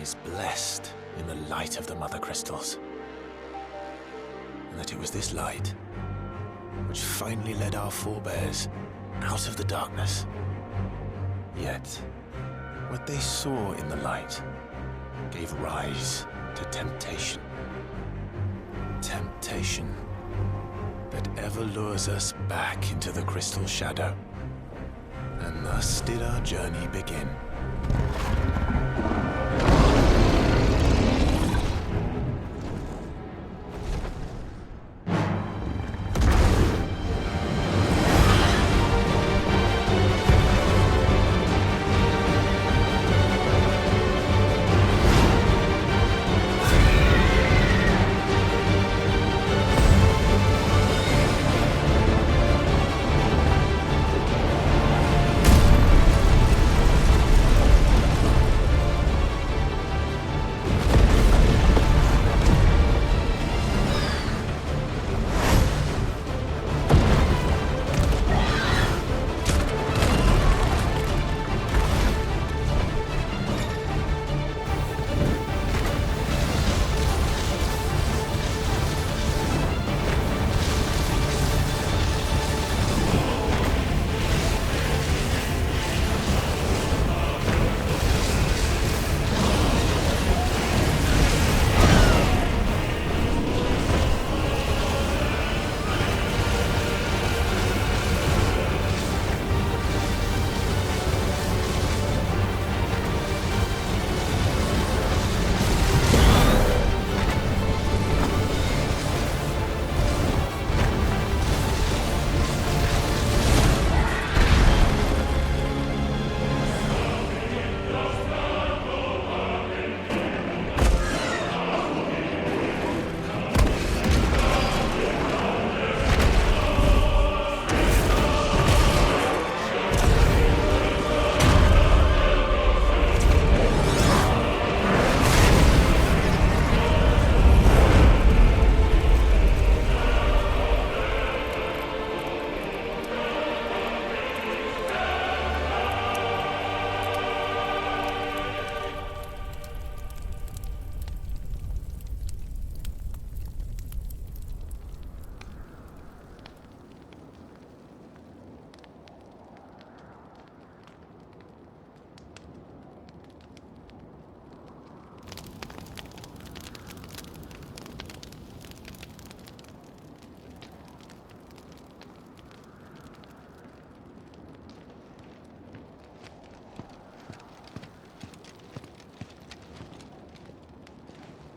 is blessed in the light of the Mother Crystals. And that it was this light which finally led our forebears out of the darkness. Yet, what they saw in the light gave rise to temptation. Temptation that ever lures us back into the crystal shadow. And thus did our journey begin.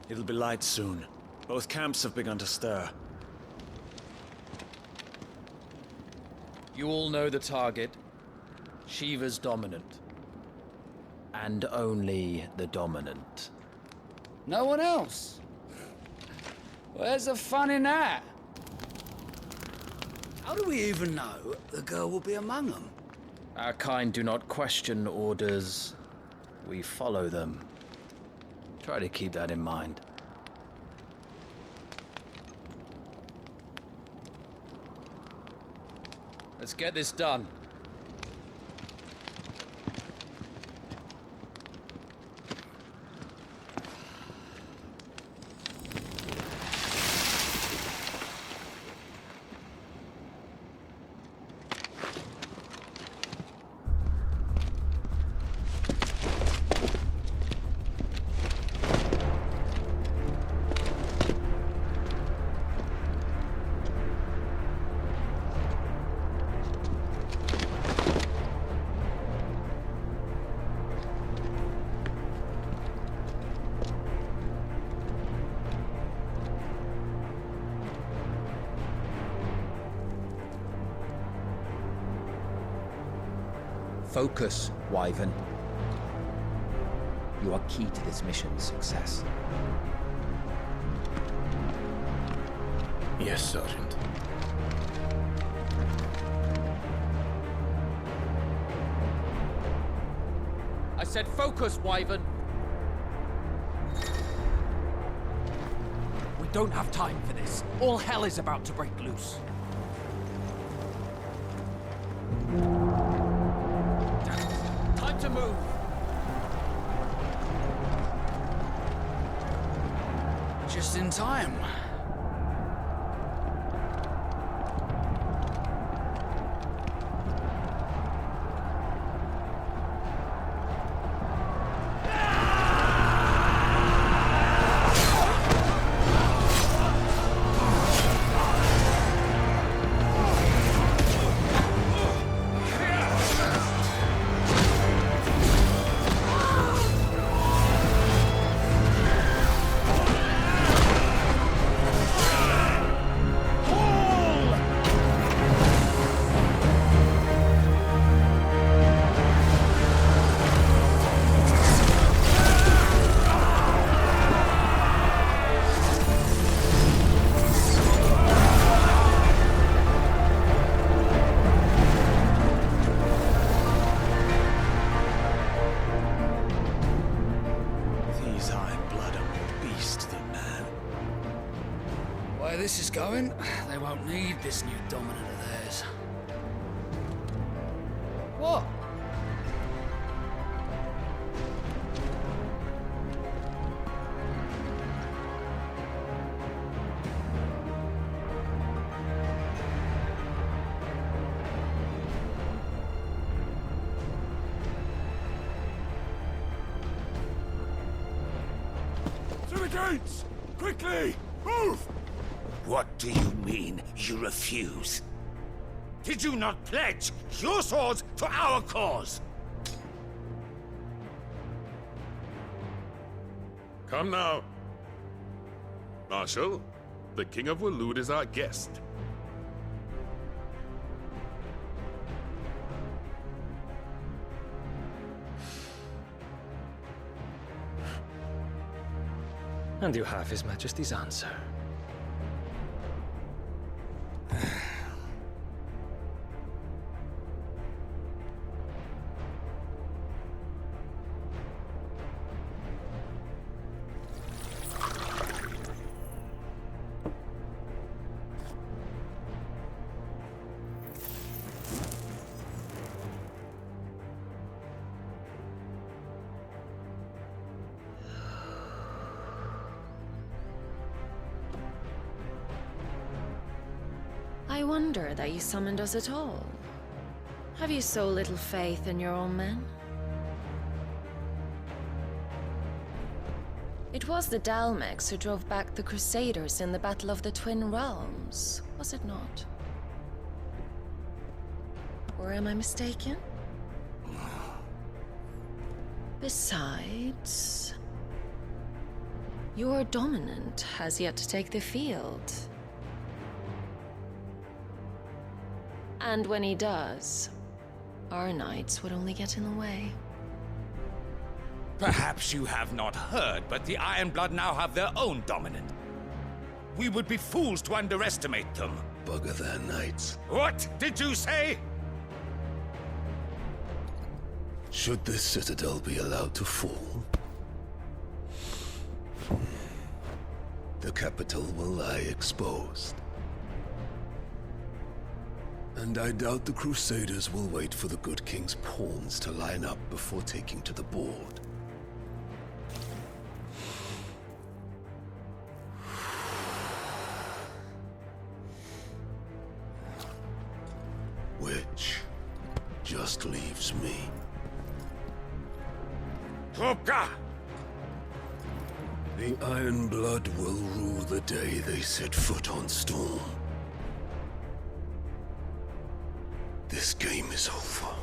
It'll be light soon. Both camps have begun to stir. You all know the target. Shiva's dominant. And only the dominant. No one else? Where's the fun in that? How do we even know the girl will be among them? Our kind do not question orders. We follow them. Try to keep that in mind. Let's get this done. Focus, Wyvern. You are key to this mission's success. Yes, Sergeant. I said focus, Wyvern! We don't have time for this. All hell is about to break loose. Time to move! Just in time. These Iron Blood are more beast than man. Where this is going, they won't need this new dominant of theirs. What? To the gates! Quickly! Move! What do you mean, you refuse? Did you not pledge your swords to our cause? Come now. Marshal, the King of Waloed is our guest. And you have His Majesty's answer. I wonder that you summoned us at all. Have you so little faith in your own men? It was the Dalmex who drove back the Crusaders in the Battle of the Twin Realms, was it not? Or am I mistaken? Besides, your dominant has yet to take the field. And when he does, our knights would only get in the way. Perhaps you have not heard, but the Iron Blood now have their own dominant. We would be fools to underestimate them. Bugger their knights. What did you say? Should this citadel be allowed to fall, the capital will lie exposed. And I doubt the Crusaders will wait for the good king's pawns to line up before taking to the board. Which just leaves me. Hopka! The Iron Blood will rule the day they set foot on Storm. This game is over.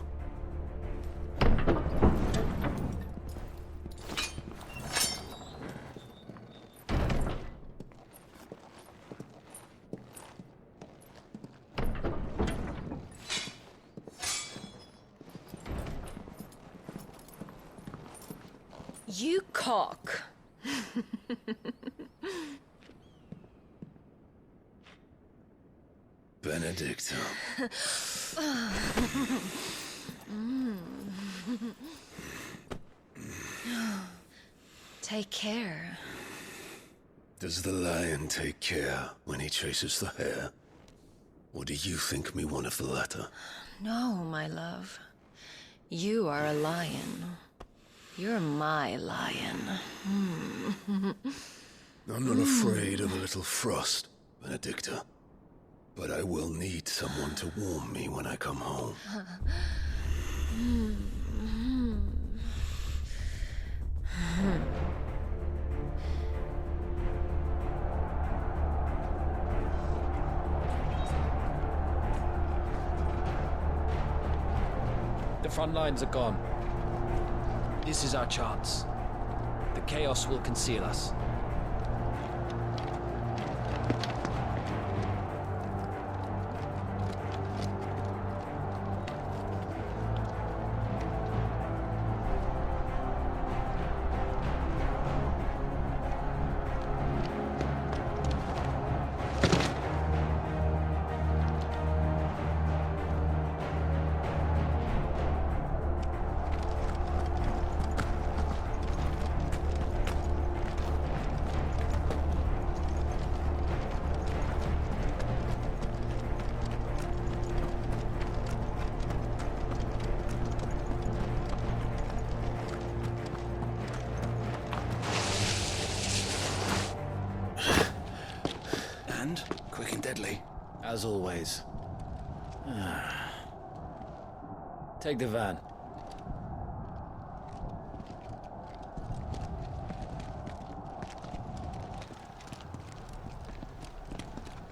You cock. Benedicta. Take care. Does the lion take care when he chases the hare? Or do you think me one of the latter? No, my love. You are a lion. You're my lion. I'm not afraid of a little frost, Benedicta. But I will need someone to warm me when I come home. The front lines are gone. This is our chance. The chaos will conceal us. Quick and deadly. As always. Take the van.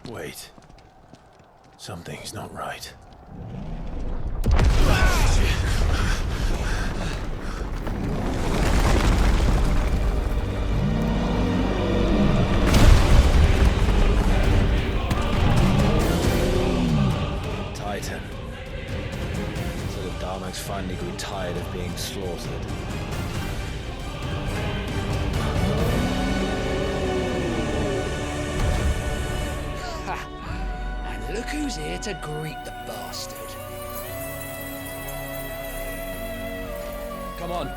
Wait. Something's not right. Titan. So the Darmaks finally grew tired of being slaughtered. And look who's here to greet the bastard. Come on.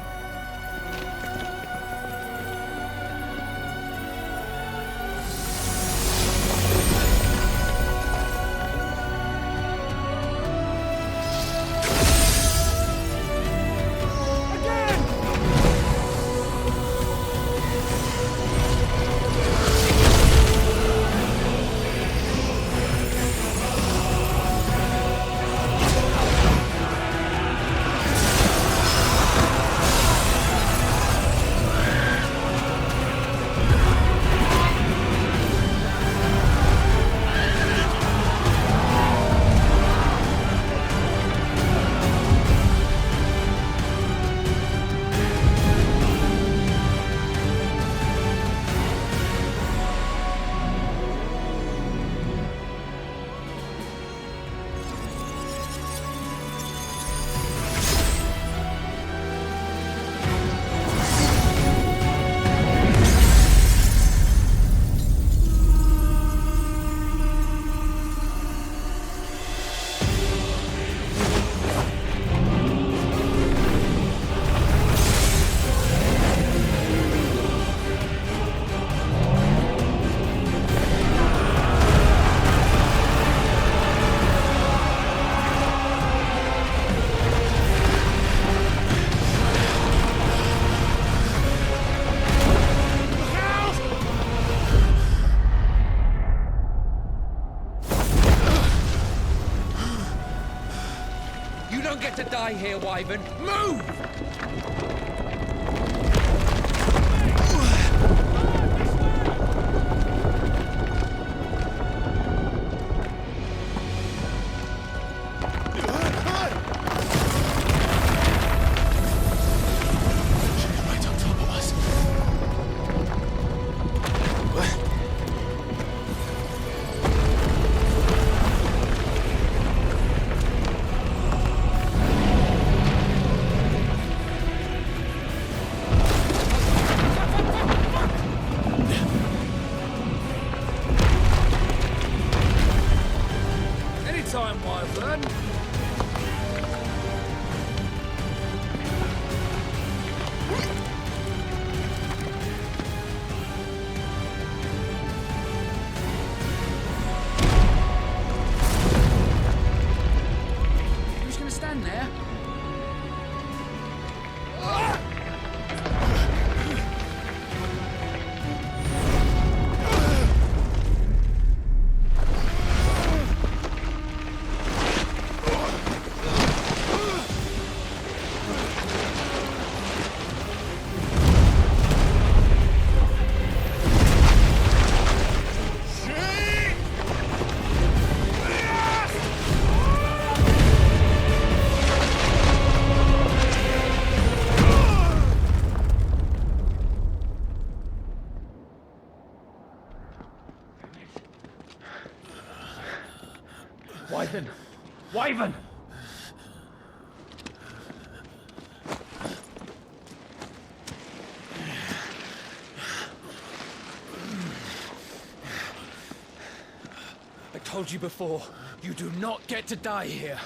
You don't get to die here, Wyvern. Move! Right on top of us. Wyvern! Wyvern! I told you before, you do not get to die here.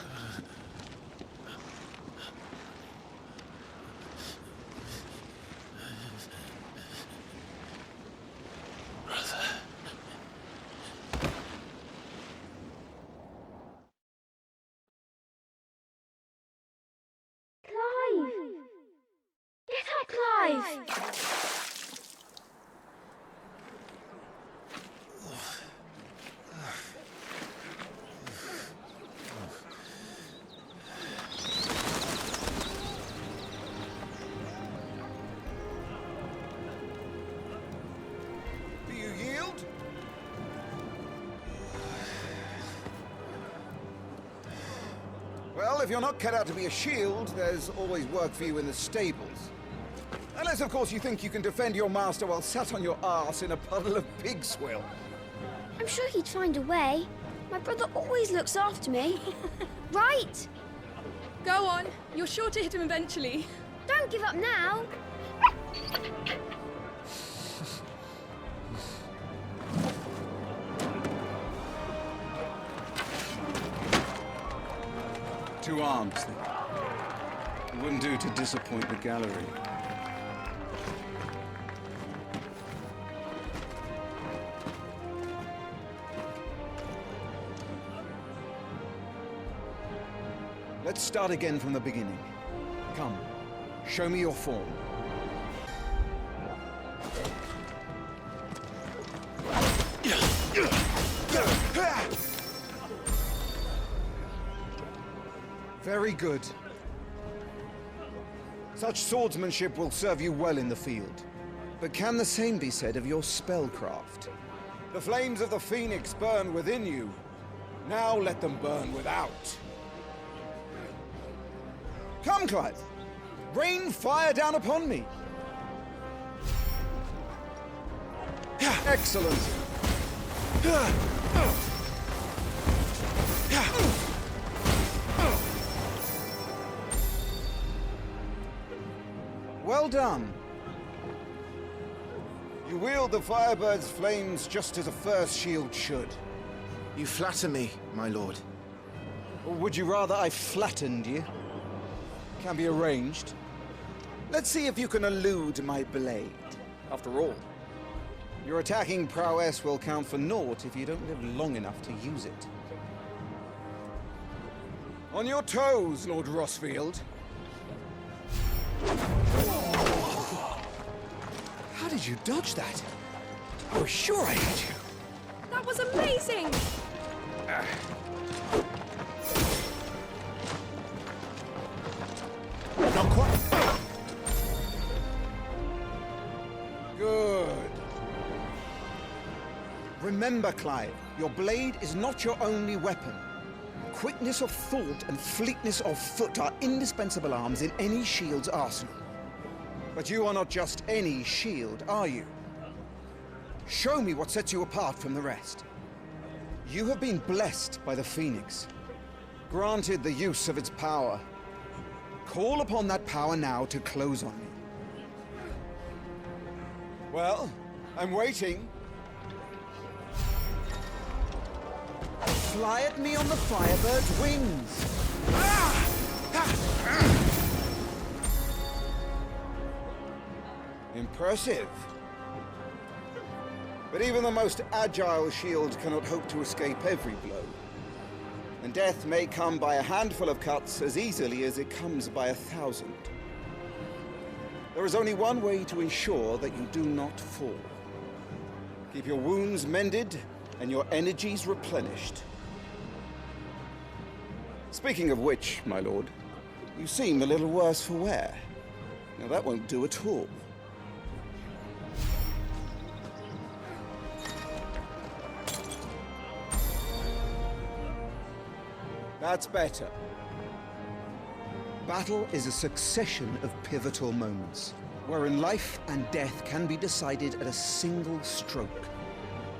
Do you yield? Well, if you're not cut out to be a shield, there's always work for you in the stables. Unless, of course, you think you can defend your master while sat on your arse in a puddle of pig swill. I'm sure he'd find a way. My brother always looks after me. Right? Go on. You're sure to hit him eventually. Don't give up now. Two arms, then. It wouldn't do to disappoint the gallery. Let's start again from the beginning. Come, show me your form. Very good. Such swordsmanship will serve you well in the field. But can the same be said of your spellcraft? The flames of the Phoenix burn within you. Now let them burn without. Come, Clive. Rain fire down upon me. Excellent. Well done. You wield the Firebird's flames just as a first shield should. You flatter me, my lord. Or would you rather I flattened you? Can be arranged. Let's see if you can elude my blade. After all, your attacking prowess will count for naught if you don't live long enough to use it. On your toes, Lord Rossfield. How did you dodge that? I was sure I had you. That was amazing! Not quite. Good. Remember, Clive, your blade is not your only weapon. Quickness of thought and fleetness of foot are indispensable arms in any shield's arsenal. But you are not just any shield, are you? Show me what sets you apart from the rest. You have been blessed by the Phoenix, granted the use of its power. Call upon that power now to close on me. Well, I'm waiting. Fly at me on the Firebird's wings. Impressive. But even the most agile shield cannot hope to escape every blow. And death may come by a handful of cuts as easily as it comes by 1,000. There is only one way to ensure that you do not fall. Keep your wounds mended and your energies replenished. Speaking of which, my lord, you seem a little worse for wear. Now that won't do at all. That's better. Battle is a succession of pivotal moments, wherein life and death can be decided at a single stroke.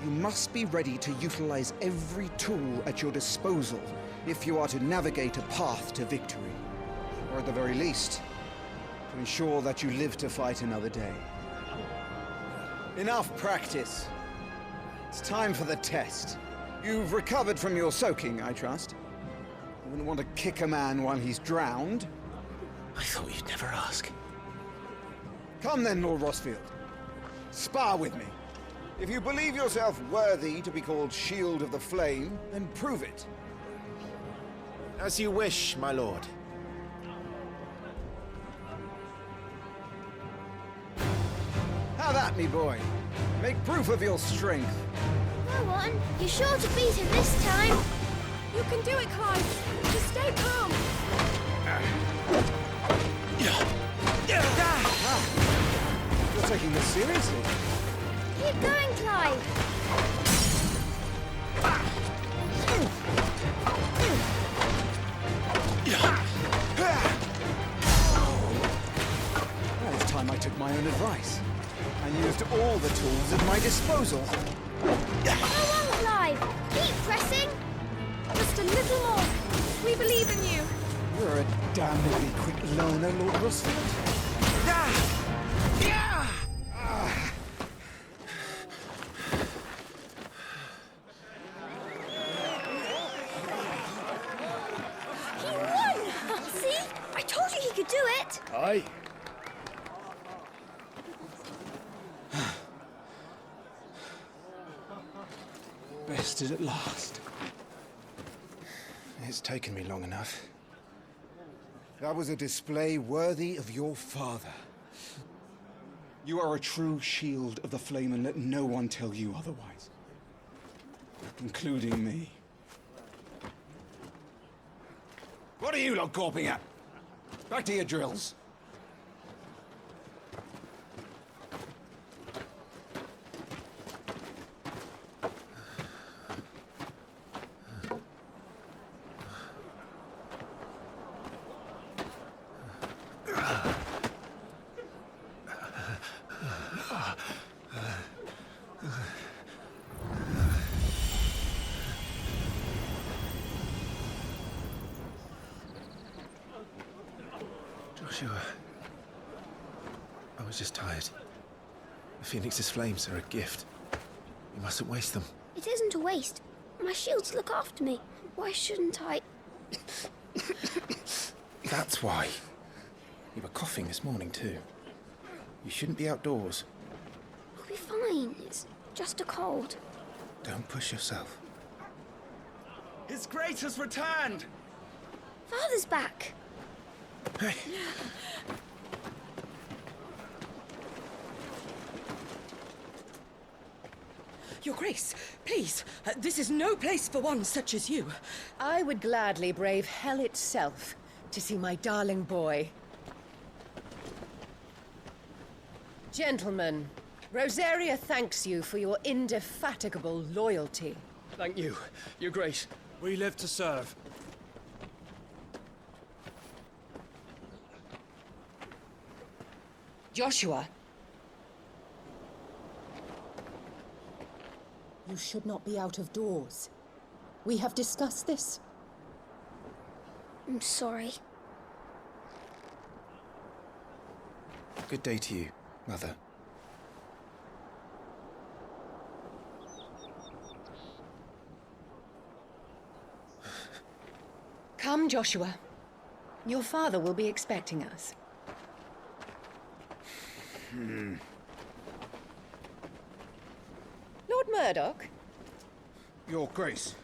You must be ready to utilize every tool at your disposal if you are to navigate a path to victory. Or at the very least, to ensure that you live to fight another day. Enough practice. It's time for the test. You've recovered from your soaking, I trust. You wouldn't want to kick a man while he's drowned. I thought you'd never ask. Come then, Lord Rosfield. Spar with me. If you believe yourself worthy to be called Shield of the Flame, then prove it. As you wish, my lord. Have at me, boy. Make proof of your strength. Go on. You're sure to beat him this time. You can do it, Clive. Just stay calm. You're taking this seriously. Keep going, Clive. Well, it's time I took my own advice and used all the tools at my disposal. Go on, Clive. Keep pressing. Just a little more. We believe in you. You're a damnably quick learner, Lord Rosfield. He won! See? I told you he could do it. Aye. Bested at last. It's taken me long enough. That was a display worthy of your father. You are a true shield of the flame, and let no one tell you otherwise. Including me. What are you lot gawping at? Back to your drills. Joshua, I was just tired. The Phoenix's flames are a gift. You mustn't waste them. It isn't a waste. My shields look after me. Why shouldn't I? That's why. You were coughing this morning too. You shouldn't be outdoors. I'll be fine. It's just a cold. Don't push yourself. His Grace has returned! Father's back. Hey. Your Grace, please, this is no place for one such as you. I would gladly brave hell itself to see my darling boy. Gentlemen, Rosaria thanks you for your indefatigable loyalty. Thank you, Your Grace. We live to serve. Joshua. You should not be out of doors. We have discussed this. I'm sorry. Good day to you, Mother. Come, Joshua. Your father will be expecting us. Lord Murdoch? Your Grace.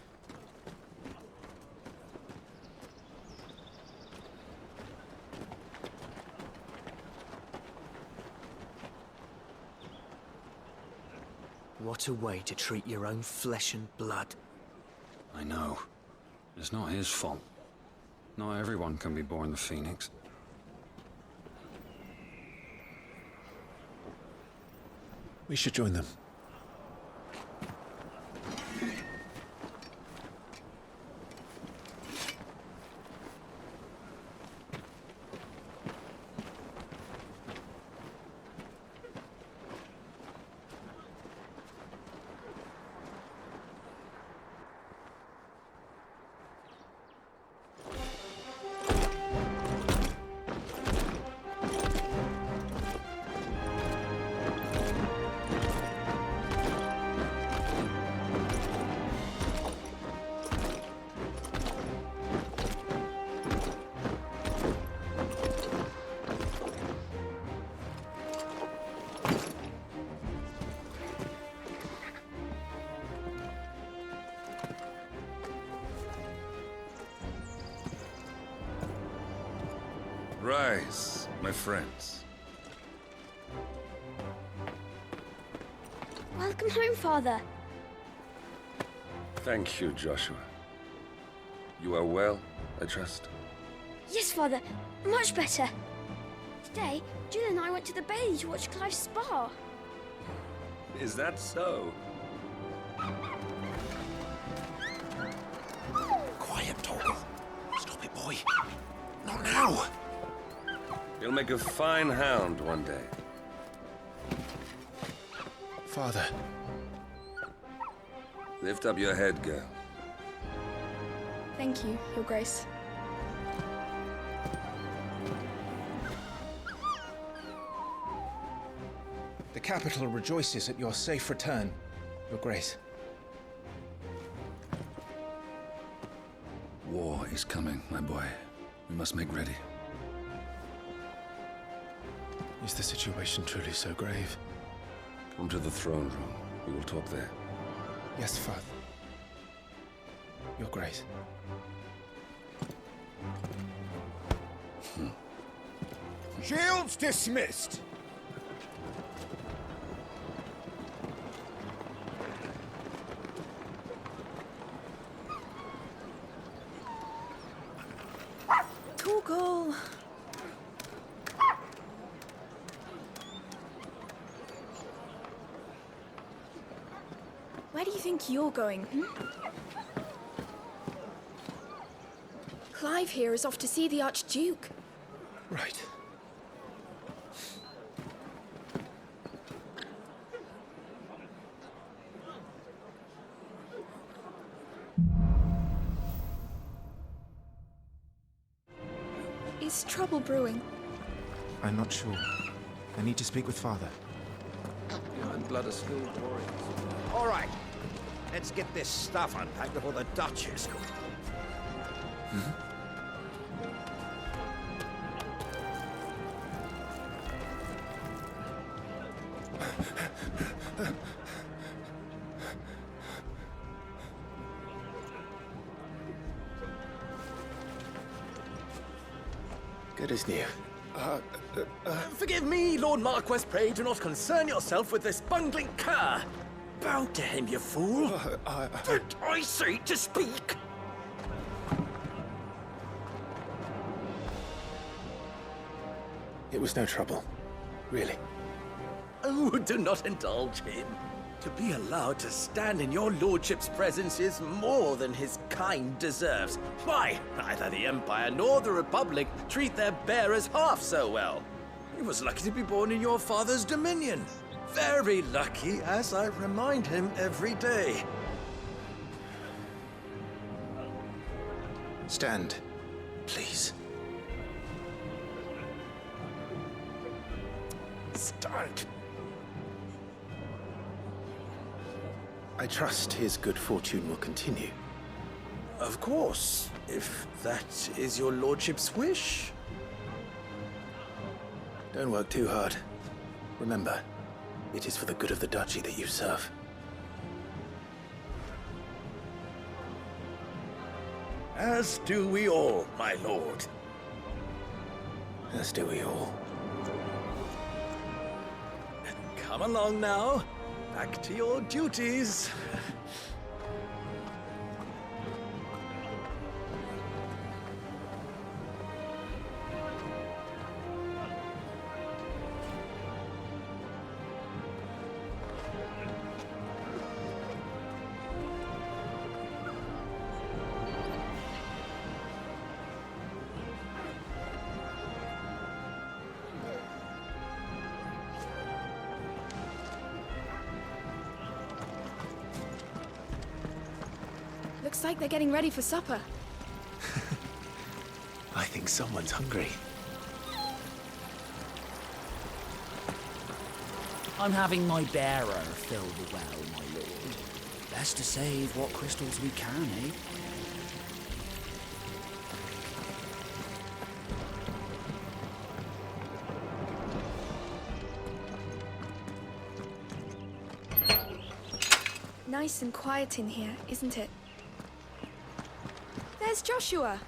What a way to treat your own flesh and blood. I know. It's not his fault. Not everyone can be born the Phoenix. We should join them. Rise, my friends. Welcome home, Father. Thank you, Joshua. You are well, I trust? Yes, Father. Much better. Today, Jill and I went to the Bailey to watch Clive's spa. Is that so? Quiet, Torgal. Stop it, boy. Not now. You'll make a fine hound one day. Father. Lift up your head, girl. Thank you, Your Grace. The capital rejoices at your safe return, Your Grace. War is coming, my boy. We must make ready. Is the situation truly so grave? Come to the throne room. We will talk there. Yes, Father. Your Grace. Shields dismissed! Torgal! Where do you think you're going, Clive here is off to see the Archduke. Right. Is trouble brewing? I'm not sure. I need to speak with Father. Behind blood are skilled warriors. All right. Let's get this stuff unpacked before the Duchess comes. Good as new. Forgive me, Lord Marquess. Pray do not concern yourself with this bungling cur. Bow to him, you fool. Did I say to speak? It was no trouble. Really. Oh, do not indulge him. To be allowed to stand in your lordship's presence is more than his kind deserves. Why, neither the Empire nor the Republic treat their bearers half so well. He was lucky to be born in your father's dominion. Very lucky, as I remind him every day. Stand, please. Stand. I trust his good fortune will continue. Of course, if that is your lordship's wish. Don't work too hard. Remember, it is for the good of the duchy that you serve. As do we all, my lord. As do we all. Come along now. Back to your duties. Looks like they're getting ready for supper. I think someone's hungry. I'm having my bearer fill the well, my lord. Best to save what crystals we can, eh? Nice and quiet in here, isn't it? There's Joshua.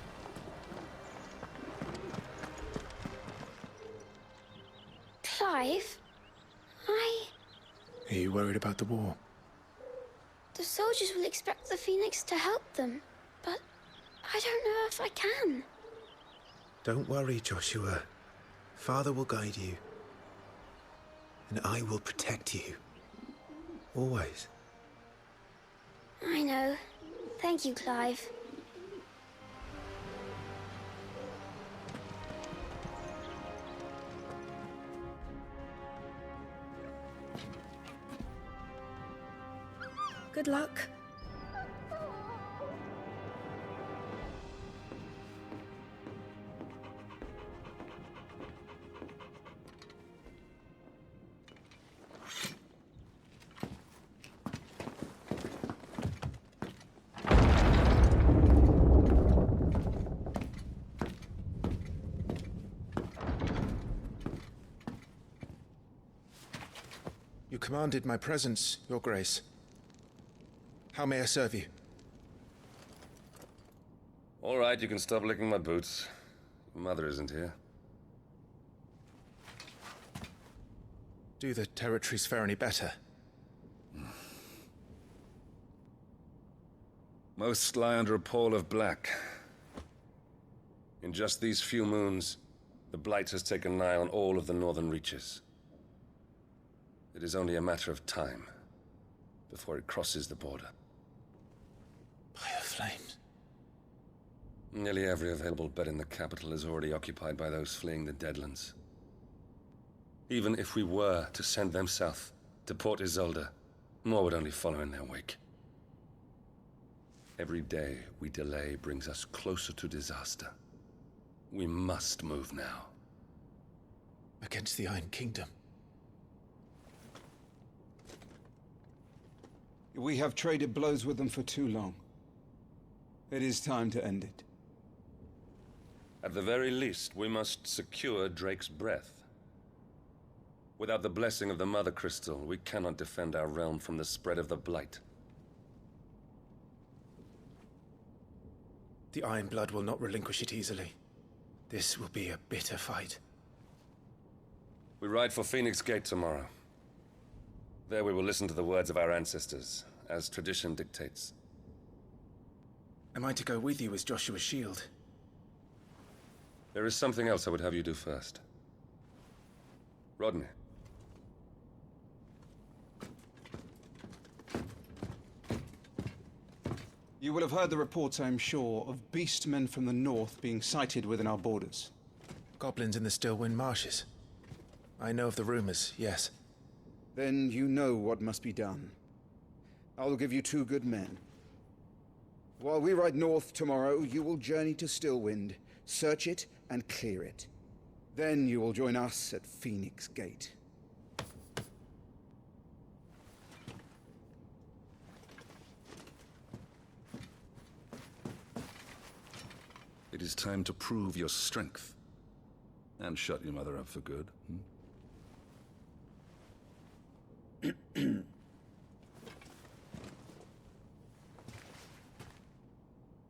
Clive, Are you worried about the war? The soldiers will expect the Phoenix to help them, but I don't know if I can. Don't worry, Joshua. Father will guide you. And I will protect you. Always. I know. Thank you, Clive. Good luck. You commanded my presence, Your Grace. How may I serve you? All right, you can stop licking my boots. Your mother isn't here. Do the territories fare any better? Most lie under a pall of black. In just these few moons, the Blight has taken nigh on all of the northern reaches. It is only a matter of time before it crosses the border. By the flames. Nearly every available bed in the capital is already occupied by those fleeing the Deadlands. Even if we were to send them south, to Port Isolde, more would only follow in their wake. Every day we delay brings us closer to disaster. We must move now. Against the Iron Kingdom. We have traded blows with them for too long. It is time to end it. At the very least, we must secure Drake's breath. Without the blessing of the Mother Crystal, we cannot defend our realm from the spread of the Blight. The Iron Blood will not relinquish it easily. This will be a bitter fight. We ride for Phoenix Gate tomorrow. There we will listen to the words of our ancestors, as tradition dictates. Am I to go with you as Joshua's shield? There is something else I would have you do first. Rodney. You will have heard the reports, I am sure, of beastmen from the north being sighted within our borders. Goblins in the Stillwind Marshes. I know of the rumors, yes. Then you know what must be done. I will give you 2 good men. While we ride north tomorrow, you will journey to Stillwind, search it and clear it. Then you will join us at Phoenix Gate. It is time to prove your strength. And shut your mother up for good.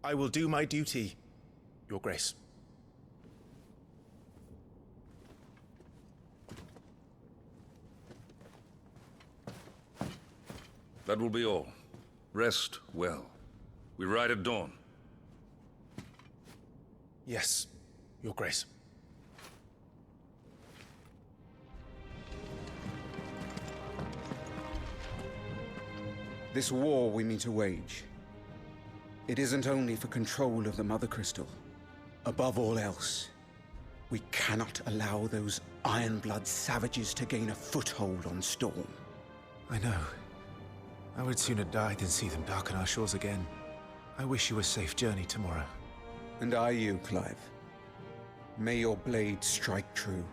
I will do my duty, Your Grace. That will be all. Rest well. We ride at dawn. Yes, Your Grace. This war we mean to wage, it isn't only for control of the Mother Crystal. Above all else, we cannot allow those Ironblood savages to gain a foothold on Storm. I know. I would sooner die than see them darken our shores again. I wish you a safe journey tomorrow. And I you, Clive. May your blade strike true.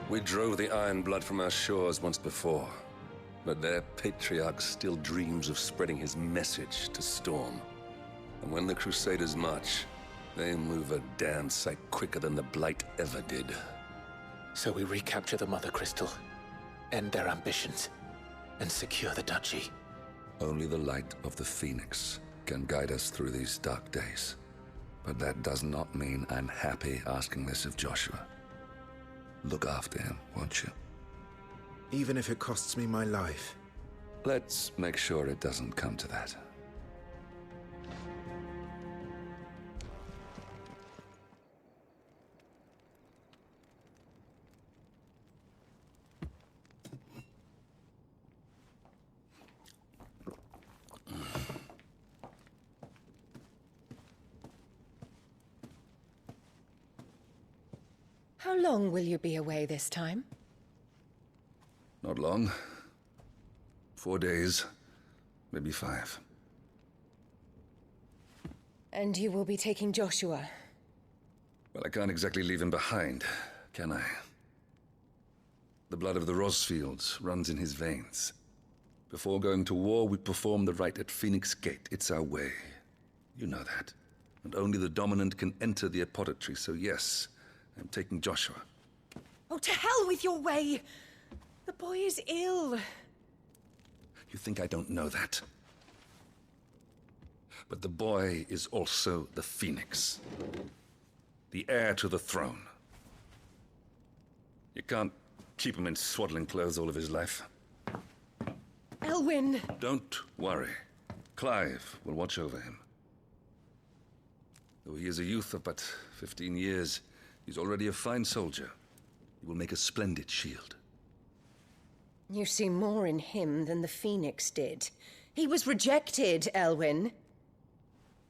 We drove the Iron Blood from our shores once before, but their patriarch still dreams of spreading his message to Storm. And when the Crusaders march, they move a damn sight quicker than the Blight ever did. So we recapture the Mother Crystal, end their ambitions, and secure the duchy. Only the light of the Phoenix can guide us through these dark days. But that does not mean I'm happy asking this of Joshua. Look after him, won't you? Even if it costs me my life. Let's make sure it doesn't come to that. How long will you be away this time? Not long. 4 days, maybe 5. And you will be taking Joshua? Well, I can't exactly leave him behind, can I? The blood of the Rosfields runs in his veins. Before going to war, we perform the rite at Phoenix Gate. It's our way. You know that. And only the dominant can enter the apothecary, so yes, I'm taking Joshua. Oh, to hell with your way! The boy is ill. You think I don't know that? But the boy is also the Phoenix. The heir to the throne. You can't keep him in swaddling clothes all of his life. Elwyn! Don't worry. Clive will watch over him. Though he is a youth of but 15 years, he's already a fine soldier. He will make a splendid shield. You see more in him than the Phoenix did. He was rejected, Elwyn.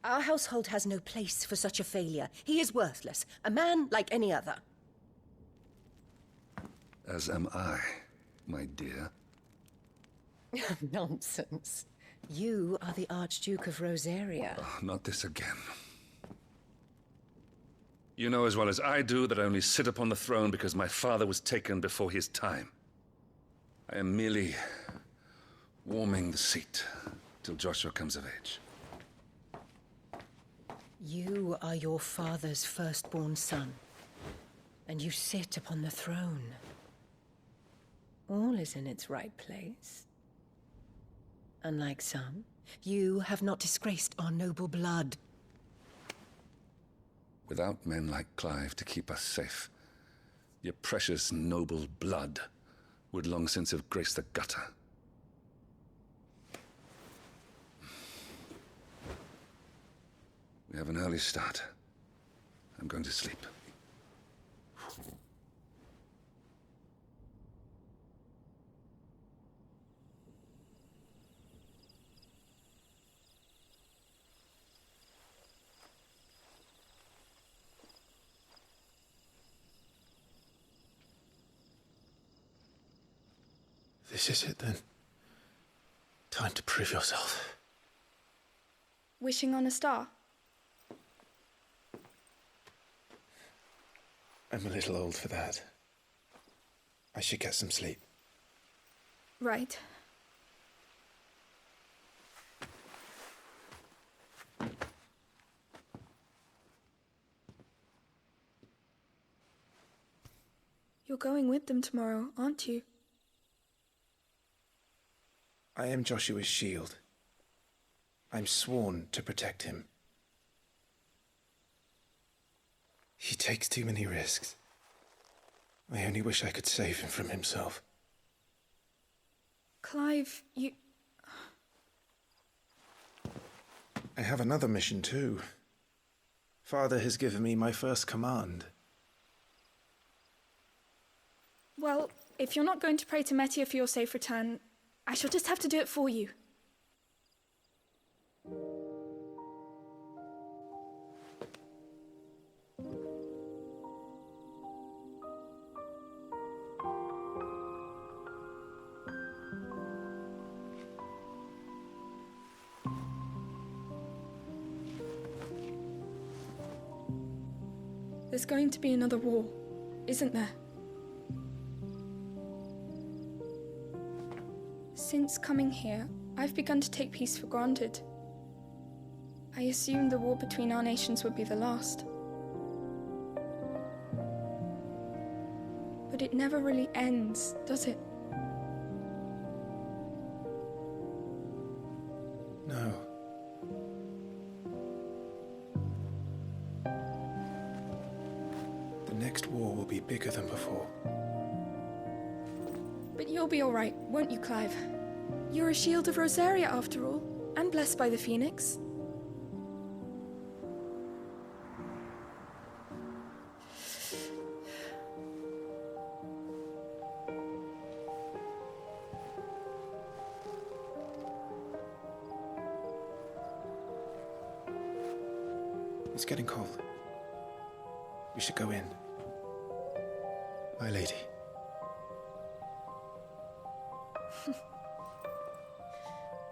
Our household has no place for such a failure. He is worthless, a man like any other. As am I, my dear. Nonsense. You are the Archduke of Rosaria. Oh, not this again. You know as well as I do that I only sit upon the throne because my father was taken before his time. I am merely warming the seat till Joshua comes of age. You are your father's firstborn son, and you sit upon the throne. All is in its right place. Unlike some, you have not disgraced our noble blood. Without men like Clive to keep us safe, your precious noble blood would long since have graced the gutter. We have an early start. I'm going to sleep. This is it then. Time to prove yourself. Wishing on a star? I'm a little old for that. I should get some sleep. Right. You're going with them tomorrow, aren't you? I am Joshua's shield. I'm sworn to protect him. He takes too many risks. I only wish I could save him from himself. Clive, you... I have another mission too. Father has given me my first command. Well, if you're not going to pray to Metia for your safe return, I shall just have to do it for you. There's going to be another war, isn't there? Since coming here, I've begun to take peace for granted. I assumed the war between our nations would be the last. But it never really ends, does it? No. bigger than before. But you'll be all right, won't you, Clive? You're a shield of Rosaria, after all, and blessed by the Phoenix. It's getting cold. We should go in. My lady.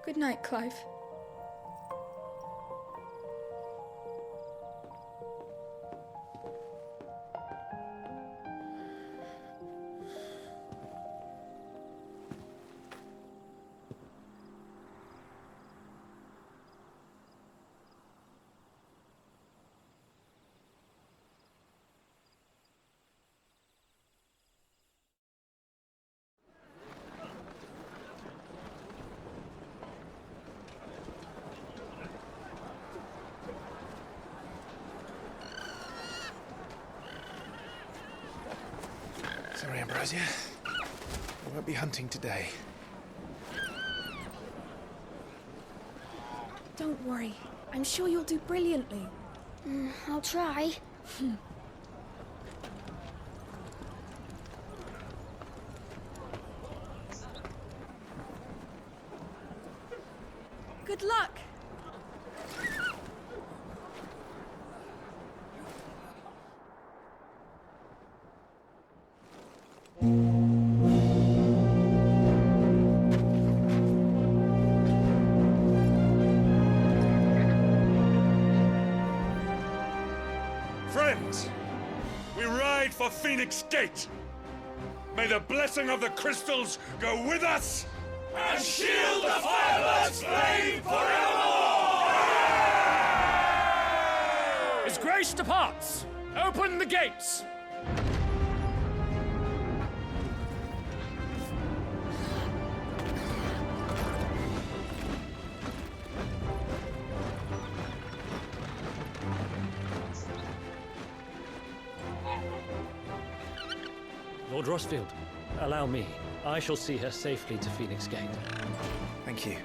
Good night, Clive. Sorry, Ambrosia. I won't be hunting today. Don't worry. I'm sure you'll do brilliantly. I'll try. Good luck! Friends, we ride for Phoenix Gate. May the blessing of the crystals go with us and shield the Firebird's flame forevermore! His Grace departs! Open the gates! Lord Rossfield, allow me. I shall see her safely to Phoenix Gate. Thank you.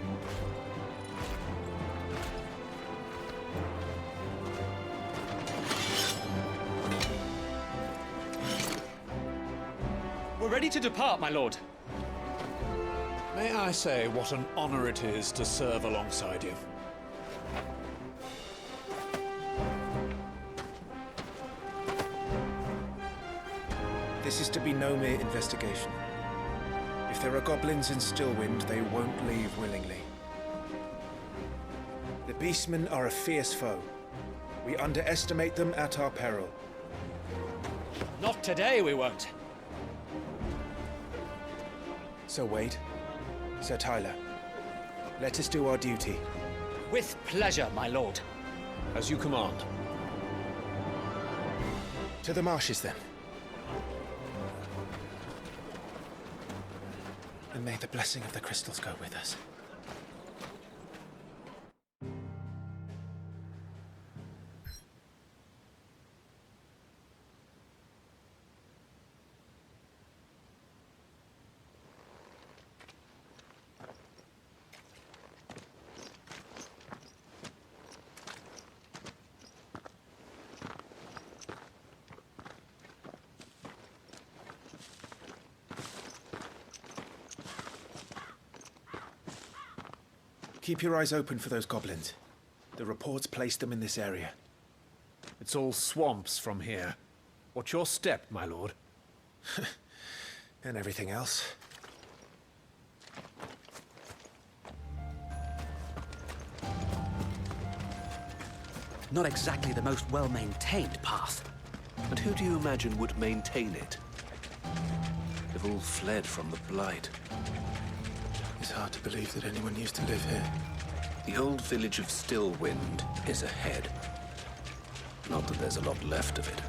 We're ready to depart, my lord. May I say what an honor it is to serve alongside you? This is to be no mere investigation. If there are goblins in Stillwind, they won't leave willingly. The Beastmen are a fierce foe. We underestimate them at our peril. Not today, we won't. Sir Wade, Sir Tyler, let us do our duty. With pleasure, my lord. As you command. To the marshes, then. And may the blessing of the crystals go with us. Keep your eyes open for those goblins. The reports placed them in this area. It's all swamps from here. What's your step, my lord? And everything else. Not exactly the most well-maintained path. And who do you imagine would maintain it? They've all fled from the Blight. It's hard to believe that anyone used to live here. The old village of Stillwind is ahead. Not that there's a lot left of it.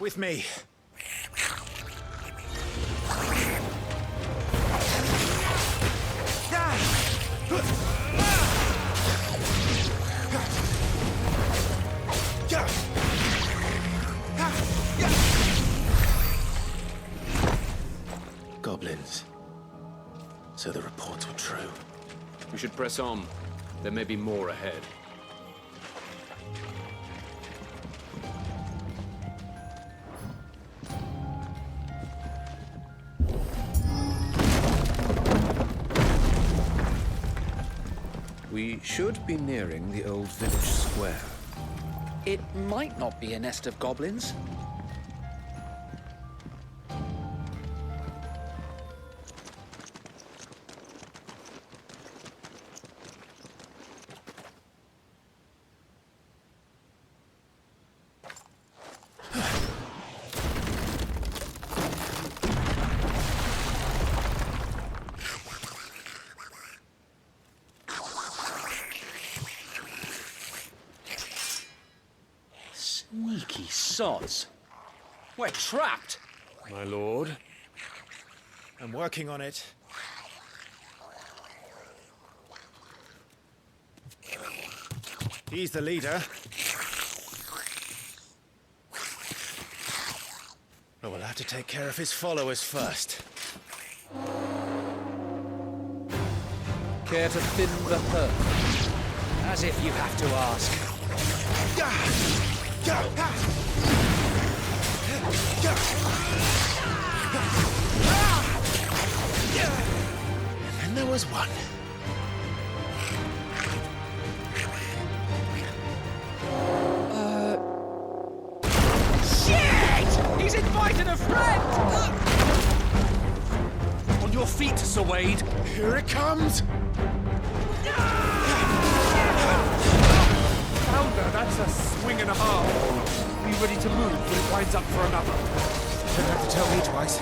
With me. Goblins. So the reports were true. We should press on. There may be more ahead. We should be nearing the old village square. It might not be a nest of goblins. Sneaky sods. We're trapped. My lord. I'm working on it. He's the leader. But we'll have to take care of his followers first. Care to thin the herd? As if you have to ask. And there was one. Shit! He's invited a friend! On your feet, Sir Wade. Here it comes! Founder, that's a swing and a half. Be ready to move when it winds up for another. Don't have to tell me twice.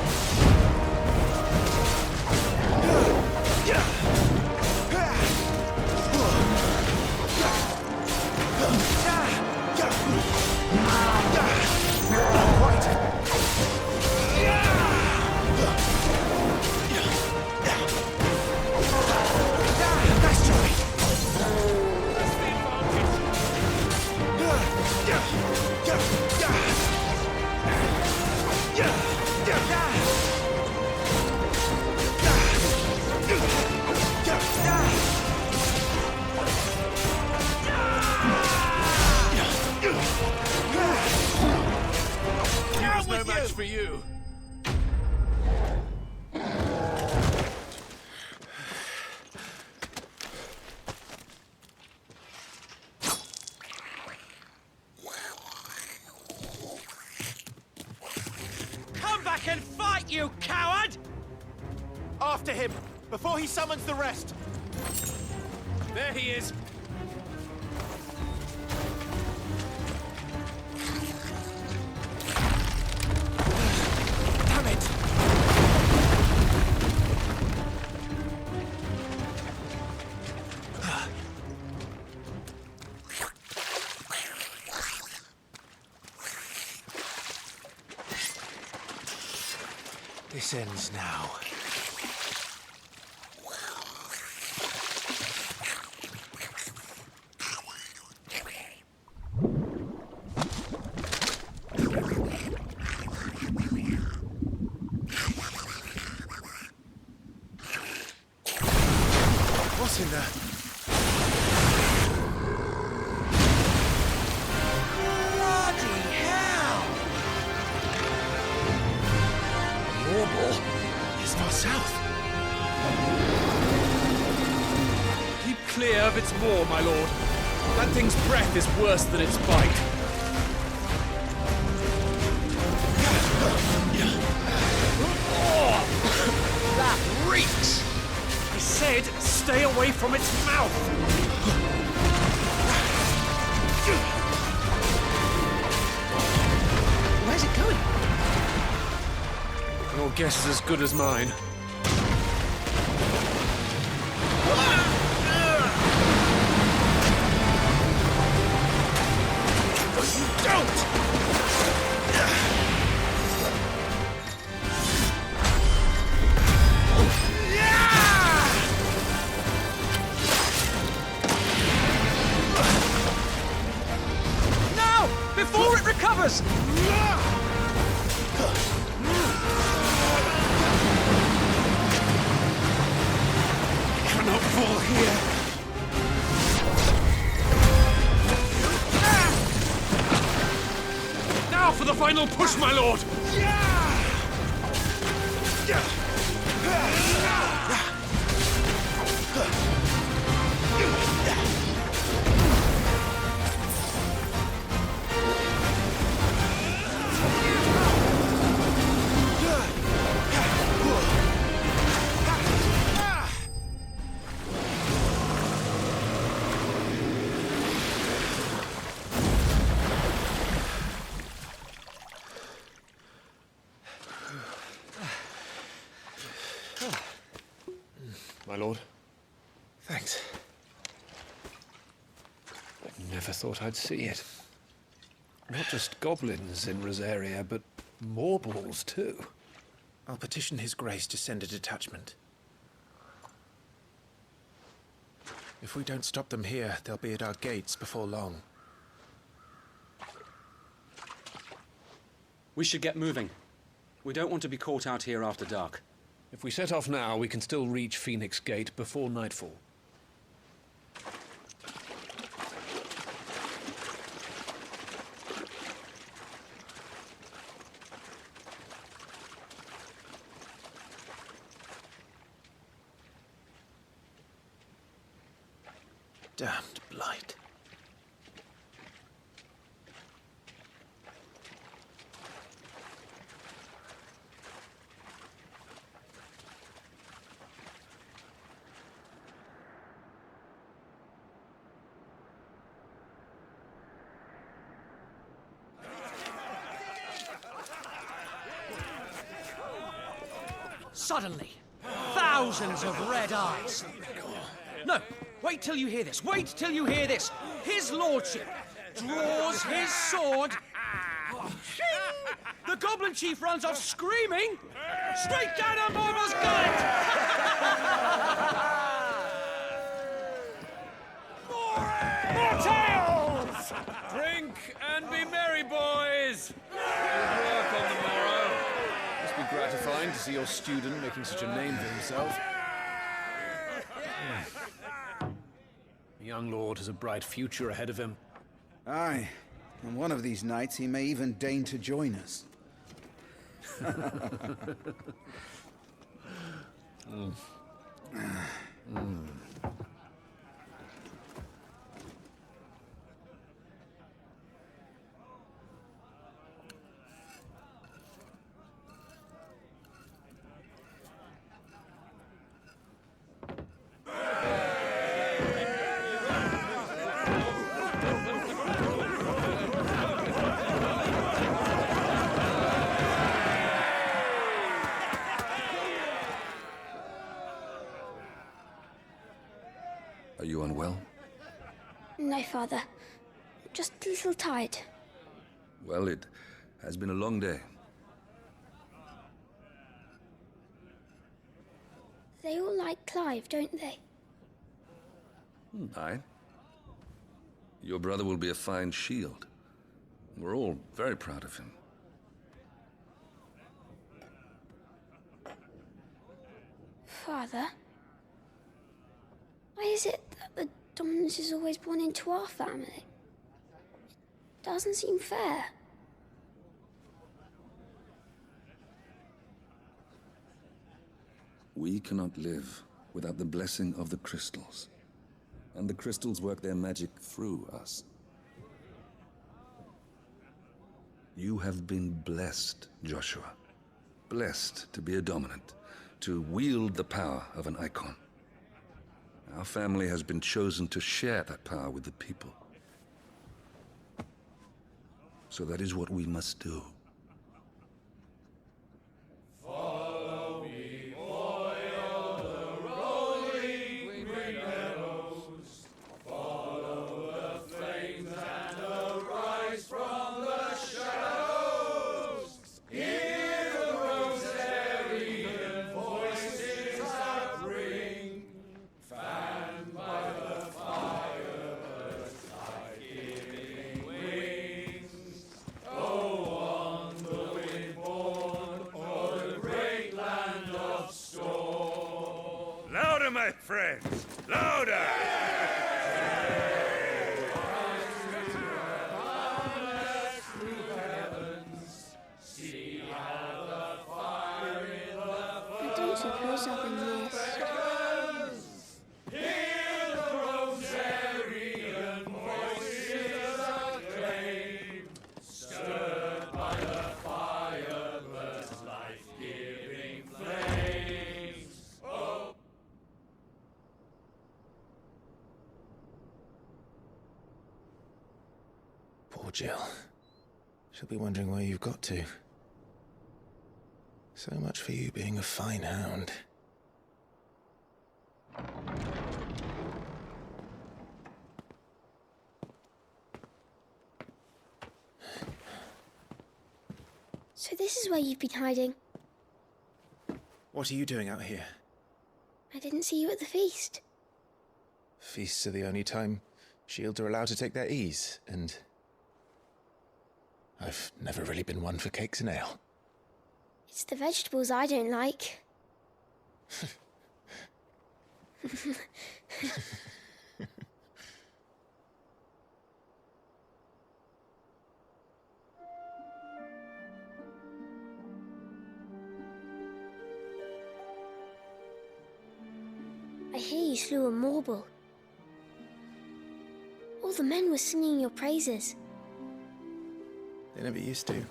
No match for you. Come back and fight, you coward! After him, before he summons the rest. There he is. Damn it! This ends now. What's in there? Bloody hell! Warble? It's not south. Keep clear of its maw, my lord. That thing's breath is worse than its bite. That reeks! I said, stay away from its mouth! Where's it going? Your guess is as good as mine. Don't! before it recovers! Cannot fall here. Now for the final push, my lord! My lord, Thanks. I never thought I'd see it. Not just goblins in Rosaria, but Morbles too. I'll petition His Grace to send a detachment. If we don't stop them here, they'll be at our gates before long. We should get moving. We don't want to be caught out here after dark. If we set off now, we can still reach Phoenix Gate before nightfall. Damned blight. Suddenly, thousands of red eyes. No, wait till you hear this. Wait till you hear this. His lordship draws his sword. The goblin chief runs off screaming straight down on Morbal's gullet. More tales! Drink and be merry, boys! Good work on the morrow. Must be gratifying to see your student making such a name for himself. The young lord has a bright future ahead of him. Aye, and one of these nights he may even deign to join us. Are you unwell? No, Father. Just a little tired. Well, it has been a long day. They all like Clive, don't they? Aye. Your brother will be a fine shield. We're all very proud of him. Father? Why is it that the dominance is always born into our family? It doesn't seem fair. We cannot live without the blessing of the crystals. And the crystals work their magic through us. You have been blessed, Joshua. Blessed to be a dominant, to wield the power of an icon. Our family has been chosen to share that power with the people. So that is what we must do. Follow me, boil the rolling green meadows. Follow the flames and arise from the shadows. Hear the Rosarian voices that ring. Fanned by the fire, birds like giving wings. hands! Louder! I don't suppose I've been missed. Poor Jill. She'll be wondering where you've got to. So much for you being a fine hound. So this is where you've been hiding. What are you doing out here? I didn't see you at the feast. Feasts are the only time shields are allowed to take their ease, and I've never really been one for cakes and ale. It's the vegetables I don't like. I hear you slew a Morble. All the men were singing your praises. They never used to.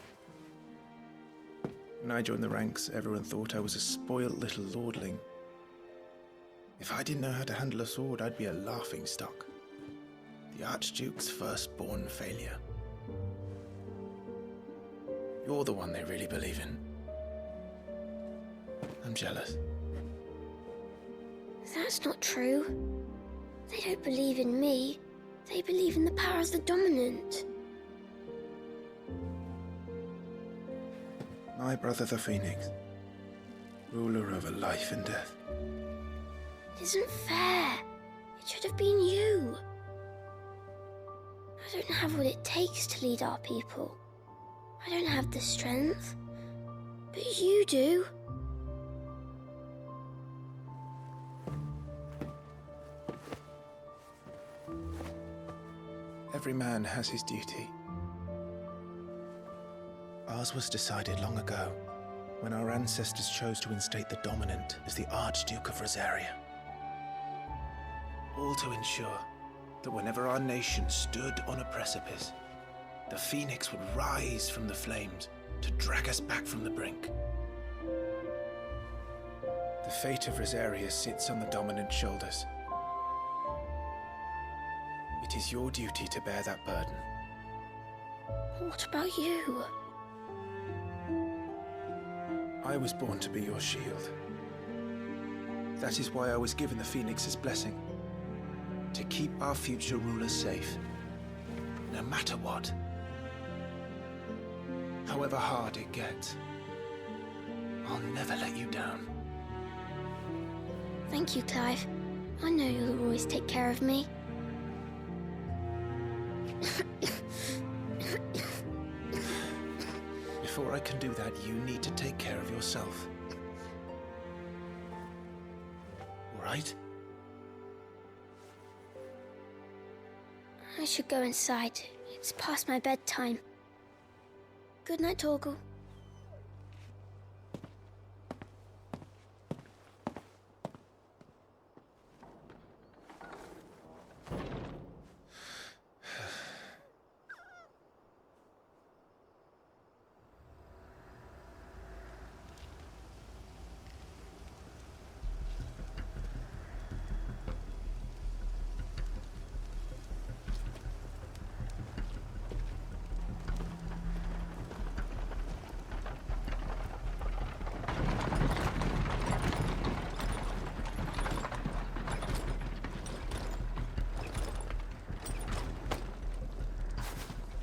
When I joined the ranks, everyone thought I was a spoilt little lordling. If I didn't know how to handle a sword, I'd be a laughingstock. The Archduke's firstborn failure. You're the one they really believe in. I'm jealous. That's not true. They don't believe in me. They believe in the power of the dominant. My brother the Phoenix, ruler over life and death. It isn't fair. It should have been you. I don't have what it takes to lead our people. I don't have the strength. But you do. Every man has his duty. Ours was decided long ago, when our ancestors chose to instate the dominant as the Archduke of Rosaria. All to ensure that whenever our nation stood on a precipice, the Phoenix would rise from the flames to drag us back from the brink. The fate of Rosaria sits on the dominant's shoulders. It is your duty to bear that burden. What about you? I was born to be your shield. That is why I was given the Phoenix's blessing. To keep our future rulers safe. No matter what. However hard it gets. I'll never let you down. Thank you, Clive. I know you'll always take care of me. Before I can do that, you need to take care of yourself. All right? I should go inside. It's past my bedtime. Good night, Torgal.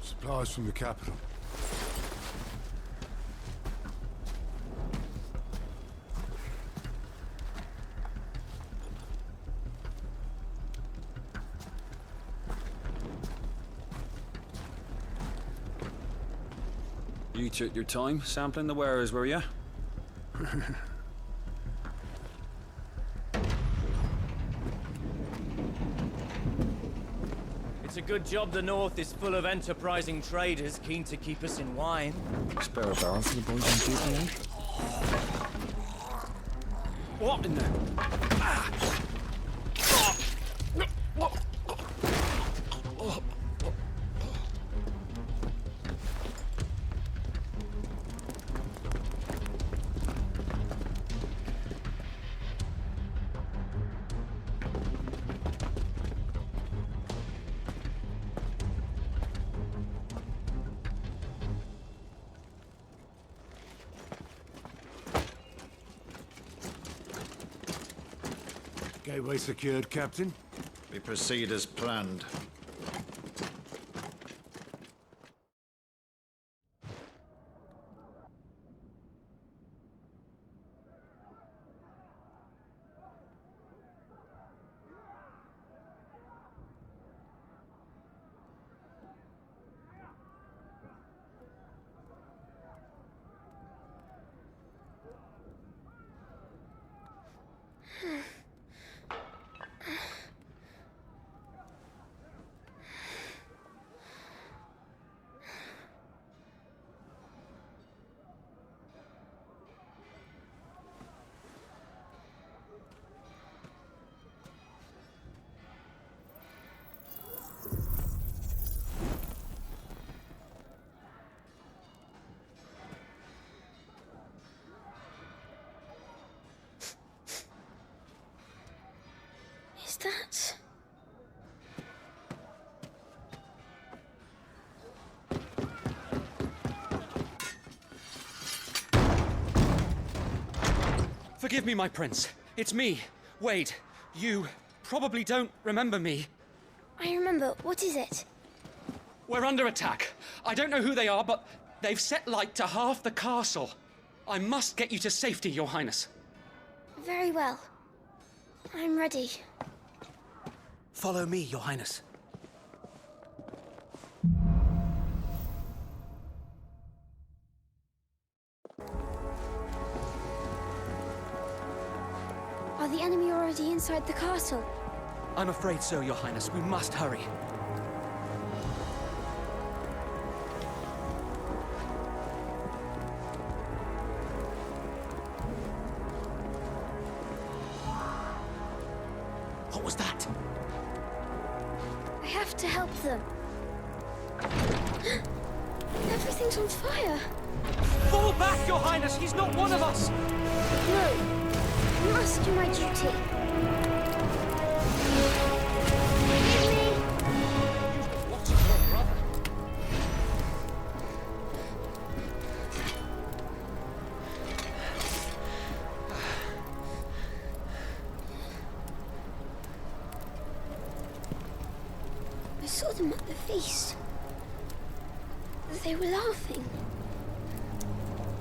Supplies from the capital. You took your time sampling the wares, were you? a good job the North is full of enterprising traders keen to keep us in wine. Spare a barrel for the boys in Jubilee? What in the... Gateway secured, Captain. We proceed as planned. Is that... Forgive me, my prince. It's me, Wade. You probably don't remember me. I remember. What is it? We're under attack. I don't know who they are, but they've set light to half the castle. I must get you to safety, Your Highness. Very well. I'm ready. Follow me, Your Highness. Are the enemy already inside the castle? I'm afraid so, Your Highness. We must hurry. What was that? I have to help them. Everything's on fire. Fall back, Your Highness! He's not one of us! No. I must do my duty. Leave me. What's your brother? I saw them at the feast. They were laughing.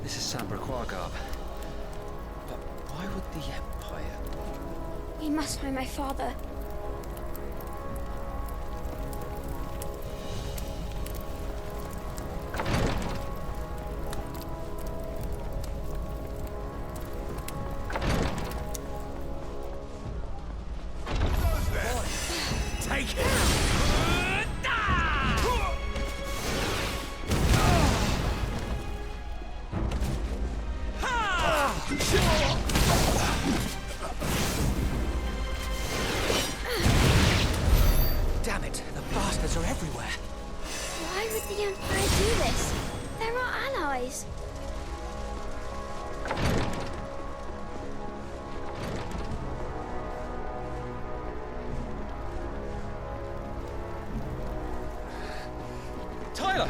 This is Sambraquagab. But why would the Empire... We must find my father. Take it! Damn it, the bastards are everywhere. Why would the Empire do this? They're our allies. Tyler!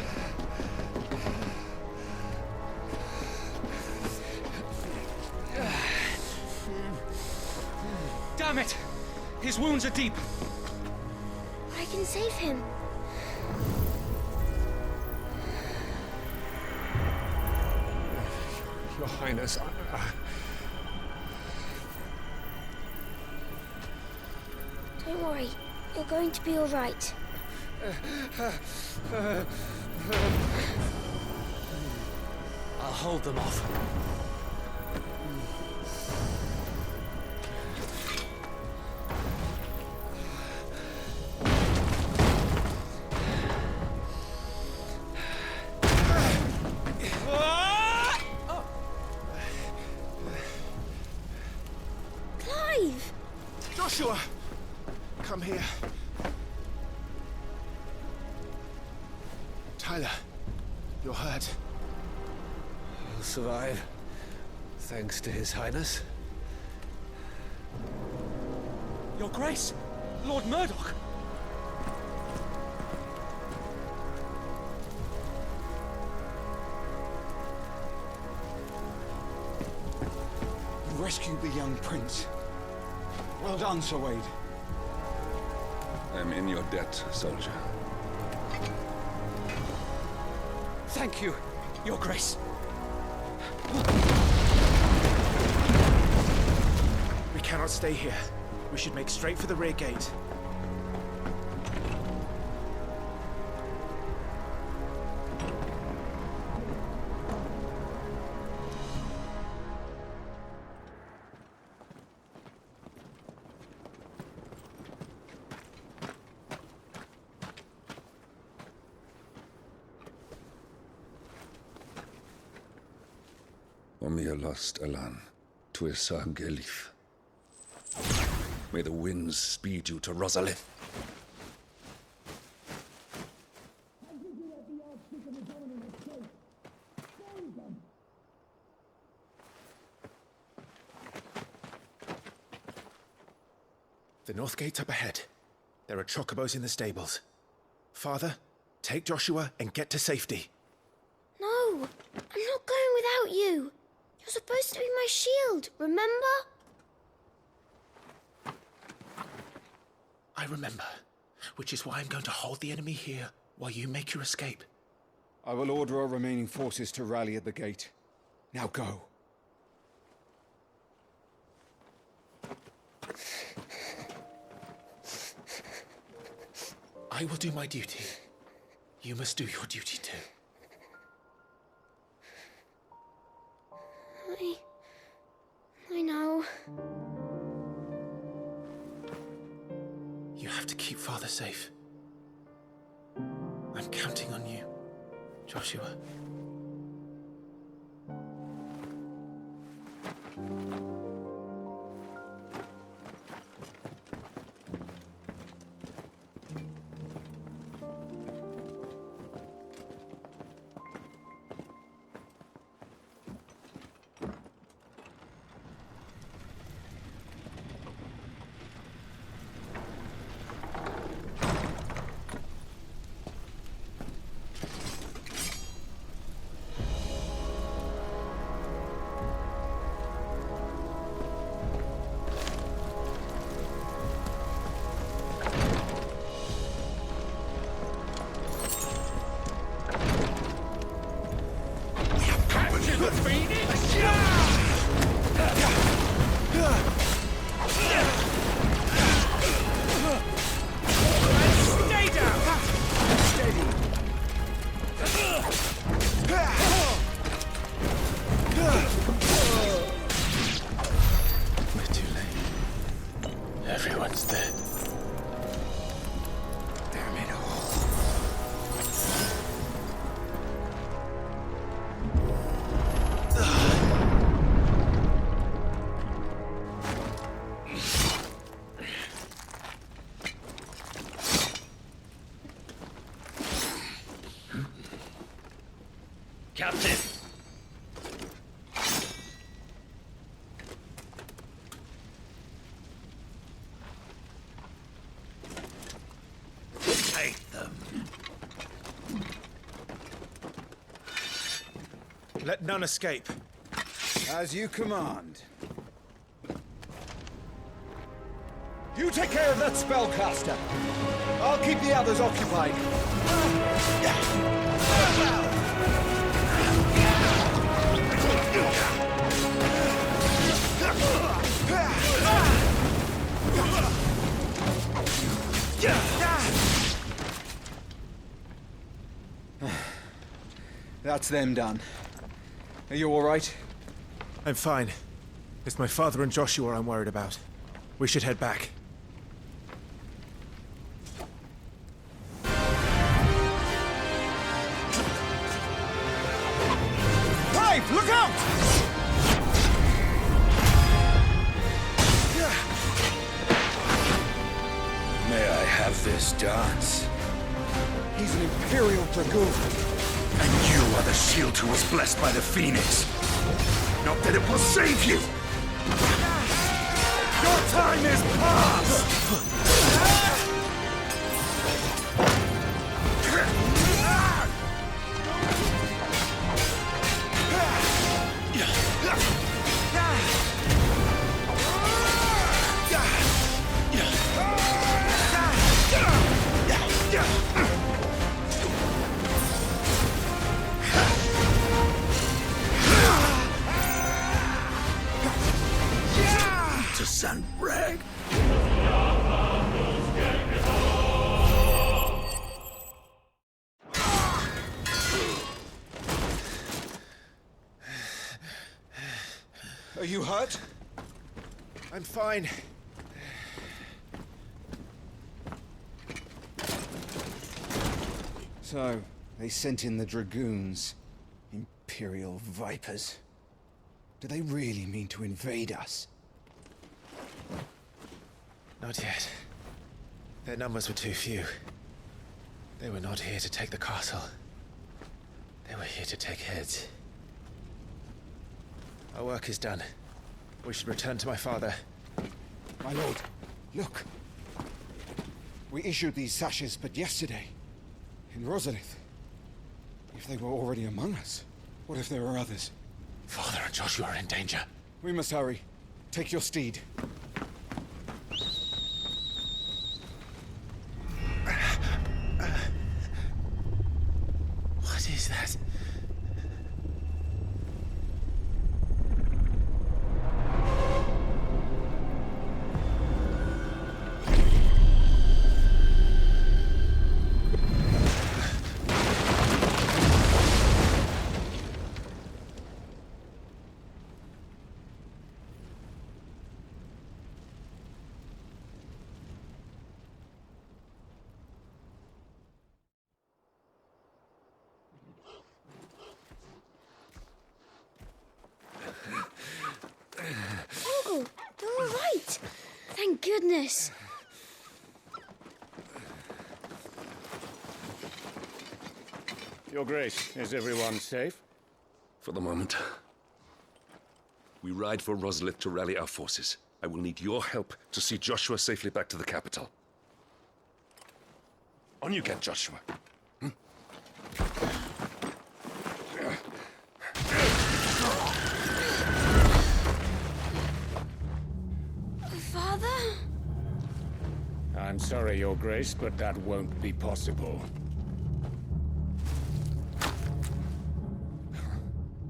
Damn it! His wounds are deep. I can save him. Your Highness, Don't worry. You're going to be all right. I'll hold them off. Joshua! Come here. Tyler, you're hurt. He'll survive, thanks to His Highness. Your Grace, Lord Murdoch. You rescued the young prince. Well done, Sir Wade. I'm in your debt, soldier. Thank you, Your Grace. We cannot stay here. We should make straight for the rear gate. Omnia lost Alan, Tuisa Gelif. May the winds speed you to Rosalind. The north gate's up ahead. There are chocobos in the stables. Father, take Joshua and get to safety. No, I'm not going without you. You're supposed to be my shield, remember? I remember, which is why I'm going to hold the enemy here while you make your escape. I will order our remaining forces to rally at the gate. Now go. I will do my duty. You must do your duty too. I know. You have to keep Father safe. I'm counting on you, Joshua. Everyone's dead. Damn it all. Captain! Take them. Let none escape. As you command. You take care of that spellcaster. I'll keep the others occupied. That's them done. Are you all right? I'm fine. It's my father and Joshua I'm worried about. We should head back. Clive, look out! this dance. He's an Imperial Dragoon. And you are the shield who was blessed by the Phoenix. Not that it will save you. Your time is past! To send rag. Are you hurt? I'm fine. So, they sent in the Dragoons. Imperial vipers. Do they really mean to invade us? Not yet. Their numbers were too few. They were not here to take the castle. They were here to take heads. Our work is done. We should return to my father. My lord, look. We issued these sashes but yesterday. In Rosalith. If they were already among us, what if there were others? Father and Joshua are in danger. We must hurry. Take your steed. What is that? Uncle, they're all right. Thank goodness. Your Grace, is everyone safe? For the moment. We ride for Rosalith to rally our forces. I will need your help to see Joshua safely back to the capital. On you get, Joshua. Father? I'm sorry, Your Grace, but that won't be possible.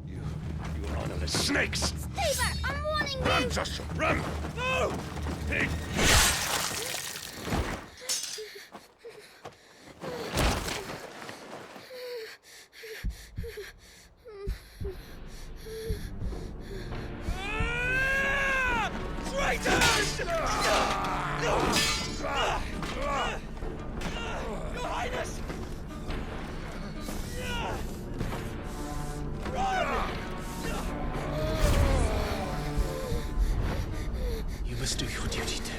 You honorless snakes! Stay back! I'm warning you! Run, Joshua, run! No! Pig! Traitors! Your Highness! You must do your duty too.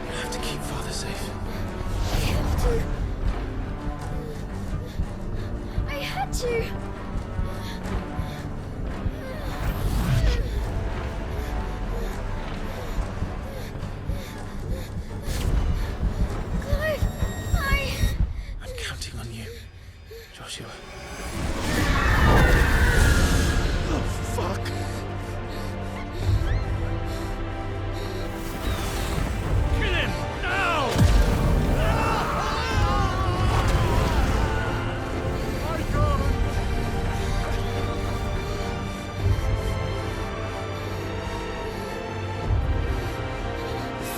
You have to keep Father safe. I have to. I had to. I'm counting on you, Joshua. Oh, fuck. Kill him! Now!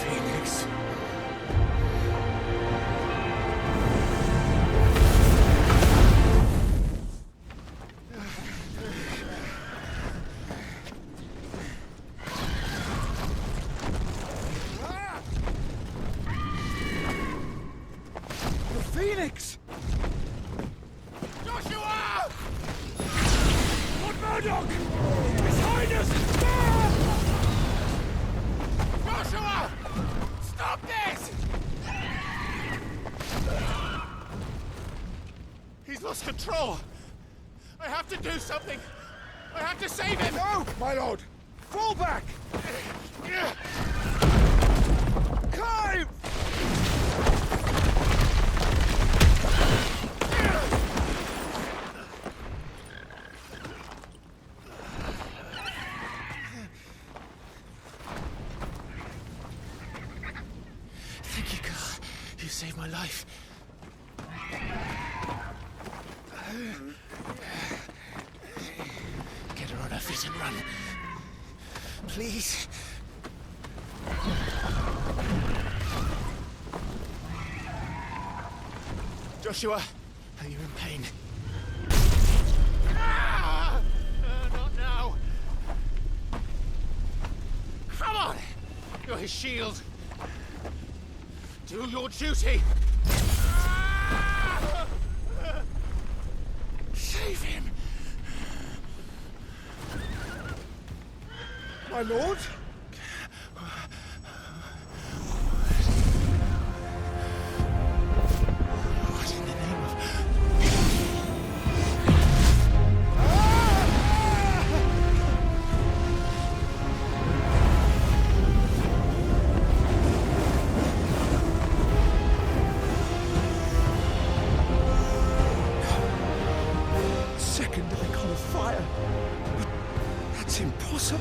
Phoenix. Phoenix! Joshua! Lord Murdoch! His Highness! Joshua! lost control. I have to do something. I have to save him. No, my lord. Fall back. Climb! Thank you, Carl. You saved my life. Get her on her feet and run. Please. Joshua, are you in pain? Not now. Come on! You're his shield. Do your duty. Save him. My lord? What in the name of... Second icon of fire. But that's impossible.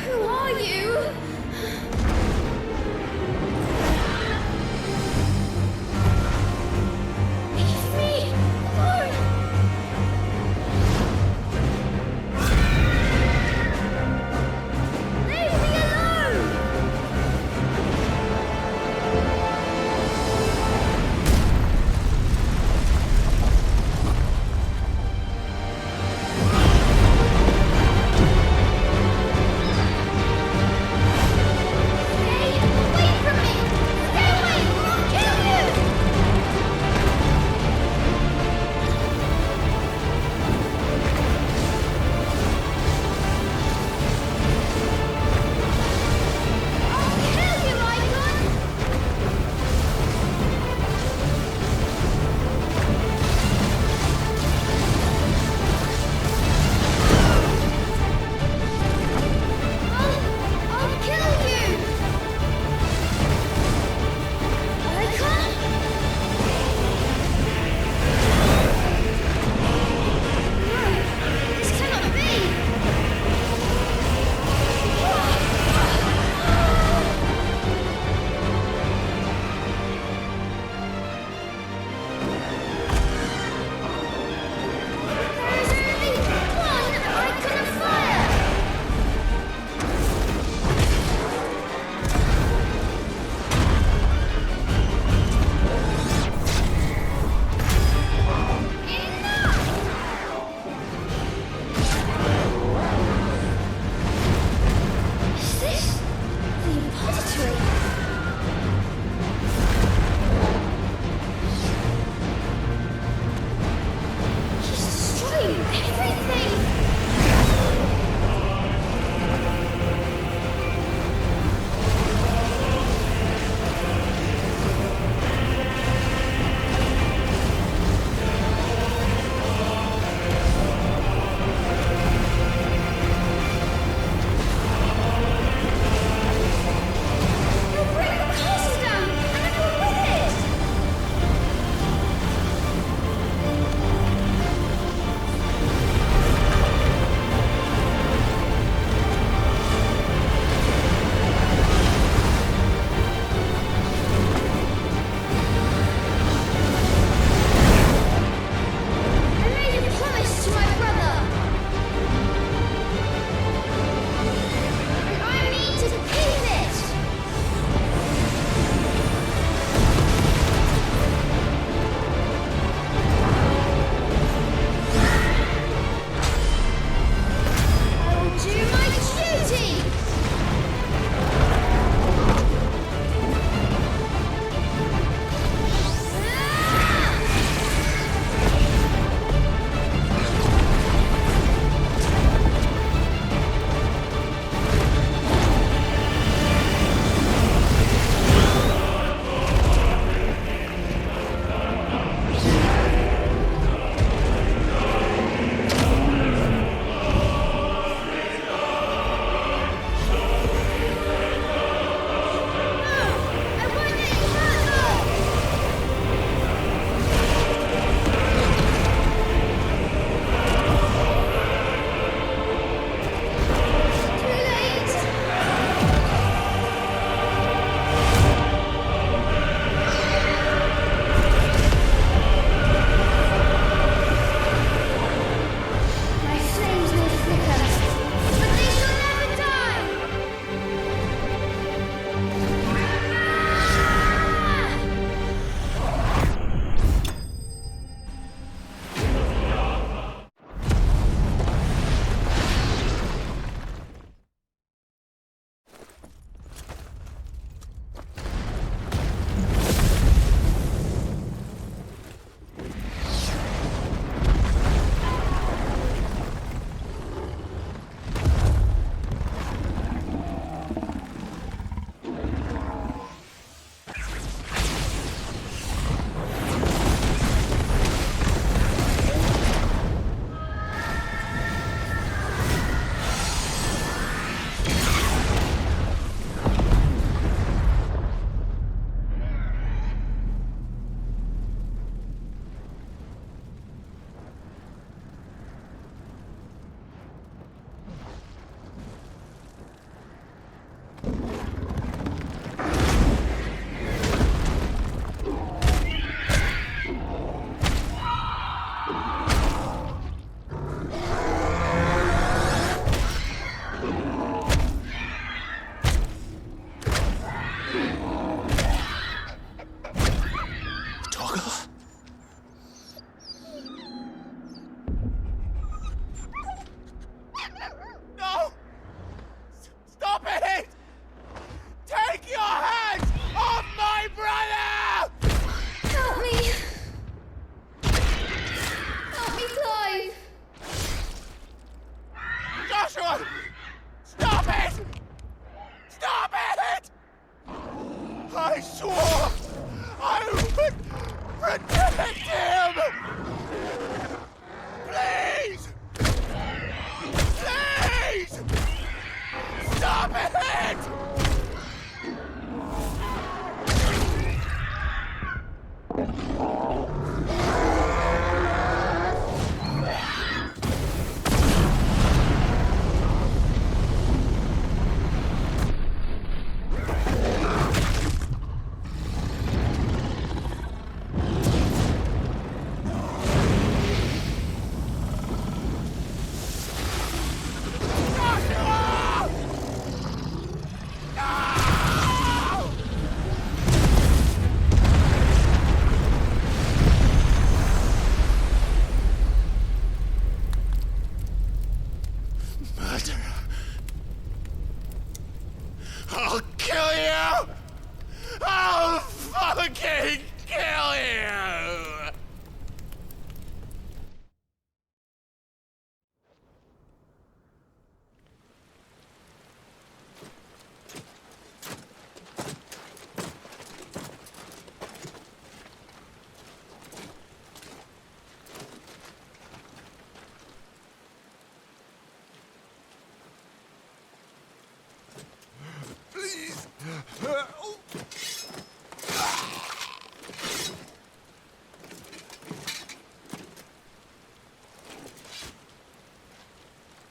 Who are you?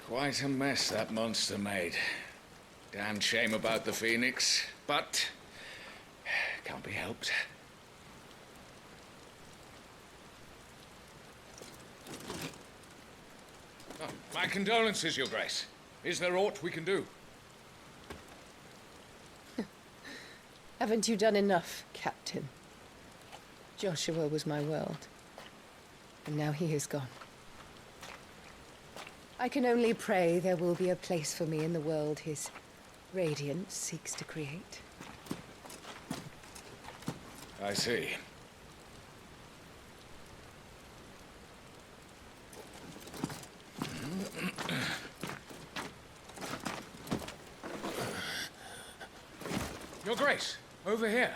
Quite a mess that monster made. Damn shame about the Phoenix, but can't be helped. Oh, my condolences, Your Grace. Is there aught we can do? Haven't you done enough, Captain? Joshua was my world, and now he is gone. I can only pray there will be a place for me in the world his radiance seeks to create. I see. Your Grace, over here.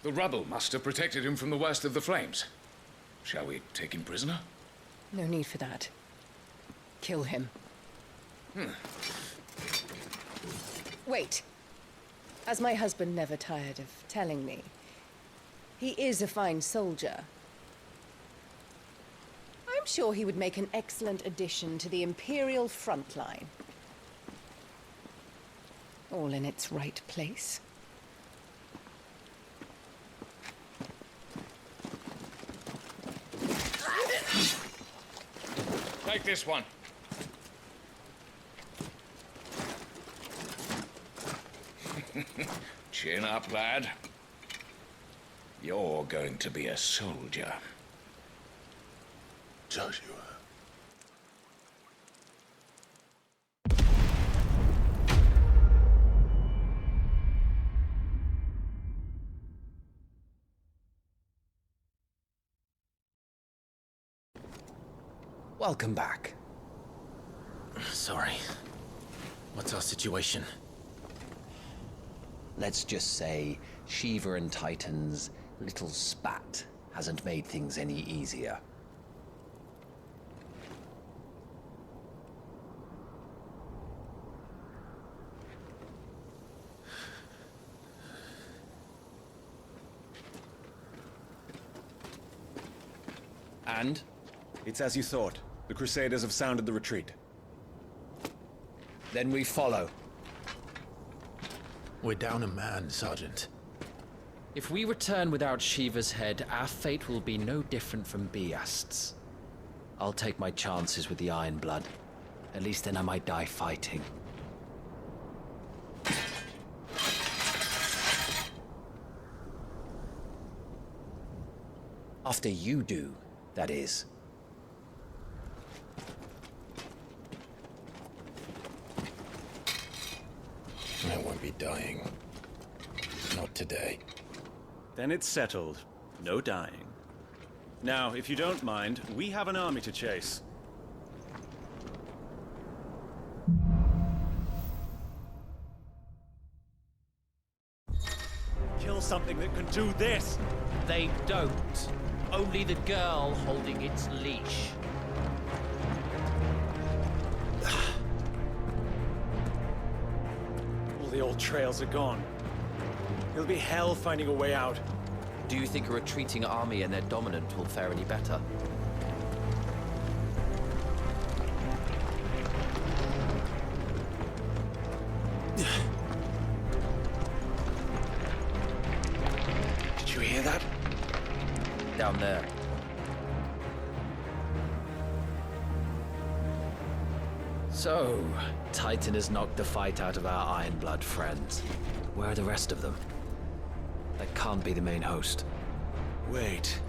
The rubble must have protected him from the worst of the flames. Shall we take him prisoner? No need for that. Kill him. Wait. As my husband never tired of telling me, he is a fine soldier. I'm sure he would make an excellent addition to the Imperial front line. All in its right place. Take this one. Chin up, lad. You're going to be a soldier. Joshua. Welcome back. Sorry. What's our situation? Let's just say Shiva and Titan's little spat hasn't made things any easier. And? It's as you thought. The Crusaders have sounded the retreat. Then we follow. We're down a man, Sergeant. If we return without Shiva's head, our fate will be no different from Biast's. I'll take my chances with the Iron Blood. At least then I might die fighting. After you do, that is. I won't be dying. Not today. Then it's settled. No dying. Now, if you don't mind, we have an army to chase. Kill something that can do this! They don't. Only the girl holding its leash. All the old trails are gone. It'll be hell finding a way out. Do you think a retreating army and their dominant will fare any better? Did you hear that? Down there. So, Titan has knocked the fight out of our Iron Blood friends. Where are the rest of them? That can't be the main host. Wait.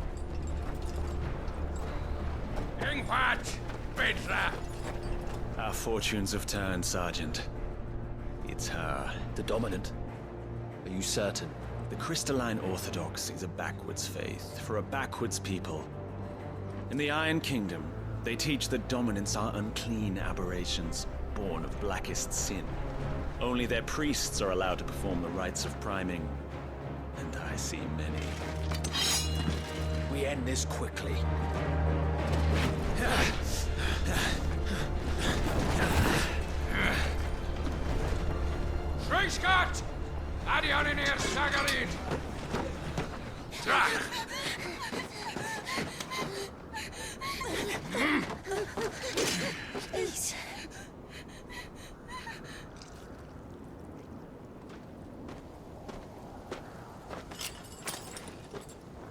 Our fortunes have turned, Sergeant. It's her. The dominant? Are you certain? The Crystalline Orthodox is a backwards faith for a backwards people. In the Iron Kingdom, they teach that dominants are unclean aberrations, born of blackest sin. Only their priests are allowed to perform the rites of priming. And I see many. We end this quickly. Scott! Adioninir Sagarid! Please.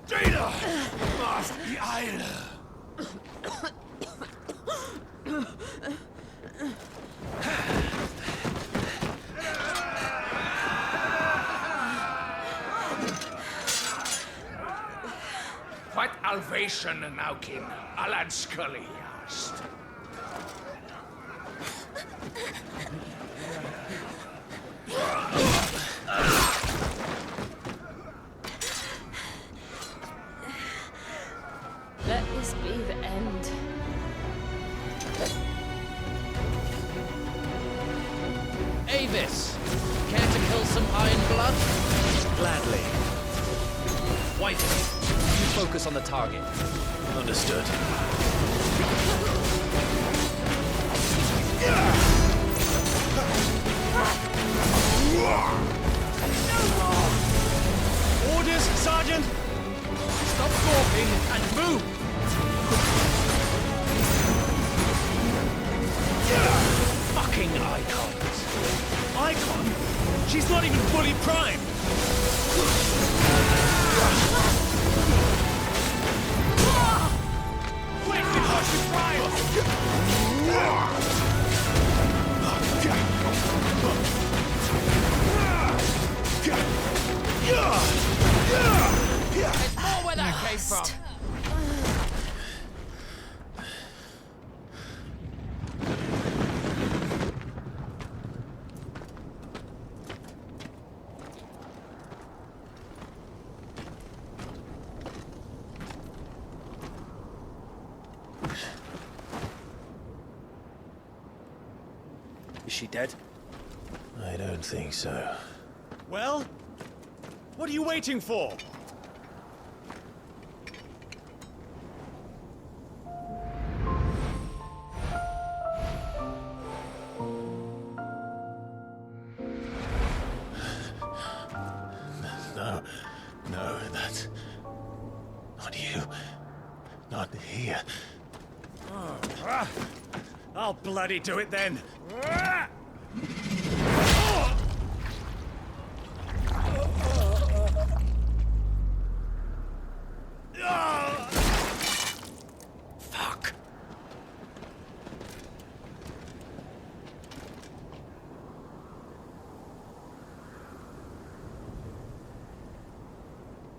Jada! Master the Isle! What alvation naukin Alad Scully asked. Let this be the end. Avis, care to kill some Iron Blood? Gladly. White, you focus on the target. Understood. Orders, Sergeant! Stop gawping and move! Fucking icons! Icon? She's not even fully primed! Wait before she There's more where that came from. Is she dead? I don't think so. Well? What are you waiting for? No, that's not you. Not here. I'll bloody do it then. Fuck.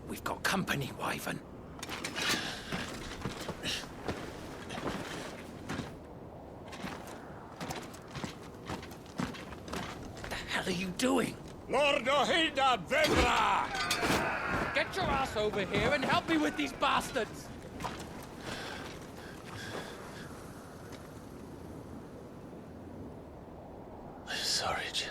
We've got company, Wyvern. What the hell are you doing? Lord Ohida Vedra! Get your ass over here and help me with these bastards! I'm sorry, Jill.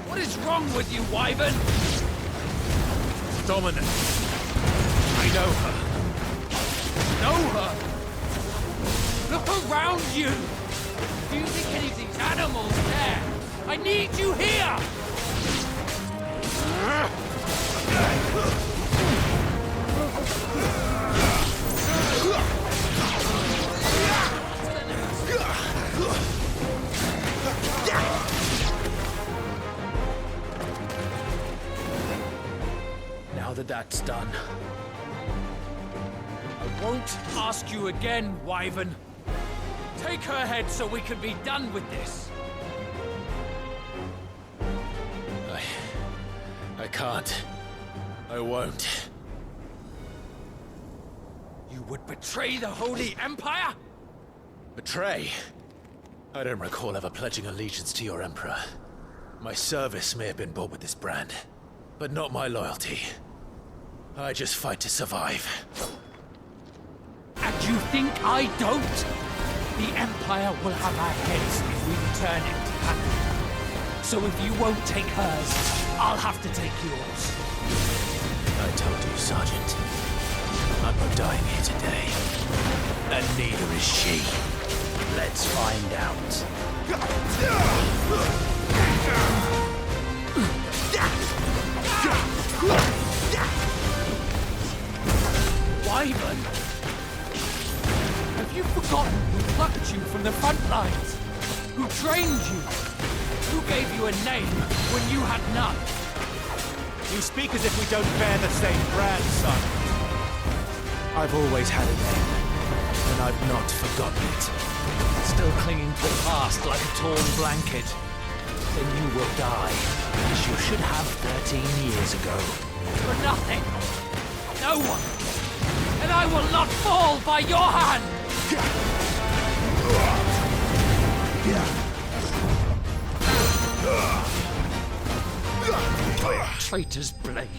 What is wrong with you, Wyvern? Dominant. I know her. Know her? Look around you! Do you think any of these animals care? I need you here! Now that that's done, I won't ask you again, Wyvern. Take her head so we can be done with this. I can't. I won't. You would betray the Holy Empire? Betray? I don't recall ever pledging allegiance to your Emperor. My service may have been bought with this brand, but not my loyalty. I just fight to survive. And you think I don't? The Empire will have our heads if we return empty-handed. So if you won't take hers, I'll have to take yours. I told you, Sergeant. I'm not dying here today. And neither is she. Let's find out. Wyvern! Have you forgotten who plucked you from the front lines? Who trained you? Who gave you a name when you had none? You speak as if we don't bear the same brand, son. I've always had a name, and I've not forgotten it. Still clinging to the past like a torn blanket. Then you will die, as you should have 13 years ago. For nothing! No one! And I will not fall by your hand! Traitor's blade.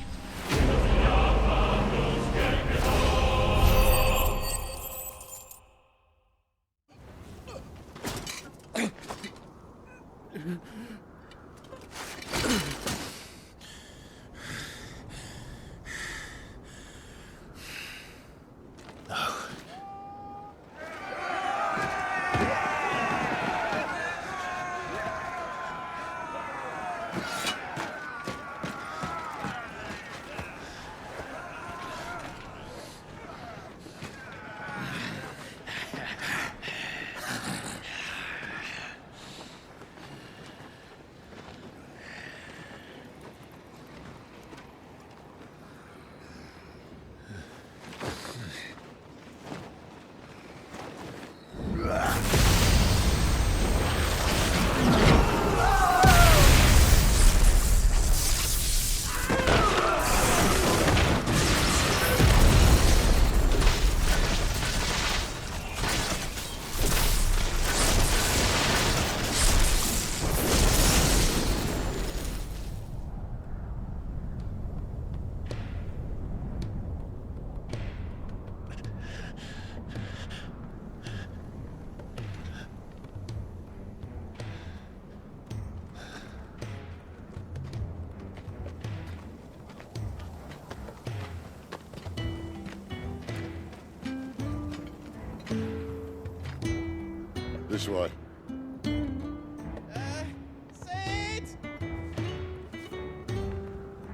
This way.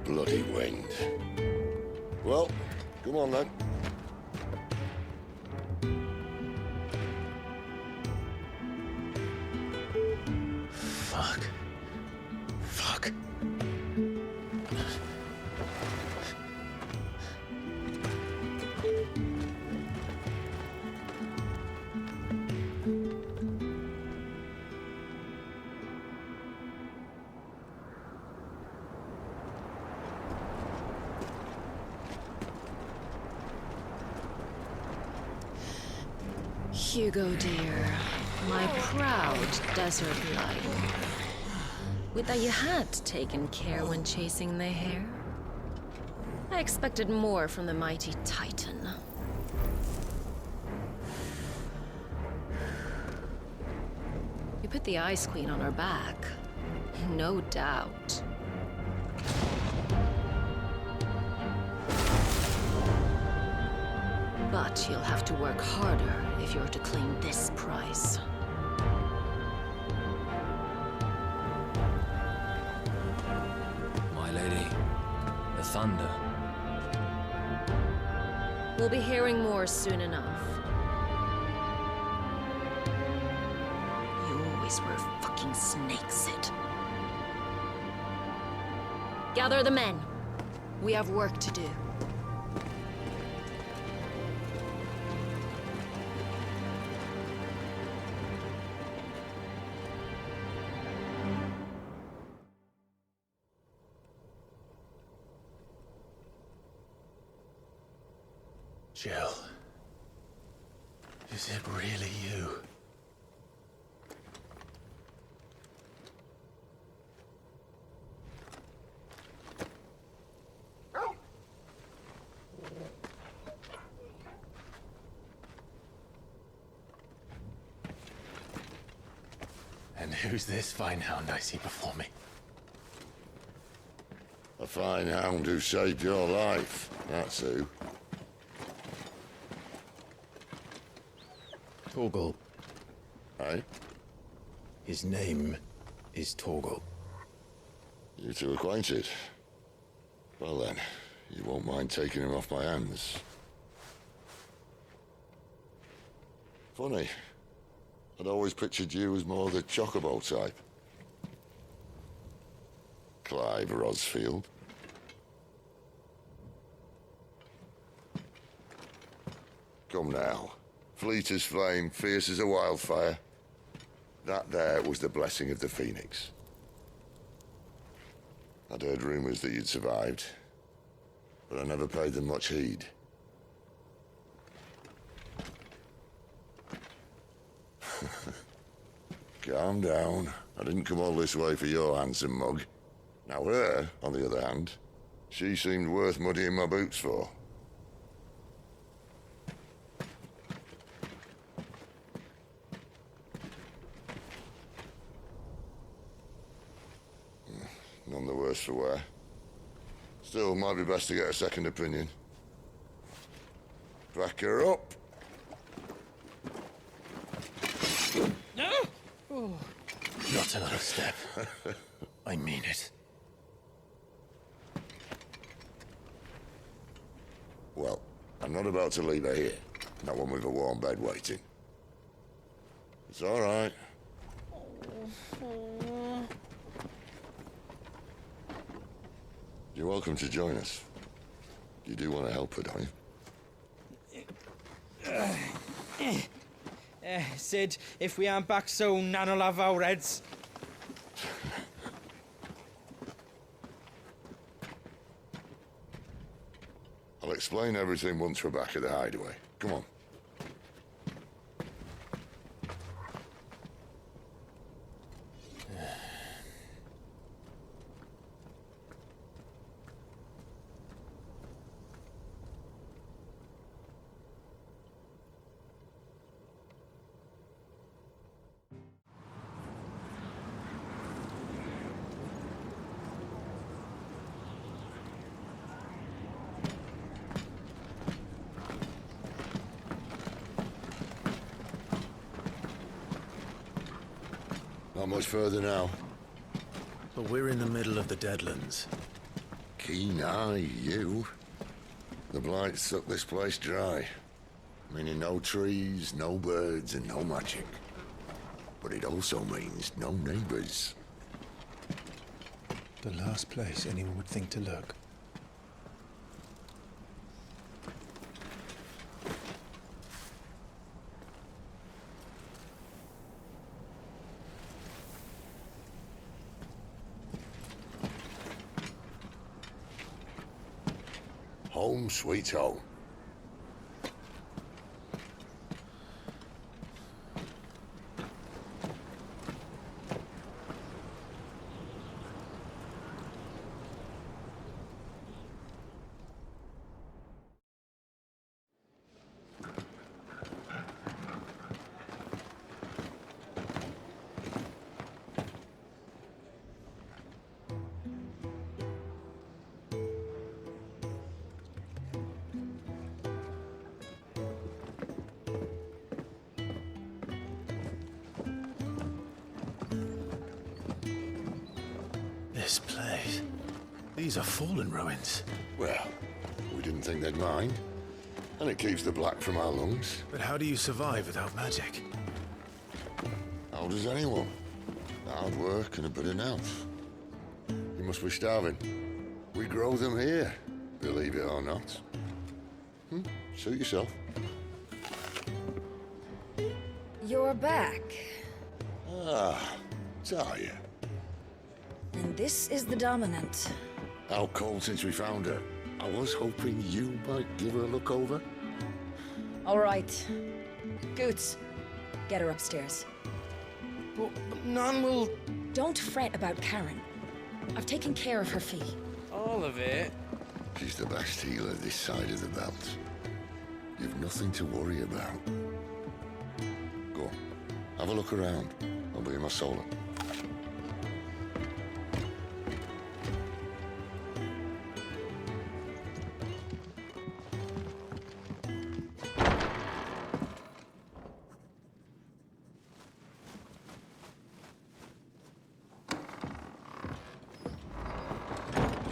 Bloody wind. Well, come on then. Fuck. Fuck. Hugo, dear, my proud desert lion. Would that you had taken care when chasing the hare. I expected more from the mighty Titan. You put the Ice Queen on her back, no doubt. But you'll have to work harder if you're to claim this prize. My lady, the thunder. We'll be hearing more soon enough. You always were a fucking snake, Sid. Gather the men. We have work to do. Jill. Is it really you? And who's this fine hound I see before me? A fine hound who saved your life, that's who. Torgal. Aye? His name is Torgal. You two acquainted? Well then, you won't mind taking him off my hands. Funny. I'd always pictured you as more the chocobo type. Clive Rosfield. Come now. Fleet as flame, fierce as a wildfire. That there was the blessing of the Phoenix. I'd heard rumors that you'd survived, but I never paid them much heed. Calm down. I didn't come all this way for your handsome mug. Now her, on the other hand, she seemed worth muddying my boots for. None the worse for wear. Still, might be best to get a second opinion. Back her up. No! Oh. Not another step. I mean it. Well, I'm not about to leave her here. Not one with a warm bed waiting. It's all right. You're welcome to join us. You do want to help her, don't you? Sid, if we aren't back soon, Nan'll have our heads. I'll explain everything once we're back at the hideaway. Come on. Not much further now. But we're in the middle of the Deadlands. Keen eye, you. The blight sucked this place dry. Meaning no trees, no birds, and no magic. But it also means no neighbors. The last place anyone would think to look. Home sweet home. This place. These are fallen ruins. Well, we didn't think they'd mind. And it keeps the black from our lungs. But how do you survive without magic? How does anyone? Hard work and a bit of nerve. You must be starving. We grow them here, believe it or not. Suit yourself. You're back. Ah, Talia. And this is the Dominant. Out cold since we found her. I was hoping you might give her a look over. All right. Goots, get her upstairs. But Nan will... Don't fret about Karen. I've taken care of her fee. All of it? She's the best healer this side of the belt. You've nothing to worry about. Go on, have a look around. I'll be in my solar.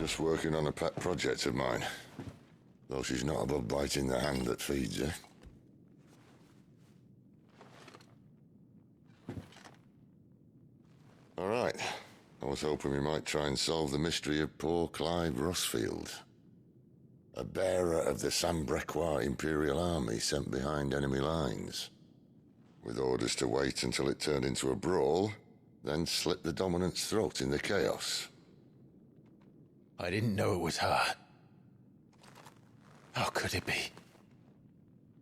Just working on a pet project of mine. Though she's not above biting the hand that feeds her. All right. I was hoping we might try and solve the mystery of poor Clive Rossfield. A bearer of the Sambrequois Imperial Army sent behind enemy lines. With orders to wait until it turned into a brawl, then slit the Dominant's throat in the chaos. I didn't know it was her. How could it be?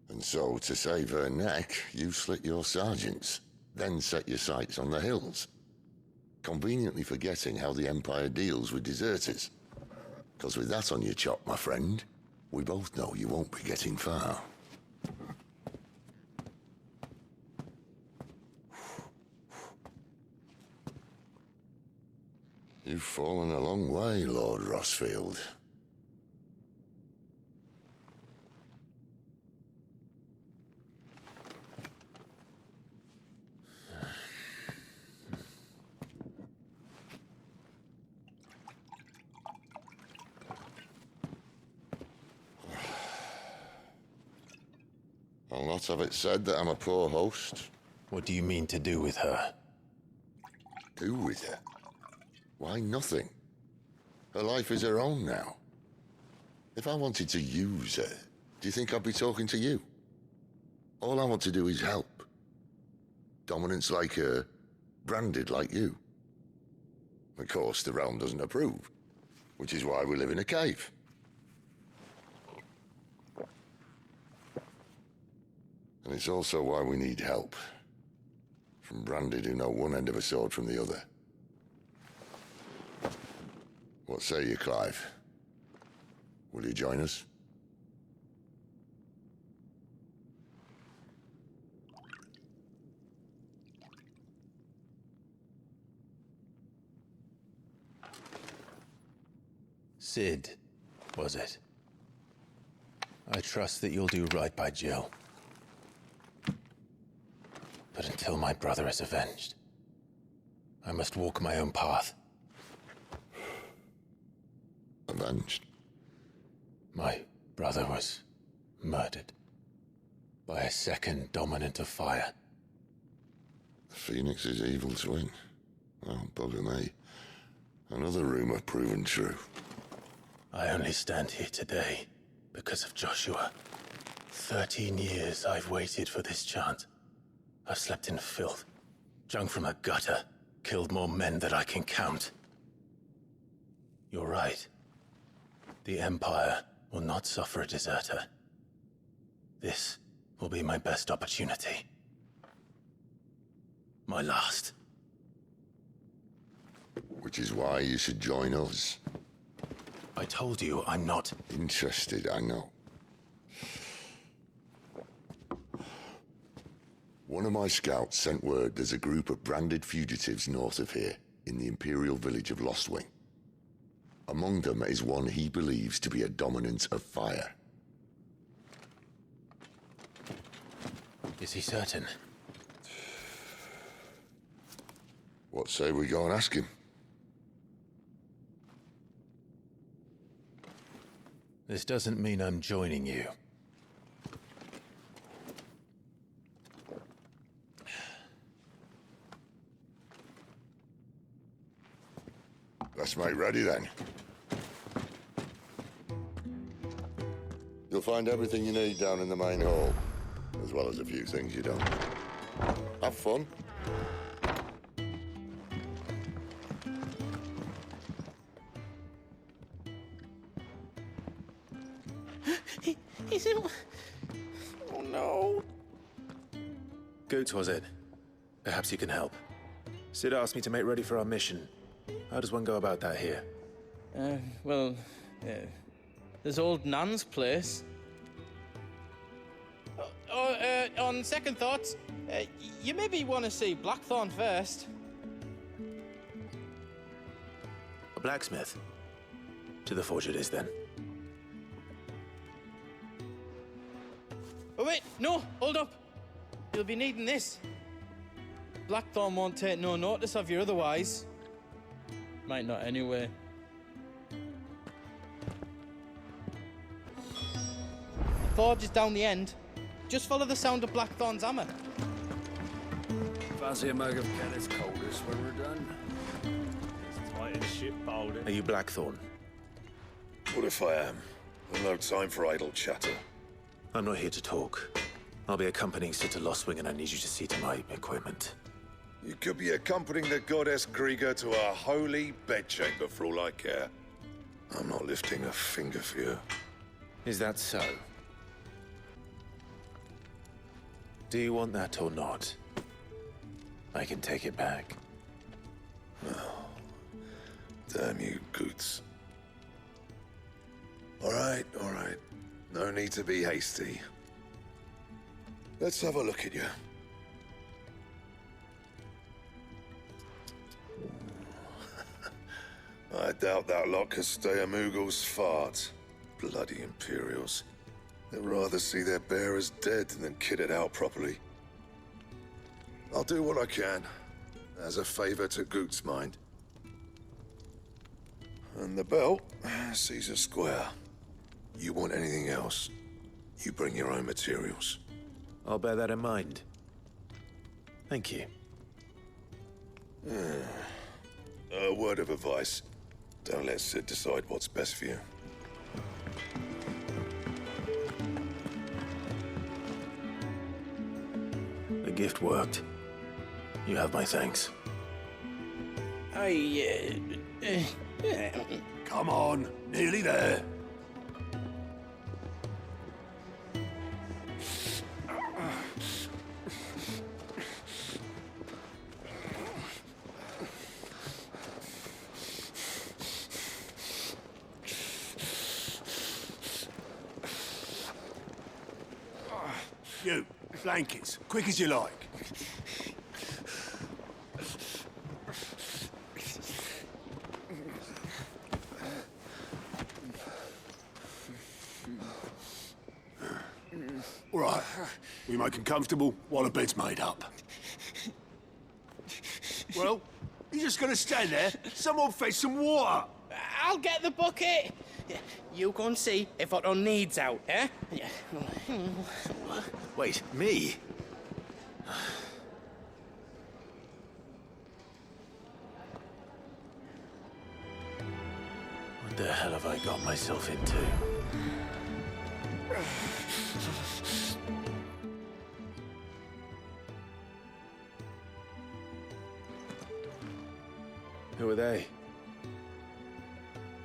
And so, to save her neck, you slit your sergeants, then set your sights on the hills. Conveniently forgetting how the Empire deals with deserters. Because with that on your chop, my friend, we both know you won't be getting far. You've fallen a long way, Lord Rossfield. I'll not have it said that I'm a poor host. What do you mean to do with her? Do with her? Why, nothing. Her life is her own now. If I wanted to use her, do you think I'd be talking to you? All I want to do is help. Dominants like her, branded like you. Of course, the realm doesn't approve, which is why we live in a cave. And it's also why we need help. From branded who know one end of a sword from the other. What say you, Clive? Will you join us? Sid, was it? I trust that you'll do right by Jill. But until my brother is avenged, I must walk my own path. Avenged? My brother was murdered by a second Dominant of Fire. The Phoenix's evil twin. Oh, bugger me. Another rumor proven true. I only stand here today because of Joshua. 13 years I've waited for this chance. I've slept in filth, drunk from a gutter, killed more men than I can count. You're right. The Empire will not suffer a deserter. This will be my best opportunity. My last. Which is why you should join us. I told you I'm not interested, I know. One of my scouts sent word there's a group of branded fugitives north of here, in the Imperial village of Lostwing. Among them is one he believes to be a Dominant of Fire. Is he certain? What say we go and ask him? This doesn't mean I'm joining you. Let's make ready then. You'll find everything you need down in the main hall, as well as a few things you don't. Have fun. He's in... Oh no. Goats, was it? Perhaps you can help. Sid asked me to make ready for our mission. How does one go about that here? There's old Nan's place. On second thoughts, you maybe want to see Blackthorn first. A blacksmith? To the forge it is, then. Oh wait, no, hold up. You'll be needing this. Blackthorn won't take no notice of you otherwise. Might not anyway. forge is down the end. Just follow the sound of Blackthorn's hammer. Fancy a mug of Kenneth's coldest when we're done? It's tight as shit, Baldy. Are you Blackthorn? What if I am? I've no time for idle chatter. I'm not here to talk. I'll be accompanying Sitter Lostwing, and I need you to see to my equipment. You could be accompanying the goddess Krieger to our holy bedchamber for all I care. I'm not lifting a finger for you. Is that so? Do you want that or not? I can take it back. Oh, damn you, Goots. All right. No need to be hasty. Let's have a look at you. I doubt that lot could stay a Moogle's fart. Bloody Imperials. They'd rather see their bearers dead than kitted out properly. I'll do what I can, as a favor to Goot's mind. And the belt sees a square. You want anything else, you bring your own materials. I'll bear that in mind. Thank you. A word of advice. Don't let Sid decide what's best for you. The gift worked. You have my thanks. Come on, nearly there. You, blankets, quick as you like. All right, we make 'em comfortable while the bed's made up. Well, you just gonna stand there? Someone fetch some water. I'll get the bucket. You go and see if Otto needs out, eh? Wait, me? What the hell have I got myself into? Who are they?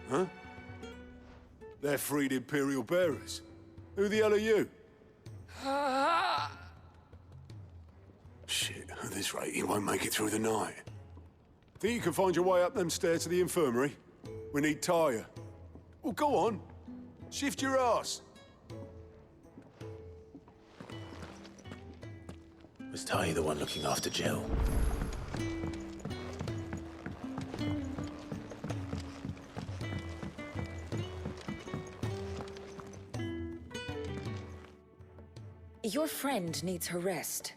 Huh? They're freed Imperial bearers. Who the hell are you? Shit, at this rate, he won't make it through the night. Think you can find your way up them stairs to the infirmary? We need Tyre. Well, go on. Shift your ass. Was Ty the one looking after Jill? Your friend needs her rest.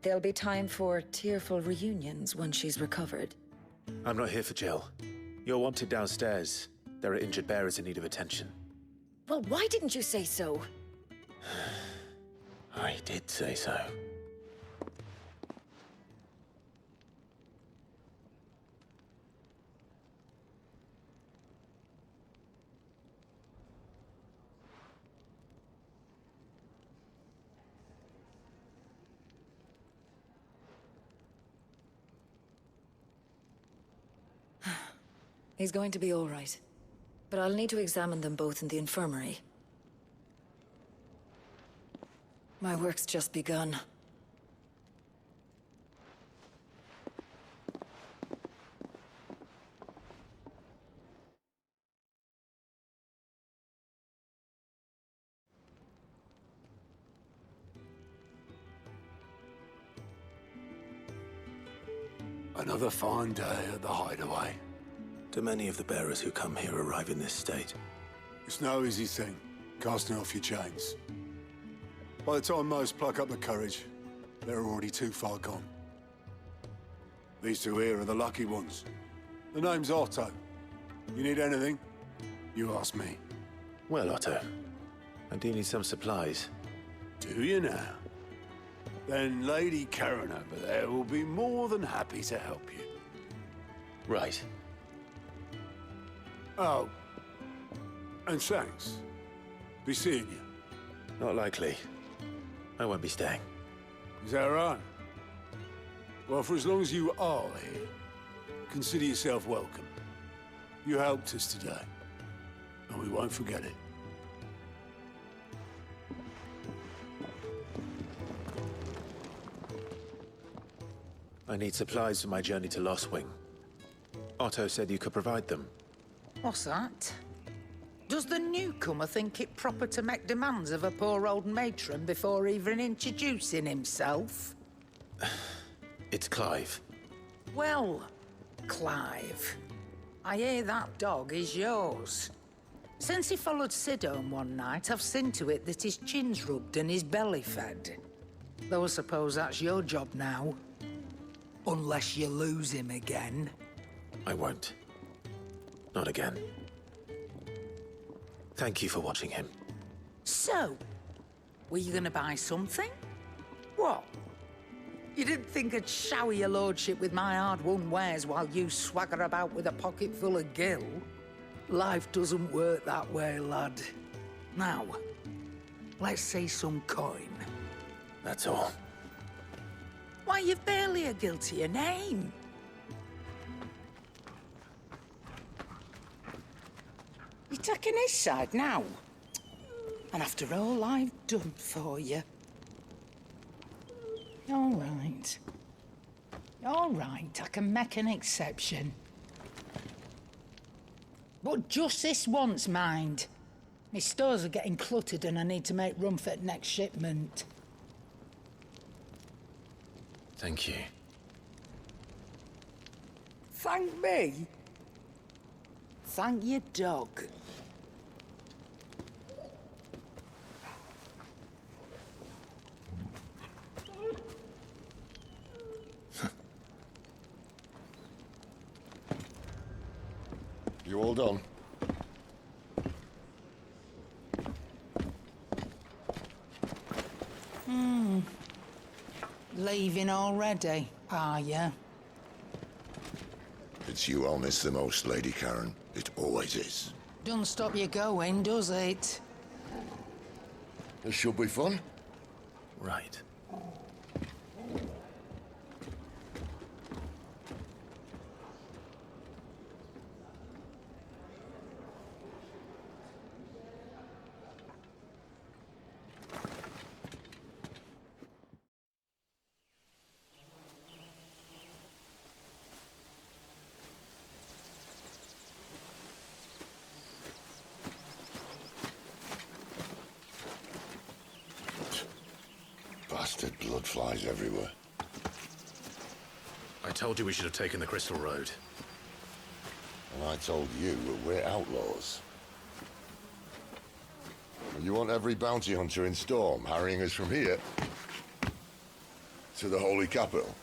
There'll be time for tearful reunions once she's recovered. I'm not here for Jill. You're wanted downstairs. There are injured bearers in need of attention. Well, why didn't you say so? I did say so. He's going to be all right. But I'll need to examine them both in the infirmary. My work's just begun. Another fine day at the hideaway. Do many of the bearers who come here arrive in this state? It's no easy thing, casting off your chains. By the time most pluck up the courage, they're already too far gone. These two here are the lucky ones. The name's Otto. You need anything, you ask me. Well, Otto, I do need some supplies. Do you now? Then Lady Karen over there will be more than happy to help you. Right. Oh. And thanks. Be seeing you. Not likely. I won't be staying. Is that right? Well, for as long as you are here, consider yourself welcome. You helped us today, and we won't forget it. I need supplies for my journey to Lost Wing. Otto said you could provide them. What's that? Does the newcomer think it proper to make demands of a poor old matron before even introducing himself? It's Clive. Well, Clive, I hear that dog is yours. Since he followed Sid home one night, I've seen to it that his chin's rubbed and his belly fed. Though I suppose that's your job now. Unless you lose him again. I won't. Not again. Thank you for watching him. So, were you gonna buy something? What? You didn't think I'd shower your lordship with my hard-won wares while you swagger about with a pocket full of gil? Life doesn't work that way, lad. Now, let's see some coin. That's all. Why, you've barely a gil to your name. You're taking his side now? And after all I've done for you. All right. All right, I can make an exception. But just this once, mind. My stores are getting cluttered and I need to make room for the next shipment. Thank you. Thank me? Thank your dog. You all done? Leaving already, are you? It's you I'll miss the most, Lady Karen. It always is. Don't stop you going, does it? This should be fun. Right. Bastard blood flies everywhere. I told you we should have taken the Crystal Road. And I told you we're outlaws. You want every bounty hunter in Storm harrying us from here to the Holy Capital?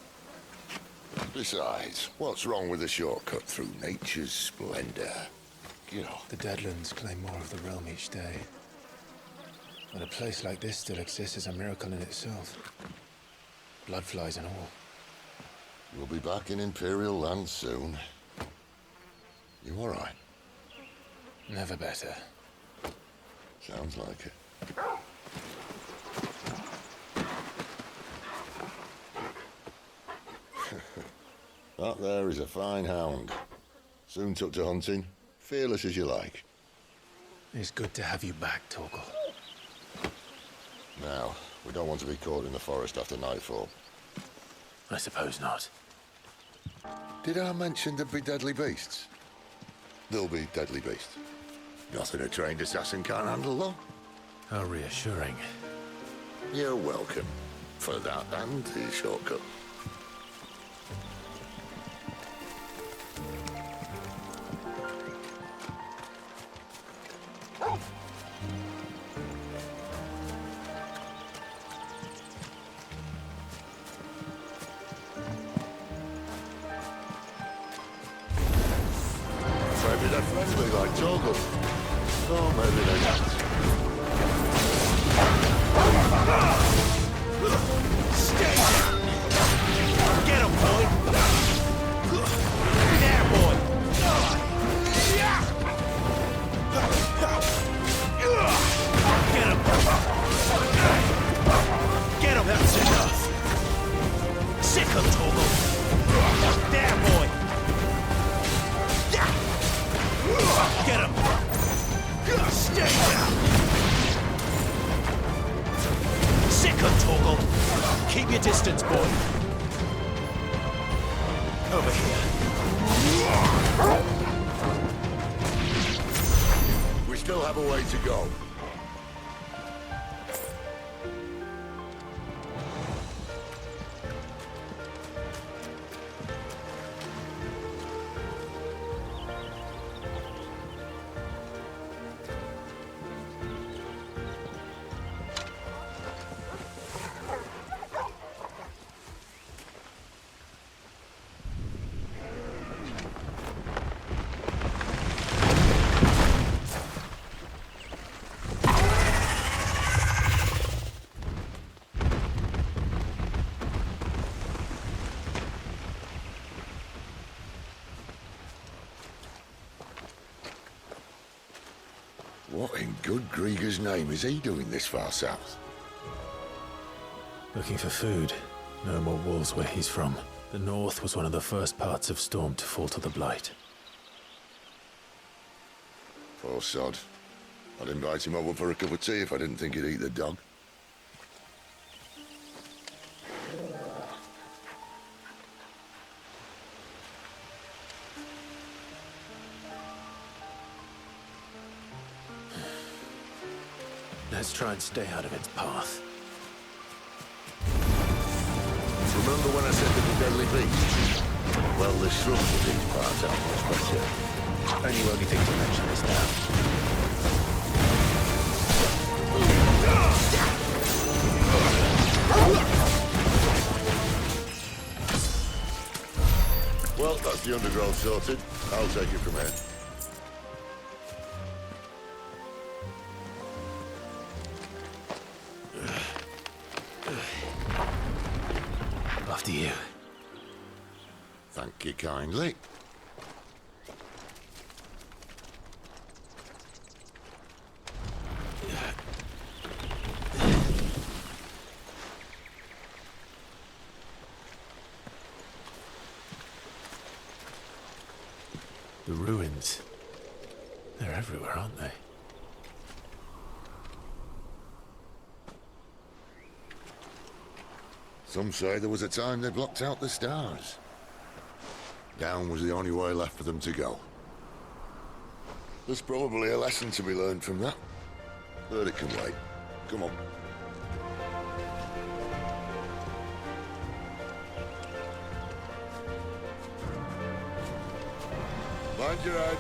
Besides, what's wrong with a shortcut through nature's splendor? You know. The Deadlands claim more of the realm each day. But a place like this still exists is a miracle in itself. Bloodflies and all. We'll be back in Imperial land soon. You all right? Never better. Sounds like it. That there is a fine hound. Soon took to hunting. Fearless as you like. It's good to have you back, Torgal. Now, we don't want to be caught in the forest after nightfall. I suppose not. Did I mention there'd be deadly beasts? There'll be deadly beasts. Nothing a trained assassin can't handle, though. How reassuring. You're welcome. For that and the shortcut. Maybe they're friendly like Torgal. Oh, maybe they're not. Stay down! Get him, boy! There, boy! Get him! Get him! That's enough! Sick him, Torgal! There, boy! Get him! Stay down! Sick him, Torgal! Keep your distance, boy! Over here. We still have a way to go. What in good Grieger's name is he doing this far south? Looking for food. No more wolves where he's from. The north was one of the first parts of Storm to fall to the Blight. Poor sod. I'd invite him over for a cup of tea if I didn't think he'd eat the dog. Let's try and stay out of its path. Remember when I said there were deadly beasts? Well, the shrubs of these parts aren't much better. And you only think to mention this now. Well, that's the undergrowth sorted. I'll take it from here. After you. Thank you kindly. The ruins. They're everywhere, aren't they? Some say there was a time they blocked out the stars. Down was the only way left for them to go. There's probably a lesson to be learned from that. But it can wait. Come on. Mind your head.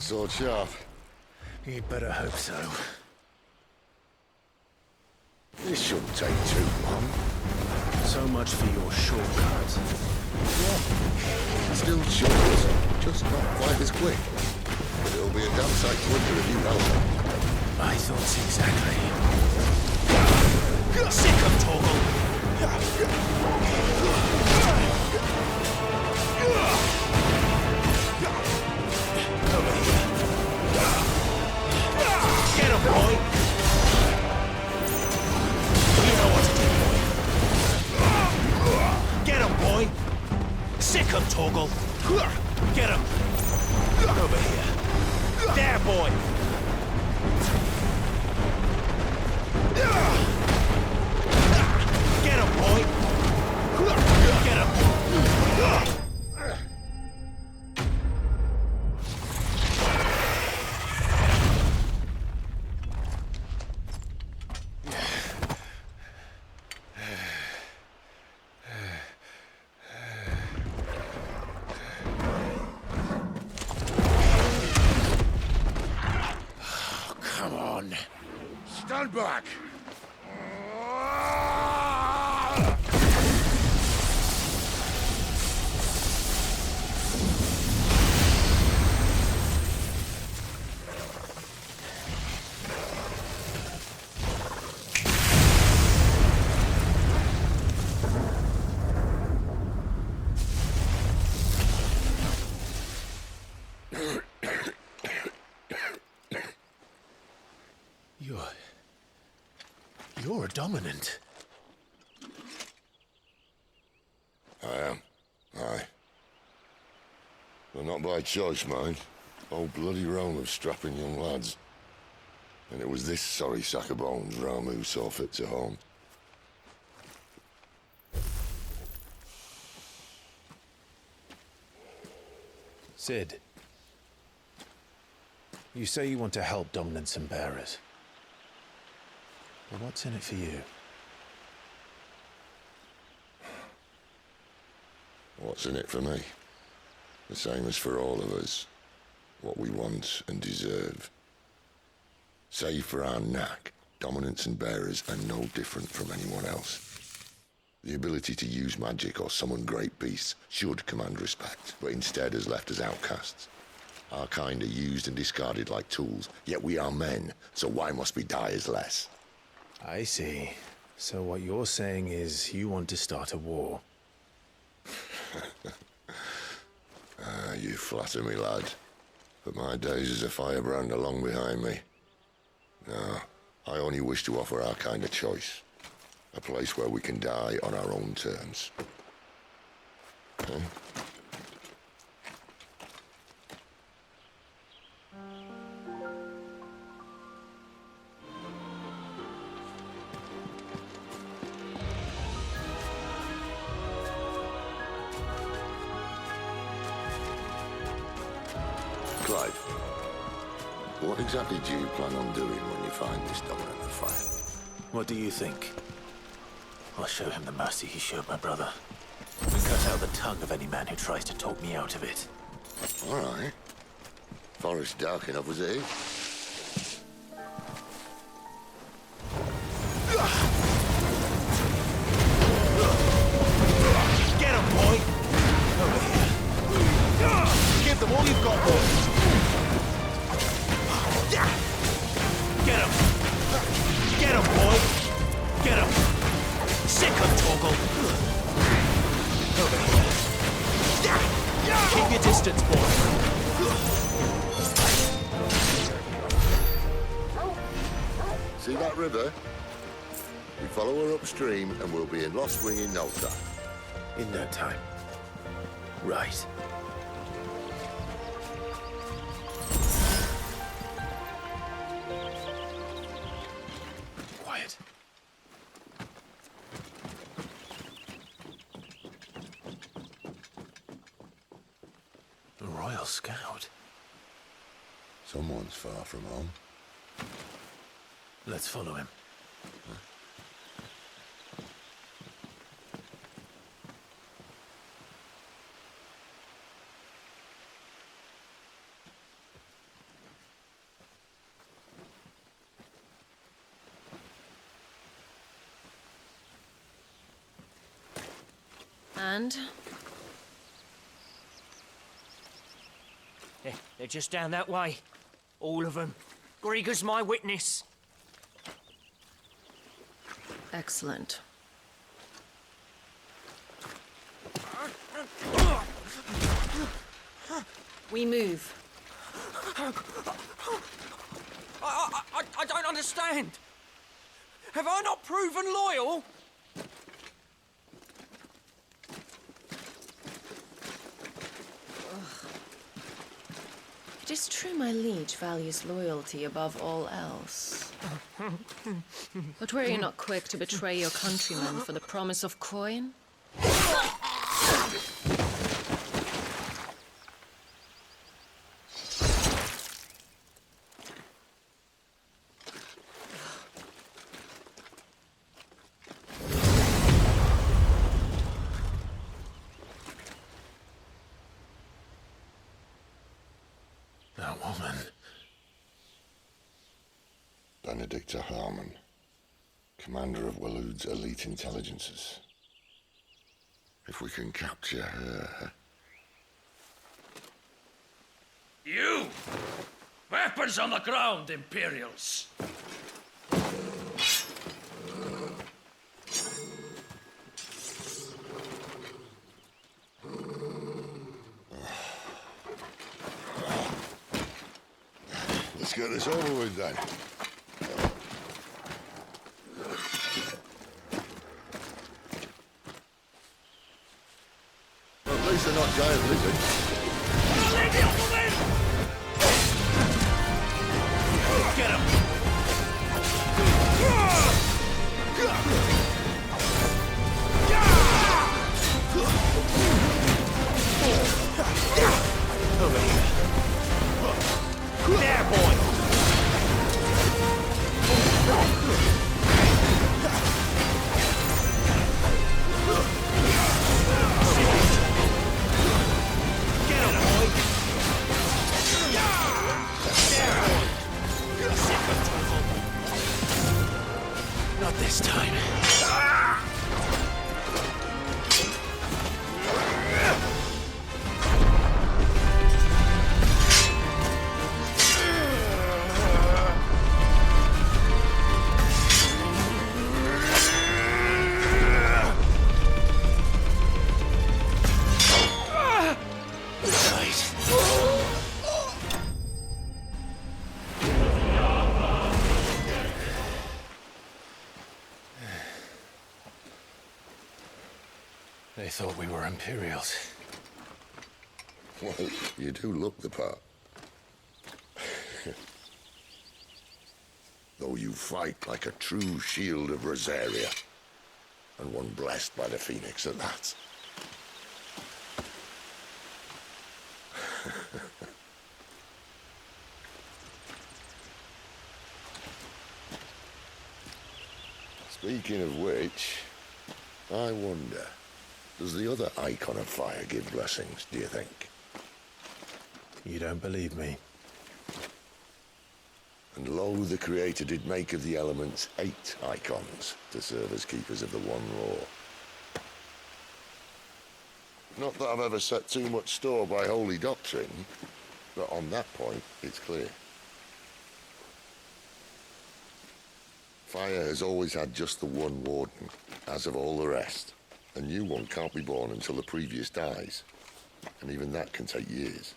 Sword sharp. You'd better hope so. This shouldn't take too long. So much for your shortcut. Yeah. Still short, just not quite as quick. But it'll be a damn sight quicker if you help. My thoughts exactly. Sick of Torgal! Over here. Get him, boy! You know what to do, boy. Get him, boy! Sick of Torgal! Get him! Over here. There, boy! Get him, boy! Get him! Stand back! You're a dominant. I am. Aye. But not by choice, mind. Old bloody Rome of strapping young lads. And it was this sorry sack of bones Ramu saw fit to home. Sid, you say you want to help dominants and bearers. But what's in it for you? What's in it for me? The same as for all of us. What we want and deserve. Save for our knack, dominants and bearers are no different from anyone else. The ability to use magic or summon great beasts should command respect, but instead has left us outcasts. Our kind are used and discarded like tools, yet we are men, so why must we die as less? I see. So what you're saying is you want to start a war. You flatter me, lad. But my days as a firebrand are long behind me. No, I only wish to offer our kind a choice. A place where we can die on our own terms. Okay? Clive, what exactly do you plan on doing when you find this dominant of fire? What do you think? I'll show him the mercy he showed my brother. And cut out the tongue of any man who tries to talk me out of it. All right. Forest dark enough as it is. Get him, boy! Over here. Give them all you've got, boys. Get him! Get him, boy! Get him! Sick of Torgal! Over here. Keep your distance, boy. See that river? We follow her upstream and we'll be in Lost Wing in no time. In no time. Right. Quiet. A Royal Scout. Someone's far from home. Let's follow him. And? They're just down that way. All of them. Grieger's my witness. Excellent. We move. I don't understand. Have I not proven loyal? It is true my liege values loyalty above all else. But were you not quick to betray your countrymen for the promise of coin? Benedicta Harmon, commander of Waloed's elite intelligences. If we can capture her... You! Weapons on the ground, Imperials! Let's get this over with then. Well, at least they're not giant lizards. Get him! Over here. There, boy! Get him, boy! There, boy! Not this time. They thought we were Imperials. Well, you do look the part. Though you fight like a true shield of Rosaria, and one blessed by the Phoenix at that. Speaking of which, I wonder, does the other icon of fire give blessings, do you think? You don't believe me? And lo, the Creator did make of the elements 8 icons to serve as keepers of the one law. Not that I've ever set too much store by holy doctrine, but on that point, it's clear. Fire has always had just the one warden, as of all the rest. A new one can't be born until the previous dies, and even that can take years.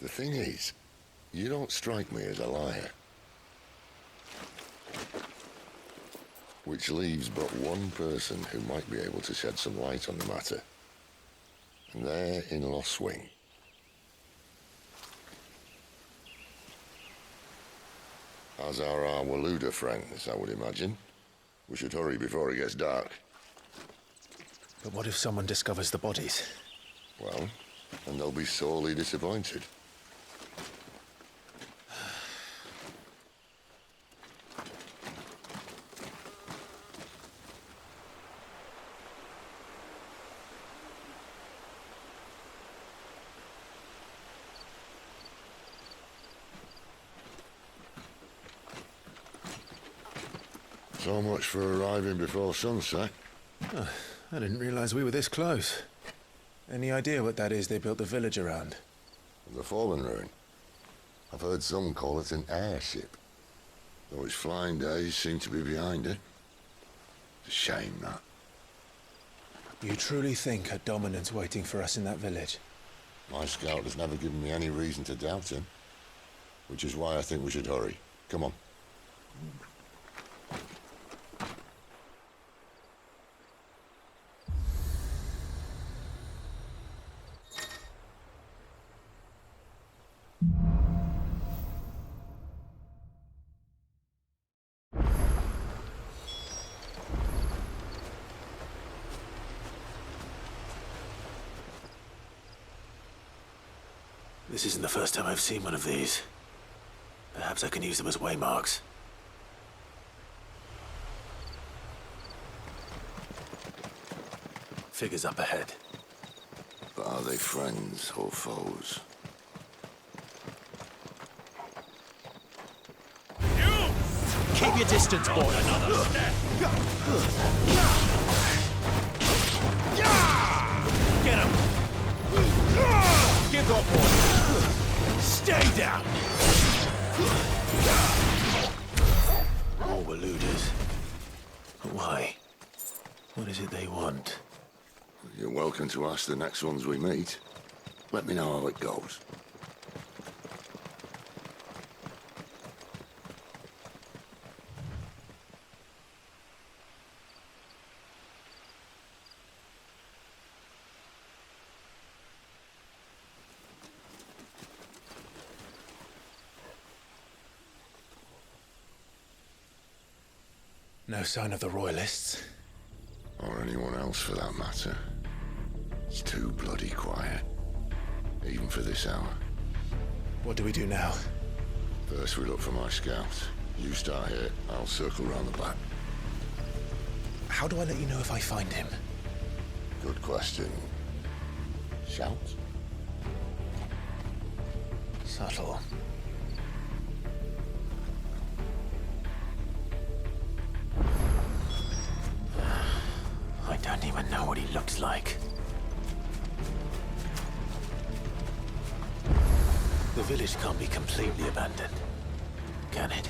The thing is, you don't strike me as a liar. Which leaves but one person who might be able to shed some light on the matter. And they're in Lost Wing. As are our Waloeda friends, I would imagine. We should hurry before it gets dark. But what if someone discovers the bodies? Well, and they'll be sorely disappointed. So much for arriving before sunset. Oh, I didn't realize we were this close. Any idea what that is they built the village around? The Fallen Ruin. I've heard some call it an airship. Though its flying days seem to be behind it. It's a shame, that. You truly think a dominant's waiting for us in that village? My scout has never given me any reason to doubt him. Which is why I think we should hurry. Come on. This isn't the first time I've seen one of these. Perhaps I can use them as waymarks. Figures up ahead. But are they friends or foes? your distance, boy. Get him. Give up, boy. Stay down. More Waluders. Why? What is it they want? You're welcome to ask the next ones we meet. Let me know how it goes. No sign of the Royalists. Or anyone else for that matter. It's too bloody quiet. Even for this hour. What do we do now? First we look for my scout. You start here, I'll circle round the back. How do I let you know if I find him? Good question. Shout? Subtle. I don't even know what he looks like. The village can't be completely abandoned, can it?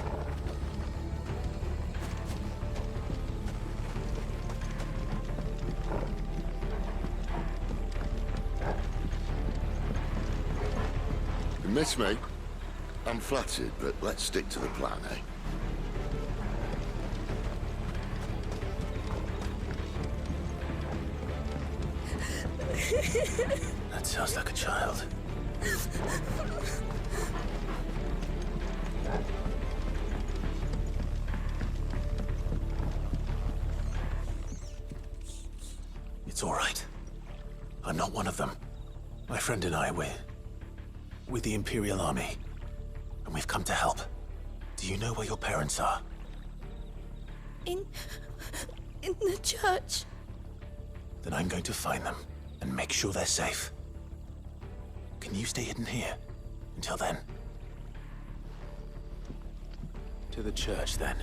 You miss me? I'm flattered, but let's stick to the plan, eh? That sounds like a child. It's all right. I'm not one of them. My friend and I, we're with the Imperial Army. And we've come to help. Do you know where your parents are? In the church. Then I'm going to find them and make sure they're safe. Can you stay hidden here until then? To the church, then.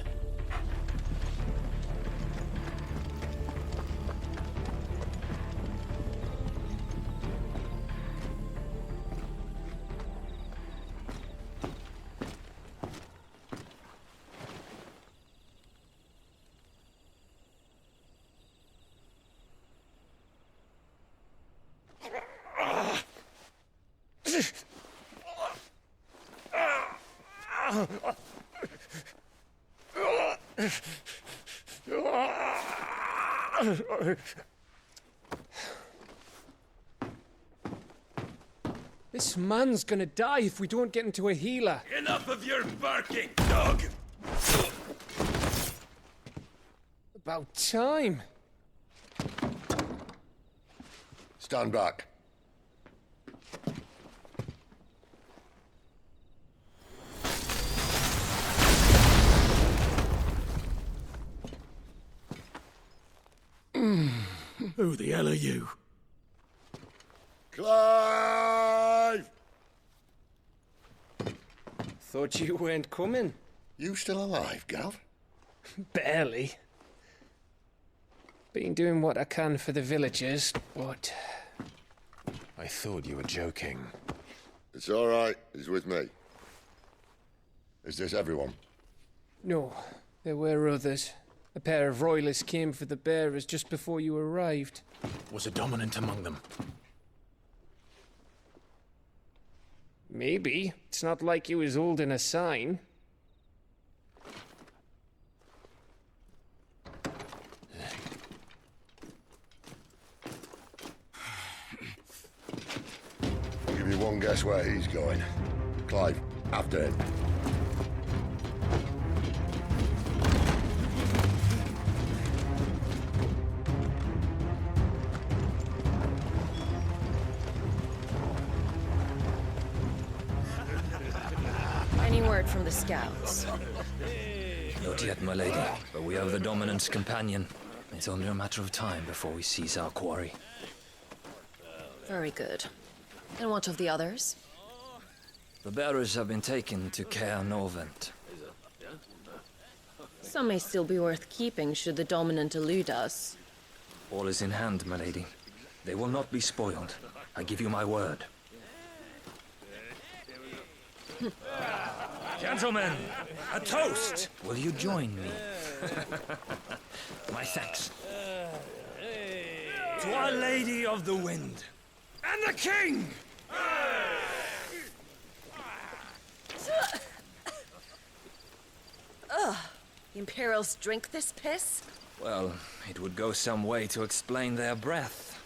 This man's gonna die if we don't get into a healer. Enough of your barking, dog! About time. Stand back. Who the hell are you? Clive! Thought you weren't coming. You still alive, Gav? Barely. Been doing what I can for the villagers, but... I thought you were joking. It's all right. He's with me. Is this everyone? No, there were others. A pair of royalists came for the bearers just before you arrived. Was a dominant among them? Maybe. It's not like he was holding a sign. I'll give you one guess where he's going. Clive, after him. Any word from the scouts? Not yet, my lady, but we have the Dominant's companion. It's only a matter of time before we seize our quarry. Very good. And what of the others? The bearers have been taken to Caer Novent. Some may still be worth keeping should the dominant elude us. All is in hand, my lady. They will not be spoiled. I give you my word. Gentlemen, a toast! Will you join me? My thanks. To Our Lady of the Wind. And the King! Ugh. The Imperials drink this piss? Well, it would go some way to explain their breath.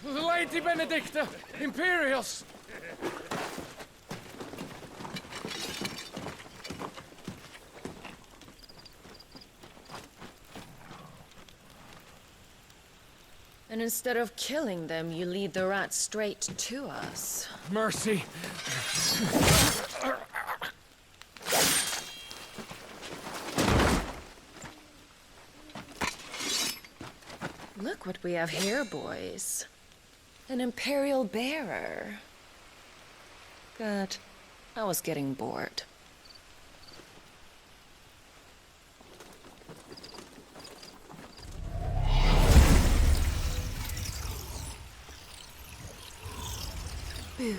Lady Benedicta! Imperials! And instead of killing them, you lead the rats straight to us. Mercy! Look what we have here, boys. An Imperial bearer. Good. I was getting bored. Boo.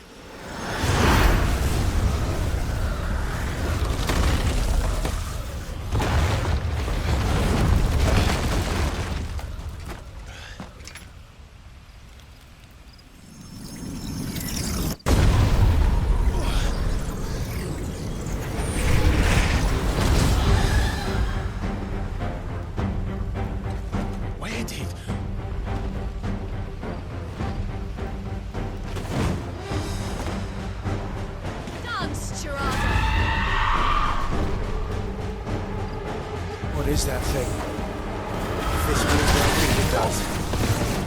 What is that thing? If this means what I think it does,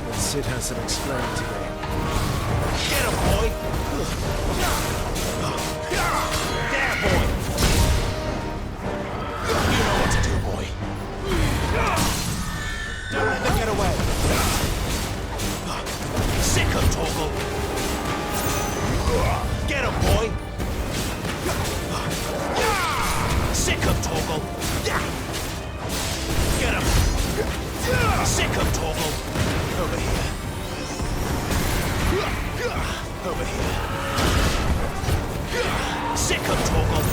then Sid has some explaining to me. Get him, boy! There, boy! You know what to do, boy. Don't let them get away. Sick of Torgal. Get him, boy! Sick of Torgal. Get him! Sick of Torgal! Over here. Over here. Sick of Torgal!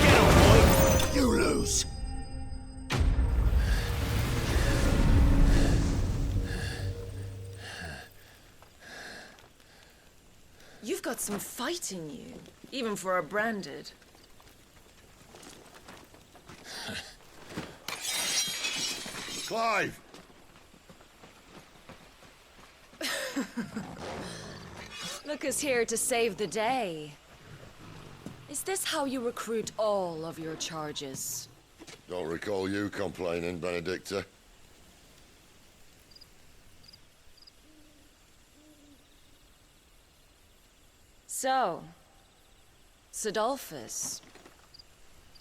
Get him, boy! You lose! You've got some fight in you, even for a branded. Clive! Look who's here to save the day. Is this how you recruit all of your charges? Don't recall you complaining, Benedicta. So, Sidolphus,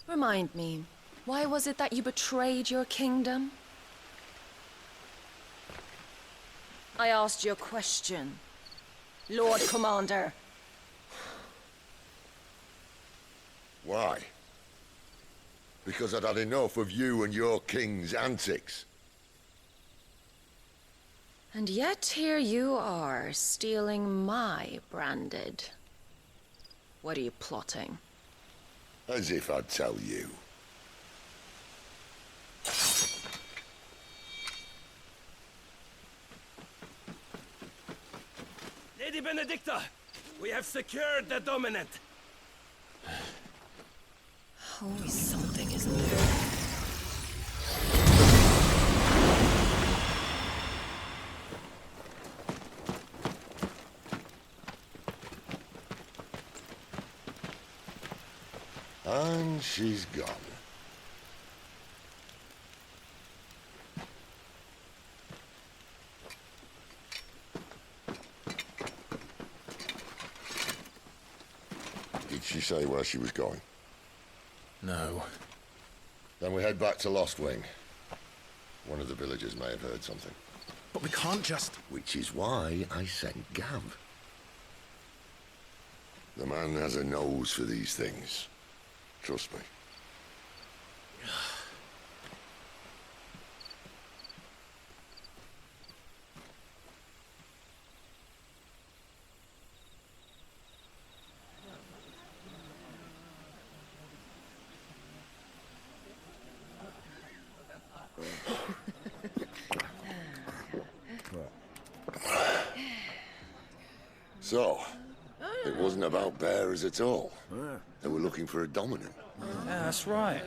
remind me, why was it that you betrayed your kingdom? I asked you a question, Lord Commander. Why? Because I'd had enough of you and your king's antics. And yet here you are, stealing my branded. What are you plotting? As if I'd tell you. Lady Benedicta, we have secured the dominant. Always something, isn't there? And she's gone. Did she say where she was going? No. Then we head back to Lost Wing. One of the villagers may have heard something. But we can't just... Which is why I sent Gav. The man has a nose for these things. Trust me. So, it wasn't about bearers at all. They were looking for a dominant. Yeah, that's right.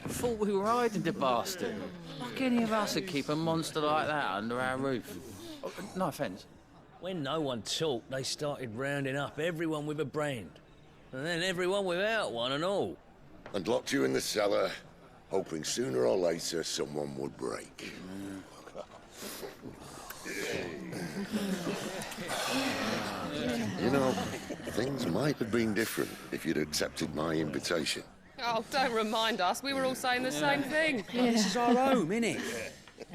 Thought we were hiding the bastard. Like any of us would keep a monster like that under our roof. Oh, no offence. When no one talked, they started rounding up everyone with a brand. And then everyone without one and all. And locked you in the cellar, hoping sooner or later someone would break. You know, things might have been different if you'd accepted my invitation. Oh, don't remind us. We were all saying the same thing. This is our home, innit?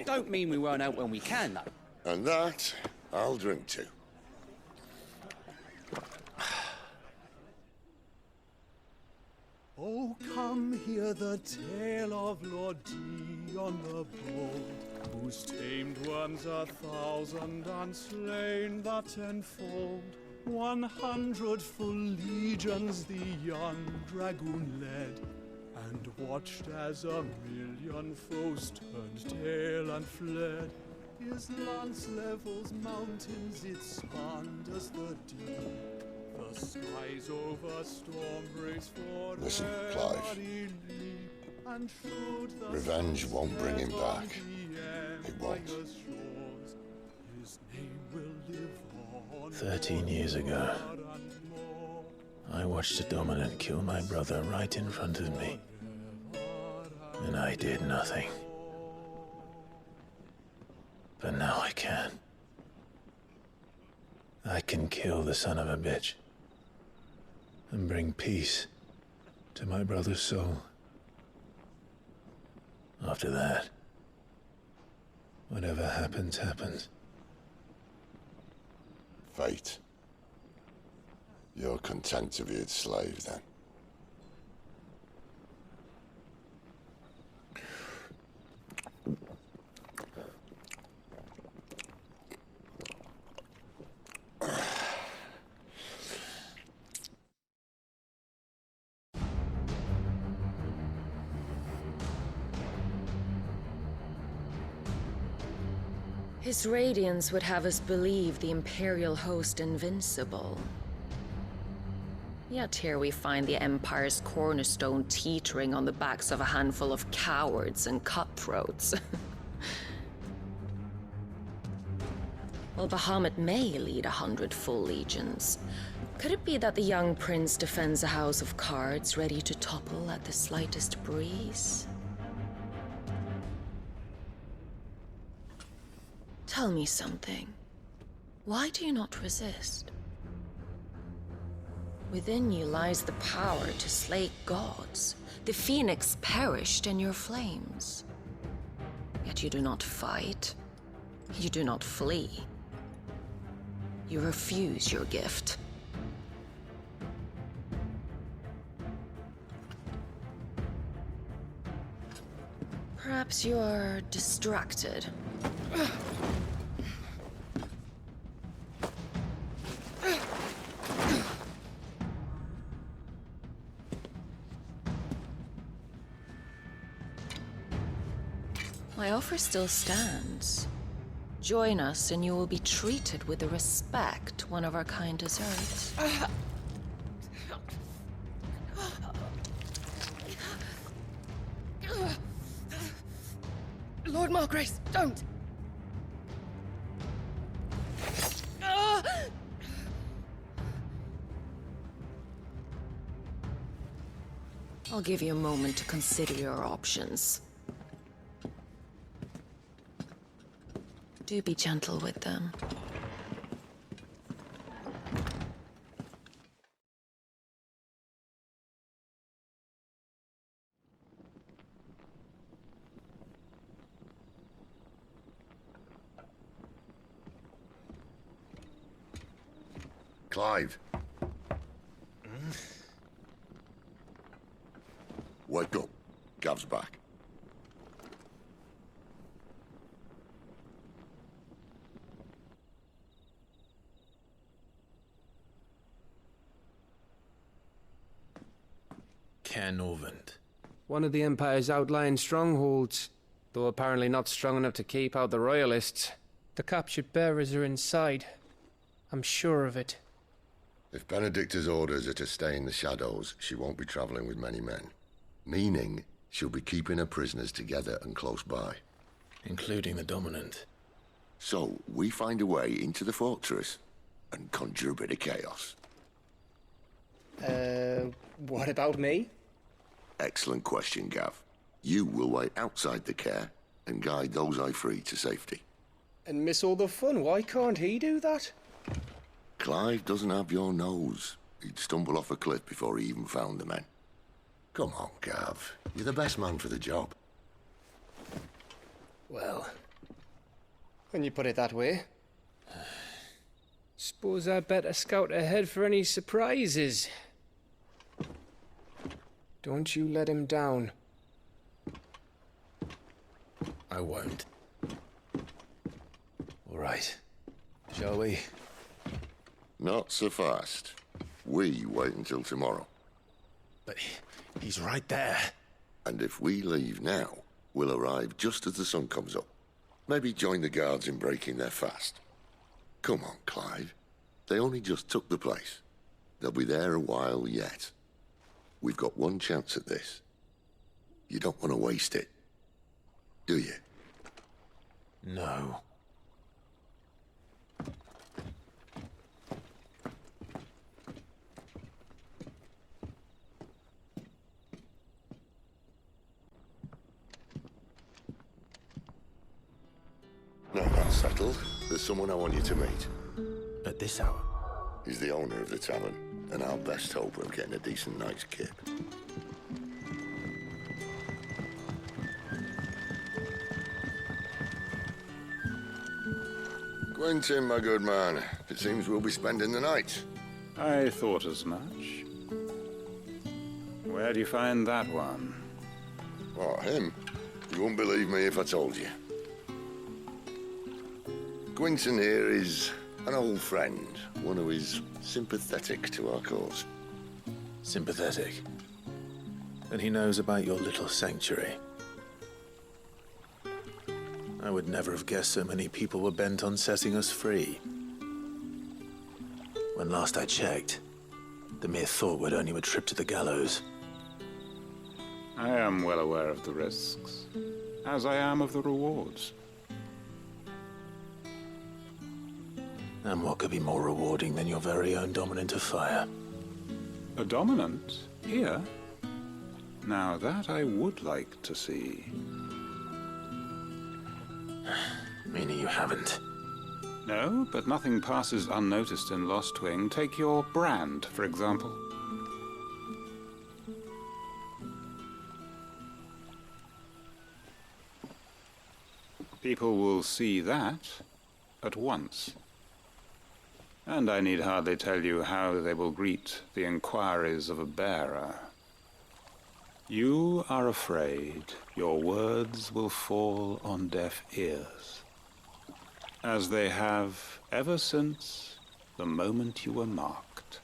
Don't mean we won't out when we can, though. And that, I'll drink to. Oh, come hear the tale of Lord Dion the Bold, whose tamed ones 1,000 and slain the tenfold. 100 full legions the young dragoon led, and watched as 1,000,000 foes turned tail and fled. His lance levels mountains, it spanders the deep. The skies over storm breaks for Listen, Clive. Revenge won't bring him back. It won't. 13 years ago, I watched a dominant kill my brother right in front of me. And I did nothing. But now I can. I can kill the son of a bitch and bring peace to my brother's soul. After that, whatever happens, happens. Fate. You're content to be its slave, then? His radiance would have us believe the Imperial host invincible. Yet here we find the Empire's cornerstone teetering on the backs of a handful of cowards and cutthroats. Well, Bahamut may lead 100 full legions. Could it be that the young prince defends a house of cards ready to topple at the slightest breeze? Tell me something. Why do you not resist? Within you lies the power to slay gods. The Phoenix perished in your flames. Yet you do not fight. You do not flee. You refuse your gift. Perhaps you are distracted. My offer still stands. Join us and you will be treated with the respect one of our kind deserves. Lord Margrace, don't! I'll give you a moment to consider your options. Do be gentle with them. Clive. Wake up. Gav's back. Caernarvon. One of the Empire's outlying strongholds, though apparently not strong enough to keep out the Royalists. The captured bearers are inside. I'm sure of it. If Benedicta's orders are to stay in the shadows, she won't be traveling with many men. Meaning, she'll be keeping her prisoners together and close by. Including the Dominant. So, we find a way into the fortress and conjure a bit of chaos. What about me? Excellent question, Gav. You will wait outside the care and guide those I free to safety. And miss all the fun. Why can't he do that? Clive doesn't have your nose. He'd stumble off a cliff before he even found the men. Come on, Gav. You're the best man for the job. Well, when you put it that way. Suppose I'd better scout ahead for any surprises. Don't you let him down. I won't. All right. Shall we? Not so fast. We wait until tomorrow. But he's right there. And if we leave now, we'll arrive just as the sun comes up. Maybe join the guards in breaking their fast. Come on, Clive. They only just took the place. They'll be there a while yet. We've got one chance at this. You don't want to waste it, do you? No. No, that's settled. There's someone I want you to meet. At this hour? He's the owner of the tavern, and our best hope of getting a decent night's kip. Quentin, my good man. It seems we'll be spending the night. I thought as much. Where do you find that one? Oh, him? You wouldn't believe me if I told you. Quentin here is an old friend, one who is sympathetic to our cause. Sympathetic? And he knows about your little sanctuary. I would never have guessed so many people were bent on setting us free. When last I checked, the mere thought would earn you a trip to the gallows. I am well aware of the risks, as I am of the rewards. And what could be more rewarding than your very own Dominant of Fire? A Dominant? Here? Now that I would like to see. Meaning you haven't? No, but nothing passes unnoticed in Lost Wing. Take your brand, for example. People will see that at once. And I need hardly tell you how they will greet the inquiries of a bearer. You are afraid your words will fall on deaf ears, as they have ever since the moment you were marked.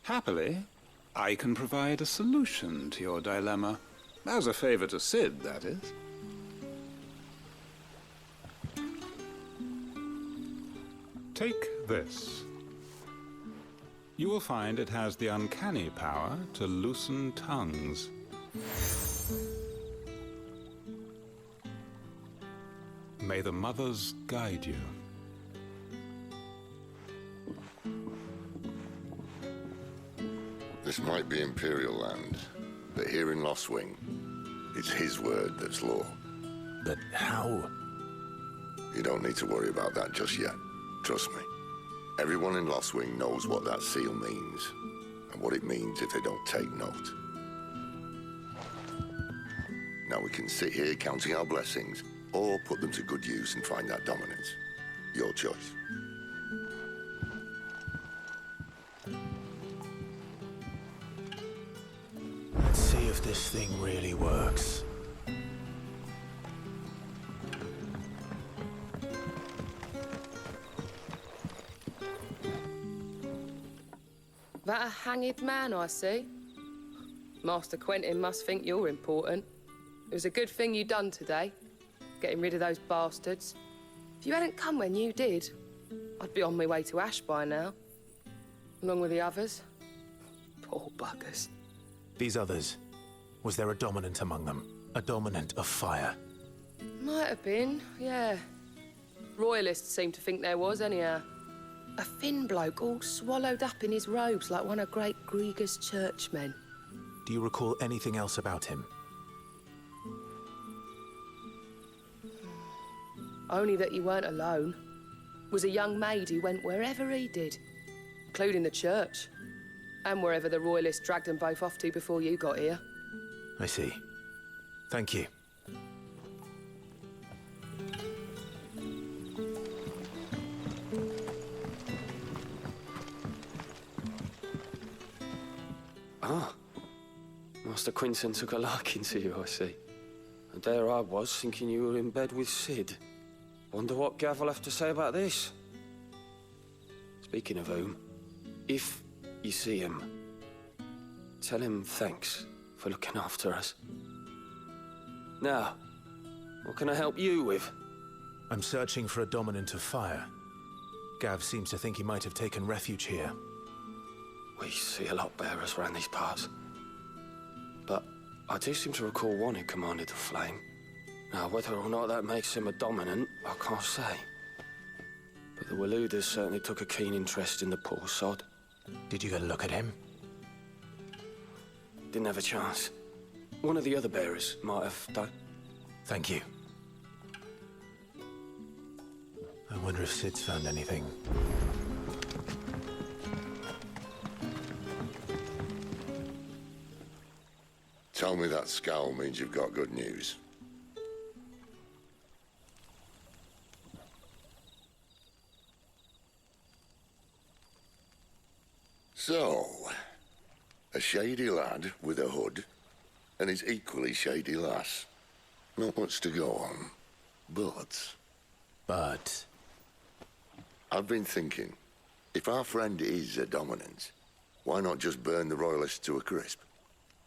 Happily, I can provide a solution to your dilemma. As a favor to Sid, that is. Take this. You will find it has the uncanny power to loosen tongues. May the mothers guide you. This might be Imperial land, but here in Lost Wing, it's his word that's law. But how? You don't need to worry about that just yet. Trust me. Everyone in Lost Wing knows what that seal means, and what it means if they don't take note. Now we can sit here counting our blessings, or put them to good use and find that dominance. Your choice. if this thing really works. That a hanged man I see? Master Quentin must think you're important. It was a good thing you done today, getting rid of those bastards. If you hadn't come when you did, I'd be on my way to Ash by now, along with the others. Poor buggers. These others, was there a dominant among them? A dominant of fire? Might have been, yeah. Royalists seem to think there was, anyhow. A thin bloke all swallowed up in his robes like one of great Grieger's churchmen. Do you recall anything else about him? Only that he weren't alone. Was a young maid who went wherever he did, including the church, and wherever the Royalists dragged them both off to before you got here. I see. Thank you. Ah. Master Quinton took a liking to you, I see. And there I was, thinking you were in bed with Sid. Wonder what Gav will have to say about this. Speaking of whom, if you see him, tell him thanks for looking after us. Now, what can I help you with? I'm searching for a dominant of fire. Gav seems to think he might have taken refuge here. We see a lot bearers around these parts. But I do seem to recall one who commanded the flame. Now, whether or not that makes him a dominant, I can't say. But the Waluders certainly took a keen interest in the poor sod. Did you get a look at him? Didn't have a chance. One of the other bearers might have done. Thank you. I wonder if Sid's found anything. Tell me that scowl means you've got good news. So, a shady lad with a hood, and his equally shady lass. Not much to go on, but... I've been thinking, if our friend is a dominant, why not just burn the Royalists to a crisp?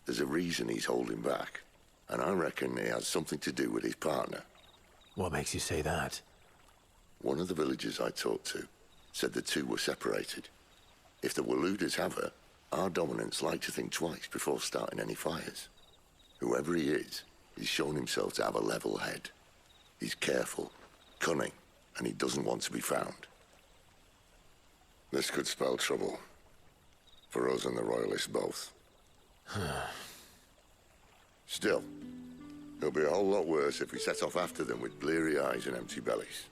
There's a reason he's holding back, and I reckon he has something to do with his partner. What makes you say that? One of the villagers I talked to said the two were separated. If the Waluders have her, our dominants like to think twice before starting any fires. Whoever he is, he's shown himself to have a level head. He's careful, cunning, and he doesn't want to be found. This could spell trouble. For us and the Royalists both. Still, it'll be a whole lot worse if we set off after them with bleary eyes and empty bellies.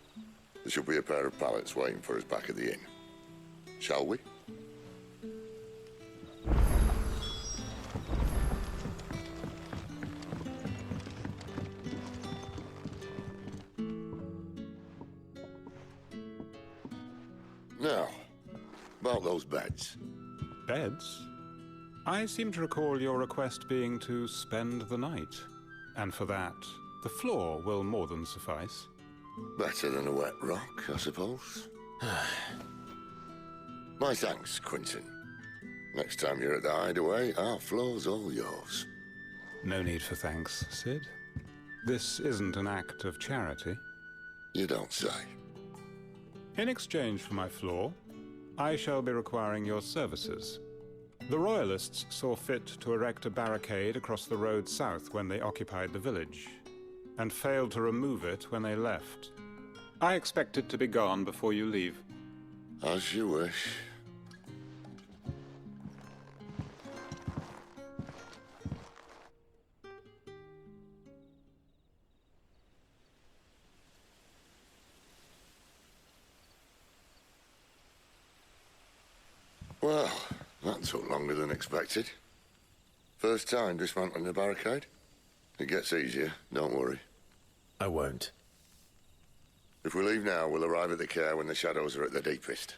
There should be a pair of pallets waiting for us back at the inn. Shall we? Now, about those beds. Beds? I seem to recall your request being to spend the night. And for that, the floor will more than suffice. Better than a wet rock, I suppose. My thanks, Quinton. Next time you're at the hideaway, our floor's all yours. No need for thanks, Sid. This isn't an act of charity. You don't say. In exchange for my floor, I shall be requiring your services. The Royalists saw fit to erect a barricade across the road south when they occupied the village, and failed to remove it when they left. I expect it to be gone before you leave. As you wish. Well, that took longer than expected. First time dismantling the barricade? It gets easier, don't worry. I won't. If we leave now, we'll arrive at the care when the shadows are at their deepest.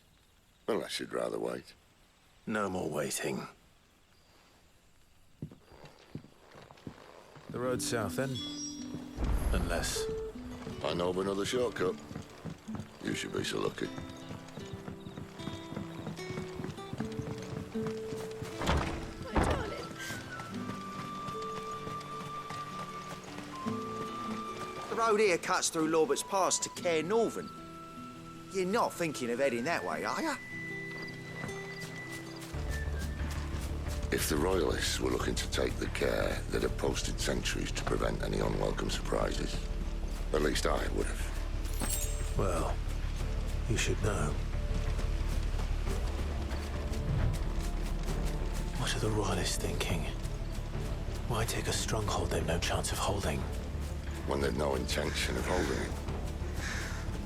Unless you'd rather wait. No more waiting. The road south, then? Unless... I know of another shortcut. You should be so lucky. The road here cuts through Lorbert's Pass to Care Northern. You're not thinking of heading that way, are you? If the Royalists were looking to take the care, they'd have posted sentries to prevent any unwelcome surprises. At least I would have. Well, you should know. What are the Royalists thinking? Why take a stronghold they've no chance of holding? When they've no intention of holding it.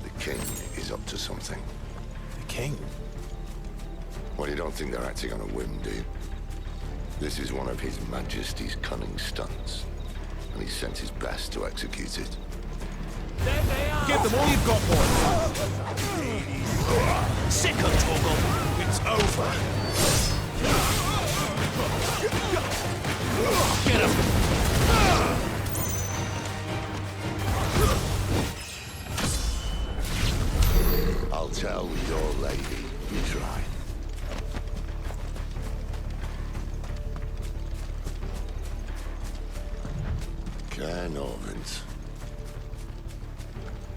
The King is up to something. The King? Well, you don't think they're acting on a whim, do you? This is one of His Majesty's cunning stunts, and he's sent his best to execute it. There they are! Give them all you've got, boys! Sick of Torgal! It's over! Get him! I'll tell your lady you tried. Care Norvins.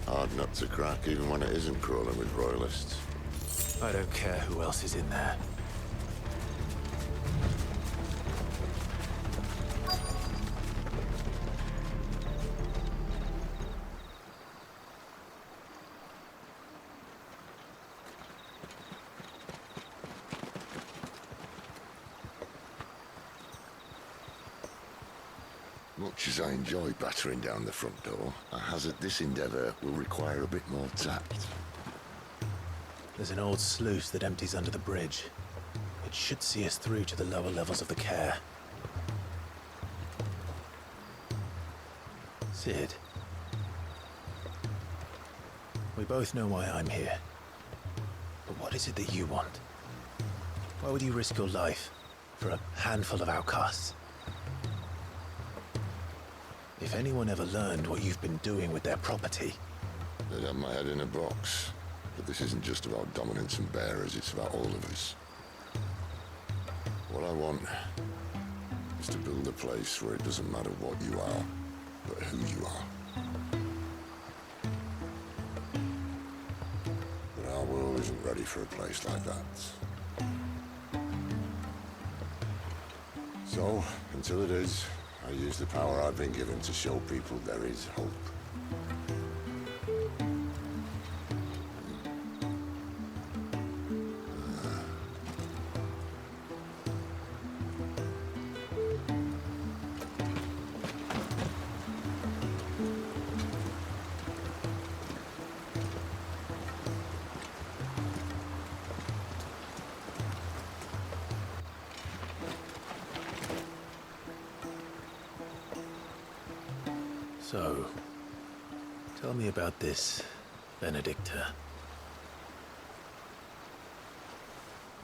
Hard nut to crack, even when it isn't crawling with Royalists. I don't care who else is in there. Much as I enjoy battering down the front door, I hazard this endeavour will require a bit more tact. There's an old sluice that empties under the bridge. It should see us through to the lower levels of the care. Sid. We both know why I'm here. But what is it that you want? Why would you risk your life for a handful of outcasts? If anyone ever learned what you've been doing with their property... They'd have my head in a box. But this isn't just about dominance and bearers, it's about all of us. What I want is to build a place where it doesn't matter what you are, but who you are. But our world isn't ready for a place like that. So, until it is, I use the power I've been given to show people there is hope. So, tell me about this, Benedicta.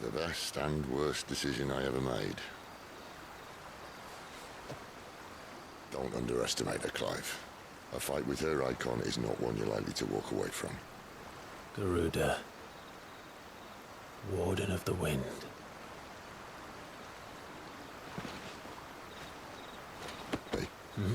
The best and worst decision I ever made. Don't underestimate her, Clive. A fight with her icon is not one you're likely to walk away from. Garuda. Warden of the Wind. Hey. Hmm?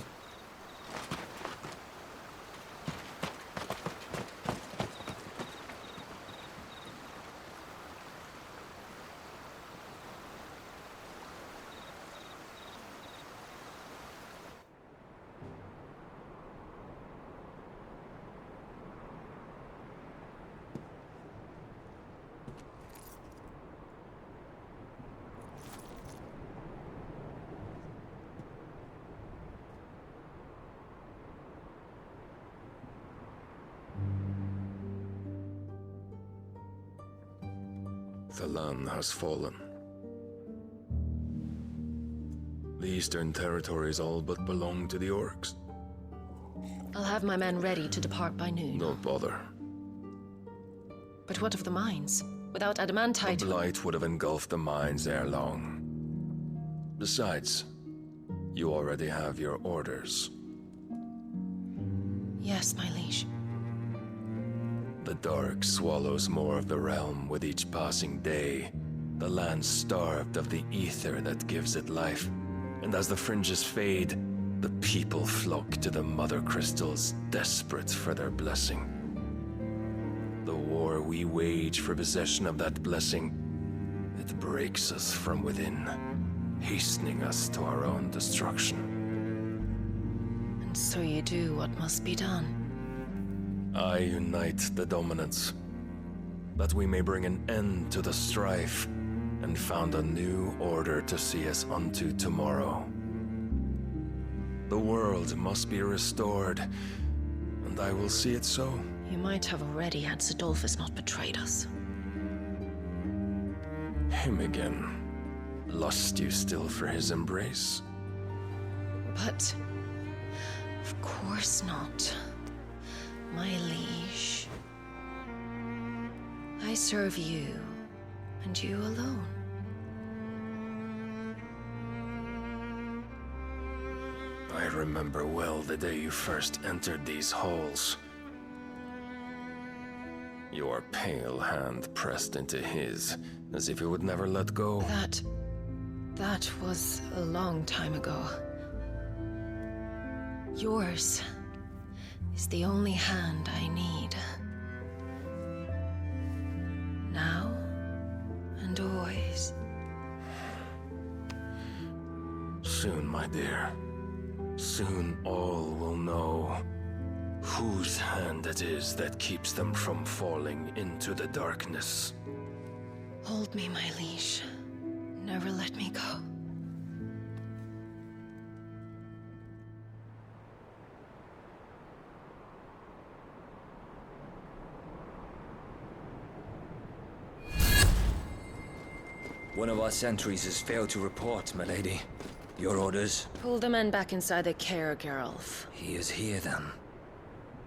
The land has fallen. The eastern territories all but belong to the orcs. I'll have my men ready to depart by noon. Don't bother. But what of the mines? Without adamantite... The blight would have engulfed the mines ere long. Besides, You already have your orders. Yes, my liege. The dark swallows more of the realm with each passing day. The land starved of the ether that gives it life. And as the fringes fade, the people flock to the mother crystals, desperate for their blessing. The war we wage for possession of that blessing, it breaks us from within, hastening us to our own destruction. And so you do what must be done. I unite the dominants, that we may bring an end to the strife, and found a new order to see us unto tomorrow. The world must be restored, and I will see it so. You might have already had Sidolphus not betrayed us. Him again. Lust you still for his embrace? But... of course not. My liege. I serve you, and you alone. I remember well the day you first entered these halls. Your pale hand pressed into his, as if you would never let go. That was a long time ago. Yours is the only hand I need. Now and always. Soon, my dear. Soon all will know whose hand it is that keeps them from falling into the darkness. Hold me, my liege. Never let me go. One of our sentries has failed to report, my lady. Your orders? Pull the men back inside the care, Geralf. He is here, then.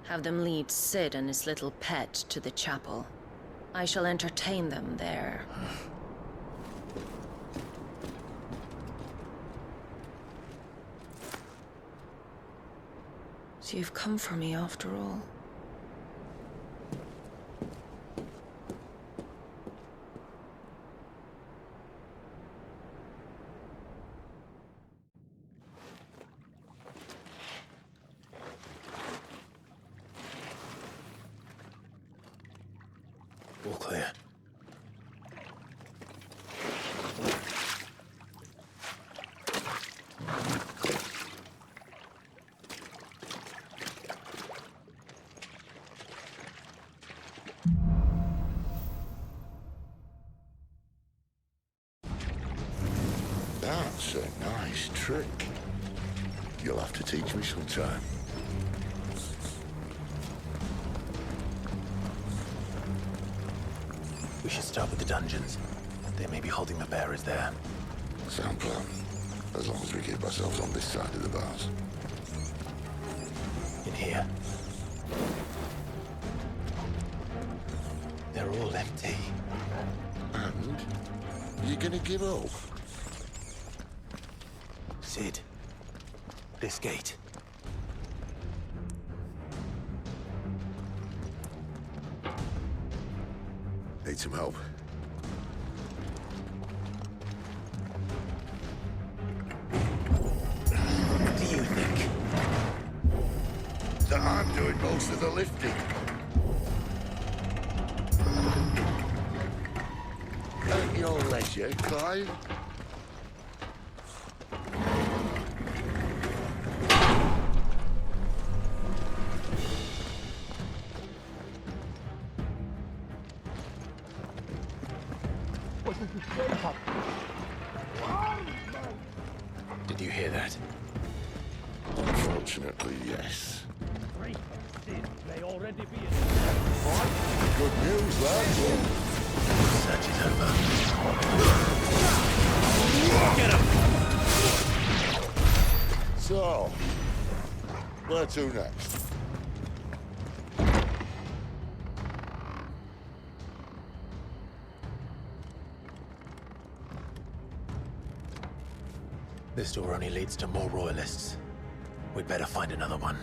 Have them lead Sid and his little pet to the chapel. I shall entertain them there. So you've come for me after all. All clear. That's a nice trick. You'll have to teach me sometime. We should start with the dungeons. They may be holding the bearers there. Sound plan. As long as we keep ourselves on this side of the bars. In here. They're all empty. And? You gonna give up? Sid. This gate. Need some help. What do you think? That I'm doing most of the lifting. At your leisure, Clive. Did you hear that? Unfortunately, yes. May already be Good news, lads. Search is over. Get him! So, where to next? This door only leads to more royalists. We'd better find another one.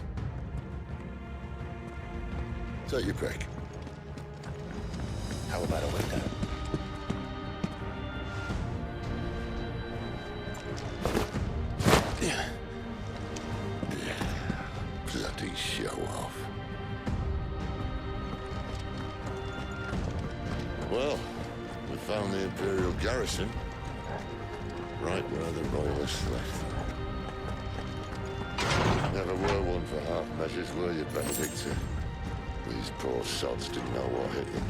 Take your pick. How about a window? Bloody show off. Well, we found the Imperial garrison. Right where the Royalists left. Never were one for half measures, were you, Benedictor? These poor sods didn't know what hit them.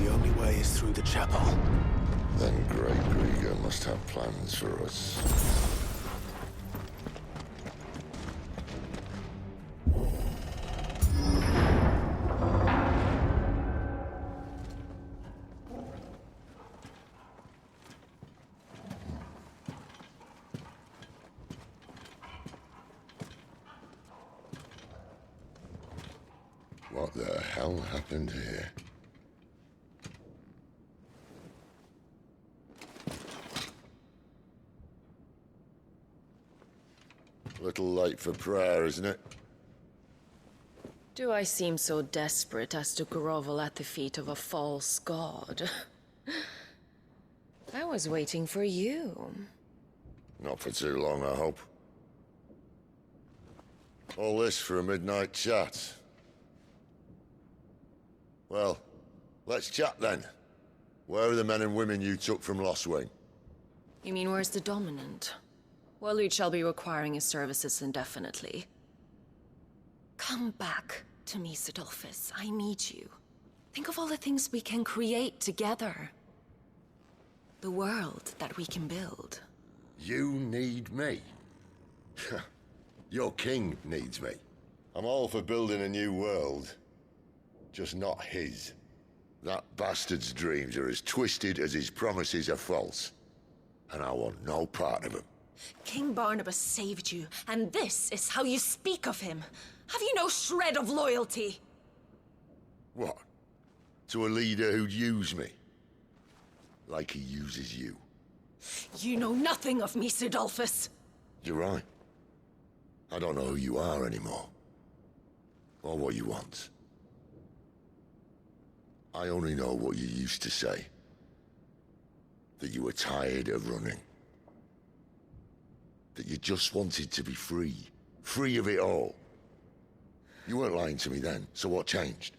The only way is through the chapel. Then Great Grieger must have plans for us. What the hell happened here? A little late for prayer, isn't it? Do I seem so desperate as to grovel at the feet of a false god? I was waiting for you. Not for too long, I hope. All this for a midnight chat. Well, let's chat then. Where are the men and women you took from Lost Wing? You mean where's the dominant? Well, you shall be requiring his services indefinitely. Come back to me, Sidolphus. I need you. Think of all the things we can create together. The world that we can build. You need me? Your king needs me. I'm all for building a new world. Just not his. That bastard's dreams are as twisted as his promises are false. And I want no part of them. King Barnabas saved you, and this is how you speak of him. Have you no shred of loyalty? What? To a leader who'd use me? Like he uses you. You know nothing of me, Sidolphus. You're right. I don't know who you are anymore. Or what you want. I only know what you used to say. That you were tired of running. That you just wanted to be free. Free of it all. You weren't lying to me then, so what changed?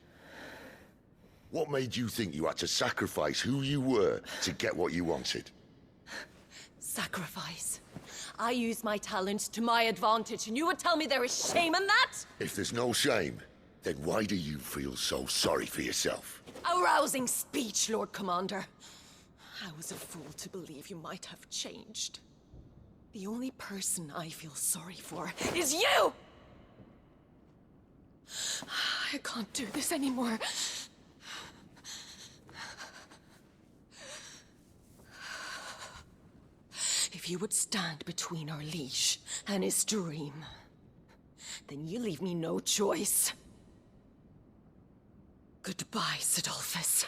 What made you think you had to sacrifice who you were to get what you wanted? Sacrifice. I use my talents to my advantage, and you would tell me there is shame in that? If there's no shame, then why do you feel so sorry for yourself? A rousing speech, Lord Commander. I was a fool to believe you might have changed. The only person I feel sorry for is you! I can't do this anymore. If you would stand between our liege and his dream, then you leave me no choice. Goodbye, Sidolphus.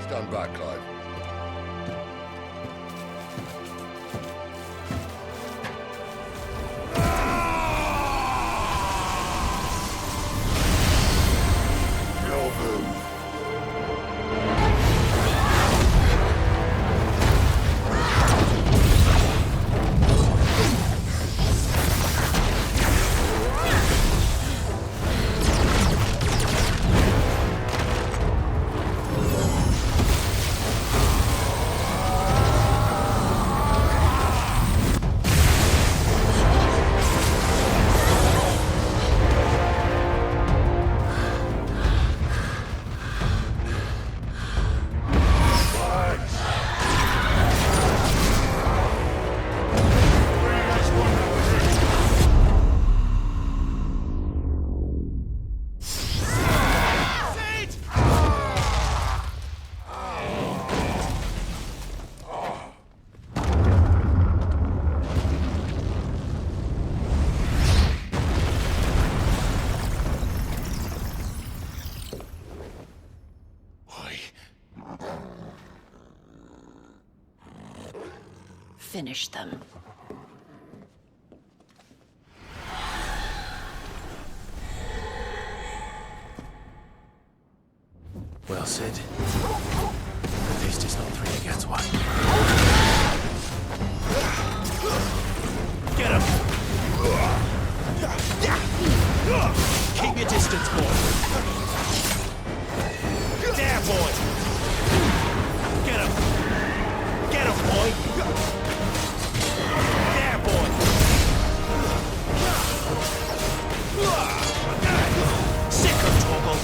Stand back, Clive. No move. Finish them. Well, Sid. At least it's not 3 against 1. Get him! Keep your distance, boy. There, boy! Get him! Get him, boy! There, boy! Sick of Torgal!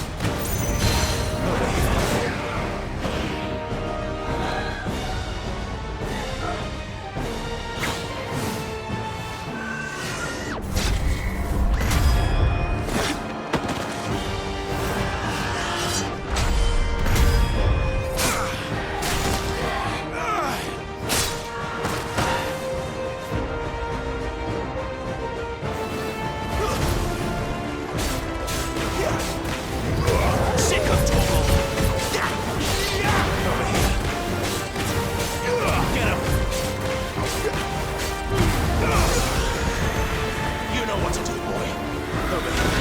Over here.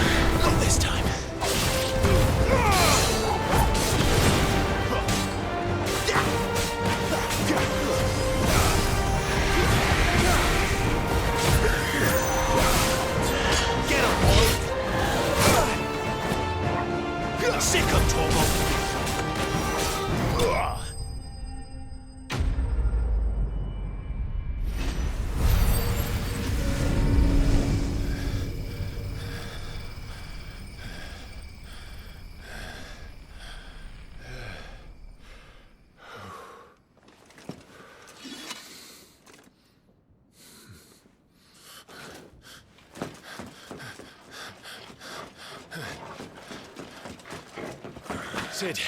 Sid,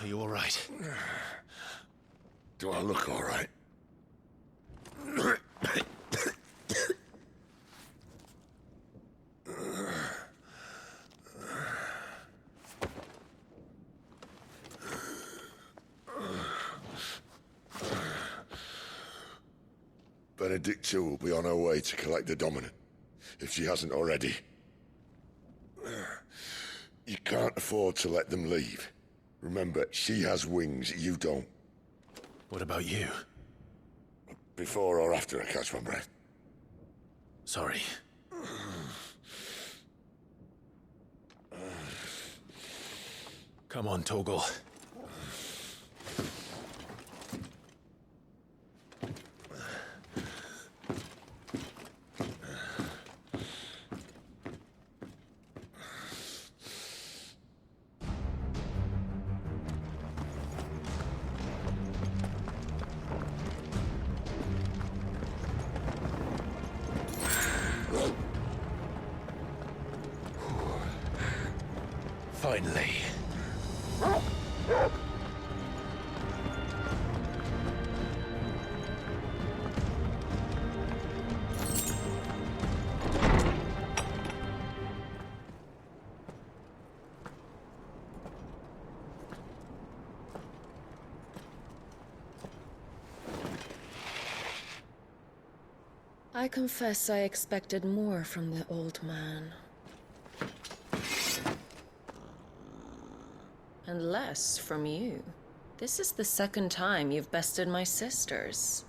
are you all right? Do I look all right? Benedicta will be on her way to collect the Dominant, if she hasn't already. You can't afford to let them leave. Remember, she has wings, you don't. What about you? Before or after I catch my breath? Sorry. Come on, Torgal. Finally. I confess I expected more from the old man. And less from you. This is the second time you've bested my sisters.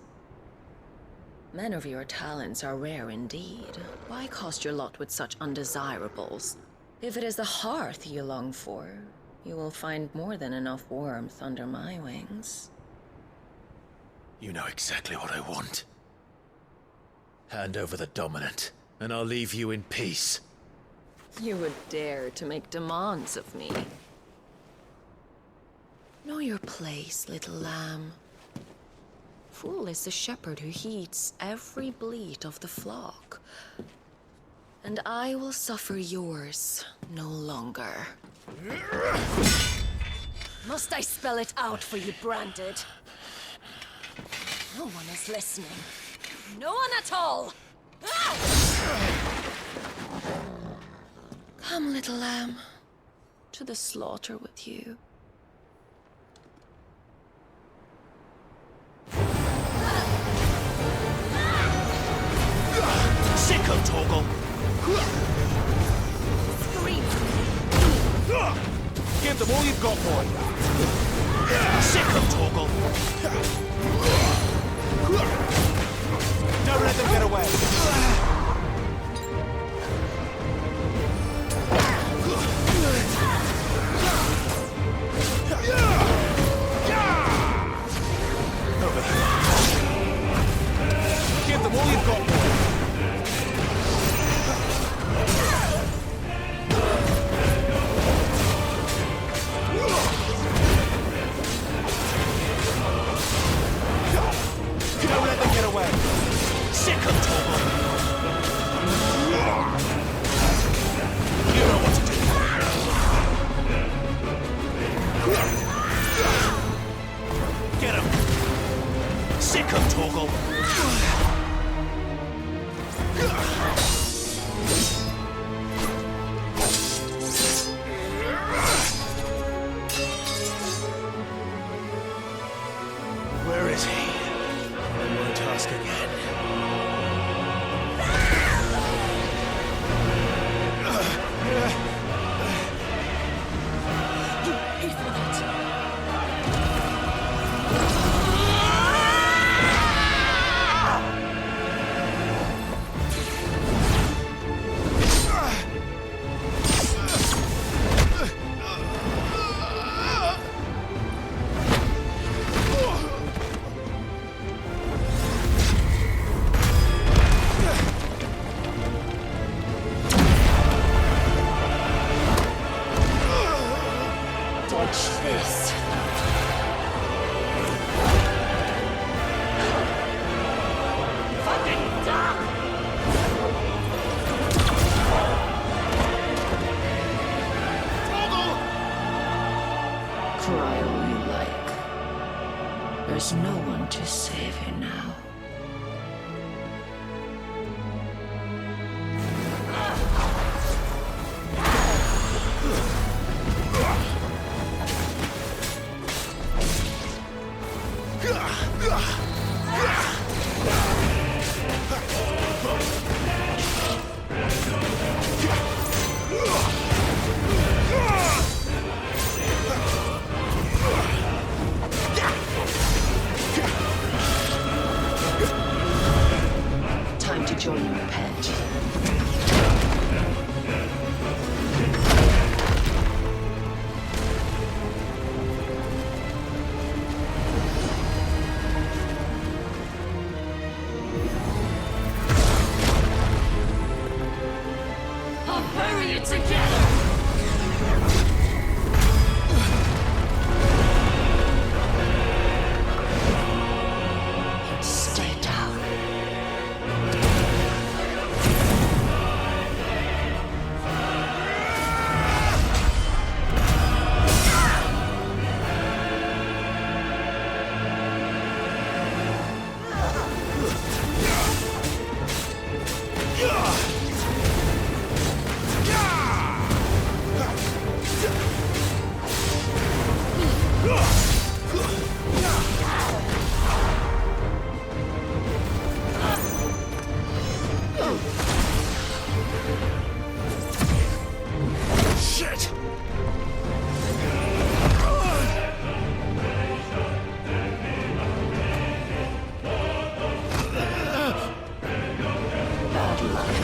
Men of your talents are rare indeed. Why cast your lot with such undesirables? If it is the hearth you long for, you will find more than enough warmth under my wings. You know exactly what I want. Hand over the Dominant, and I'll leave you in peace. You would dare to make demands of me. Know your place, little lamb. Fool is the shepherd who heeds every bleat of the flock. And I will suffer yours no longer. Must I spell it out for you, Branded? No one is listening. No one at all! Come, little lamb, to the slaughter with you. Give them all you've got, boy. Sick of Torgal. Don't let them get away. Over here. Give them all you've got, boy. Don't let them get away. Sick of Torgal. You know what to do. Get him. Sick of Torgal. Where is he? I won't ask again. Watch this. Fucking die! Cry all you like. There's no one to save you now. Time to join your pet. I'll bury you together! Stay down. Shit! Bad luck.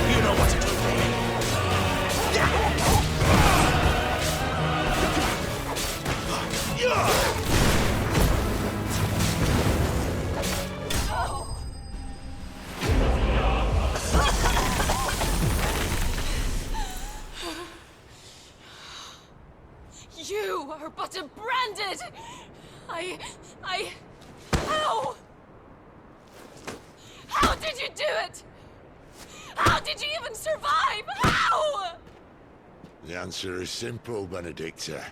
You know what to do. You are but a branded! How? How did you do it? How did you even survive? How? The answer is simple, Benedicta.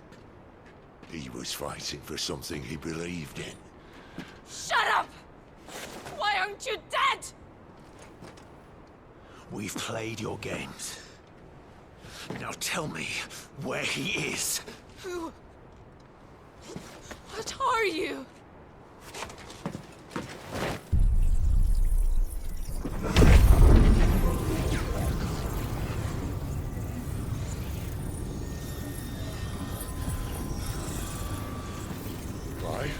He was fighting for something he believed in. Shut up! Why aren't you dead? We've played your games. Now tell me where he is. Who? What are you? Clive?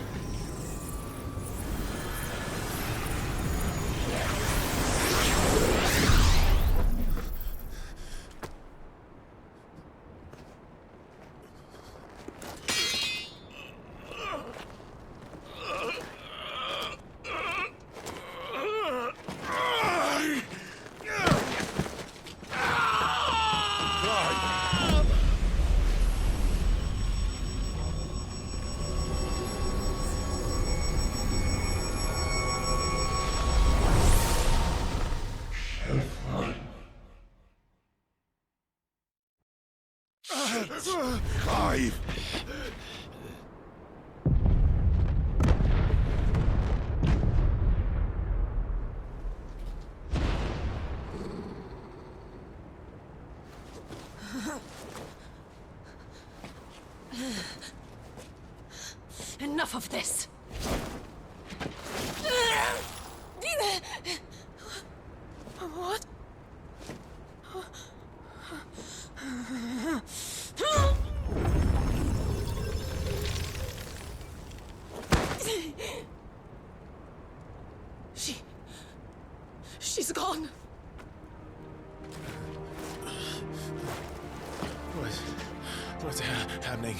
Clive! Enough of this. What? She's gone. What's happening?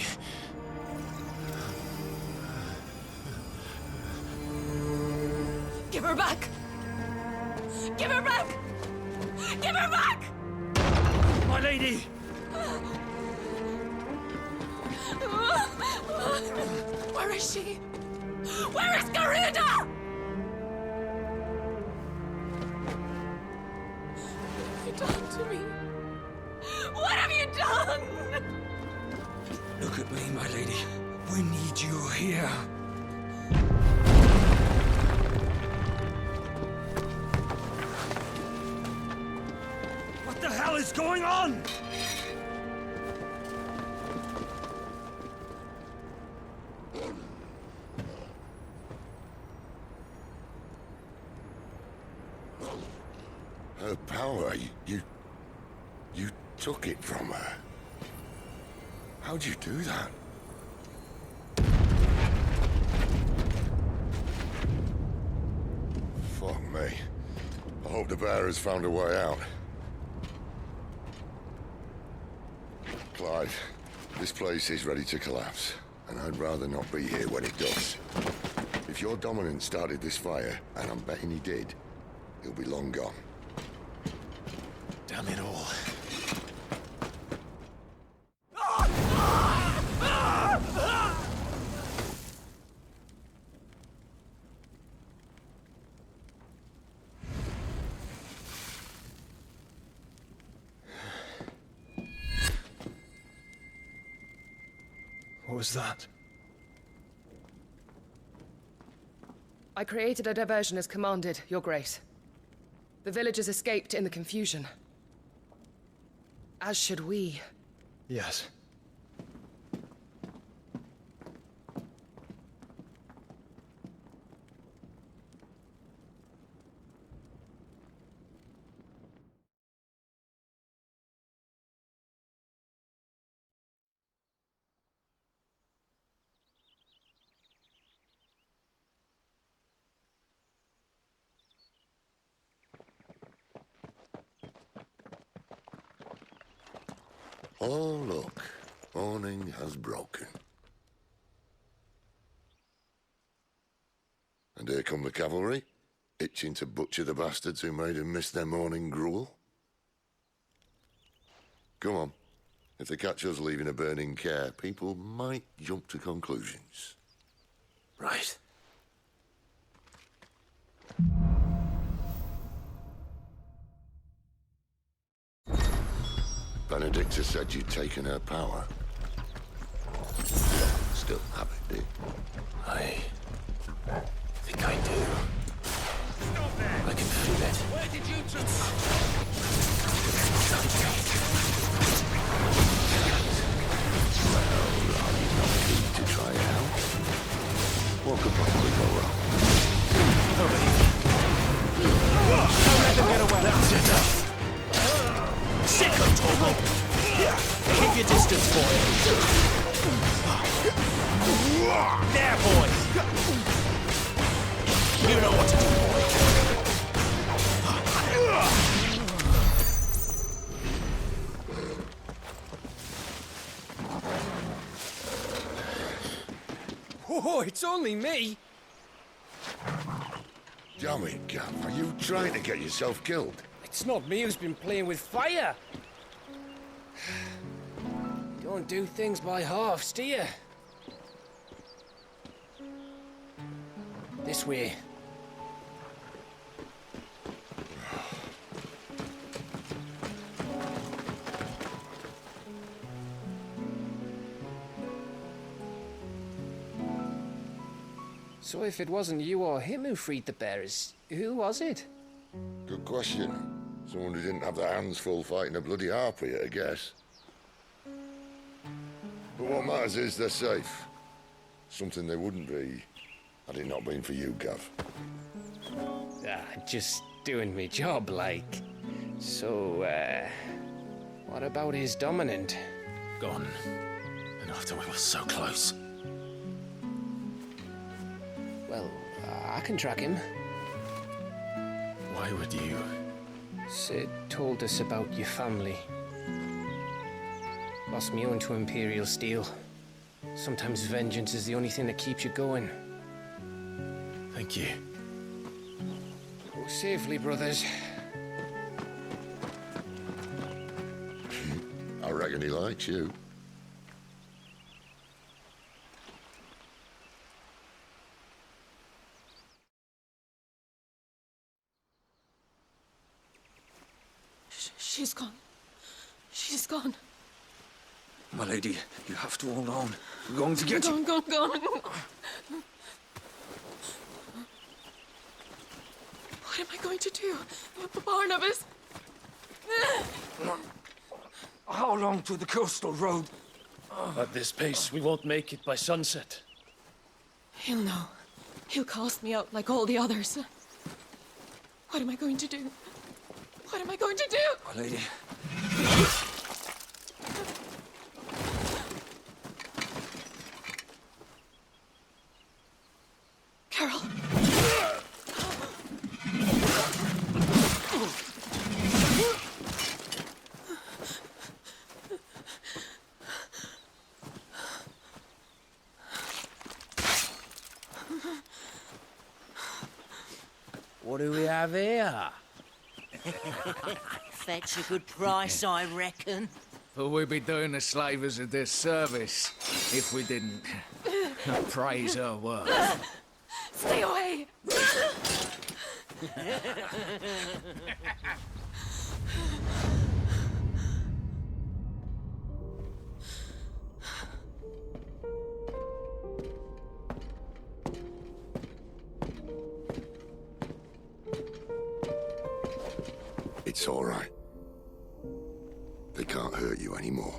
Give her back! Give her back! Give her back! My lady! Where is she? Where is Garuda? What have you done to me? What have you done? Look at me, my lady. We need you here. What the hell is going on? Her power, you took it from her. How'd you do that? Fuck me. I hope the bear has found a way out. Clive, this place is ready to collapse, and I'd rather not be here when it does. If your dominant started this fire, and I'm betting he did, he'll be long gone. Damn it all. What was that? I created a diversion as commanded, Your Grace. The villagers escaped in the confusion. As should we. Yes. Oh, look. Morning has broken. And here come the cavalry, itching to butcher the bastards who made them miss their morning gruel. Come on. If they catch us leaving a burning care, people might jump to conclusions. Right. Benedicta said you'd taken her power. Still have it, do you? I think I do. I can feel it. Where did you two... Well, are you not keen to try it out? What could possibly go wrong? Don't let them get away. That's enough. Sicko, Torval! Keep your distance, boy. There, boy! You know what to do, boy. Oh, it's only me. Damn it, Gav. Are you trying to get yourself killed? It's not me who's been playing with fire. Don't do things by halves, do you? This way. So if it wasn't you or him who freed the bearers, who was it? Good question. Someone who didn't have their hands full fighting a bloody harpy, I guess. But what matters is they're safe. Something they wouldn't be had it not been for you, Gav. Just doing me job, like. So, what about his dominant? Gone. And after we were so close. Well, I can track him. Why would you? Sid told us about your family. Lost me own to Imperial Steel. Sometimes vengeance is the only thing that keeps you going. Thank you. Go safely, brothers. I reckon he likes you. She's gone. She's gone. My lady, you have to hold on. We're going to get you. Gone. What am I going to do? Barnabas? How long to the coastal road? At this pace, we won't make it by sunset. He'll know. He'll cast me out like all the others. What am I going to do? What am I going to do? My lady. Carol. What do we have here? Fetch a good price, I reckon. But we'd be doing the slavers a disservice if we didn't praise her work. Stay away! It's all right. They can't hurt you anymore.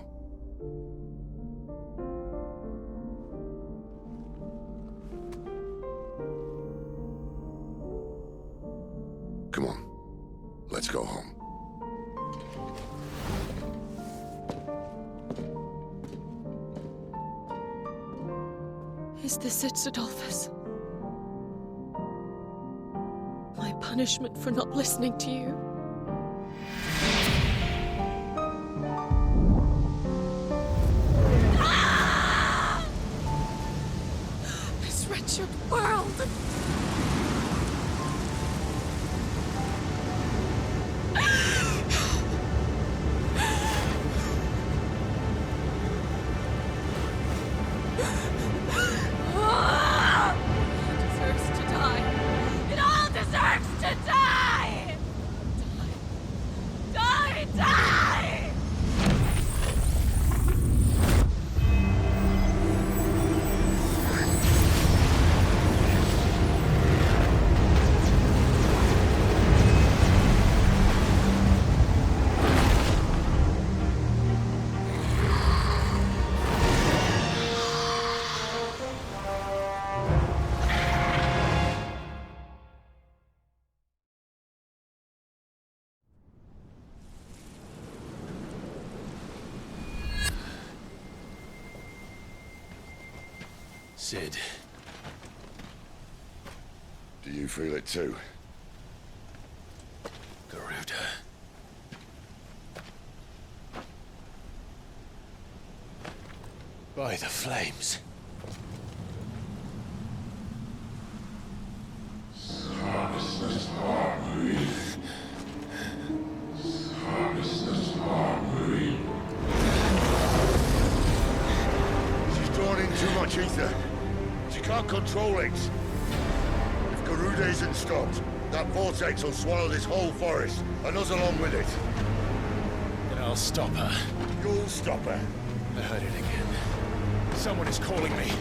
Come on. Let's go home. Is this it, Adolphus? My punishment for not listening to you? This wretched world! Sid. Do you feel it too? Garuda. By the flames. She's drawn in too much ether. She can't control it. If Garuda isn't stopped, that vortex will swallow this whole forest, and us along with it. Then I'll stop her. You'll stop her. I heard it again. Someone is calling me.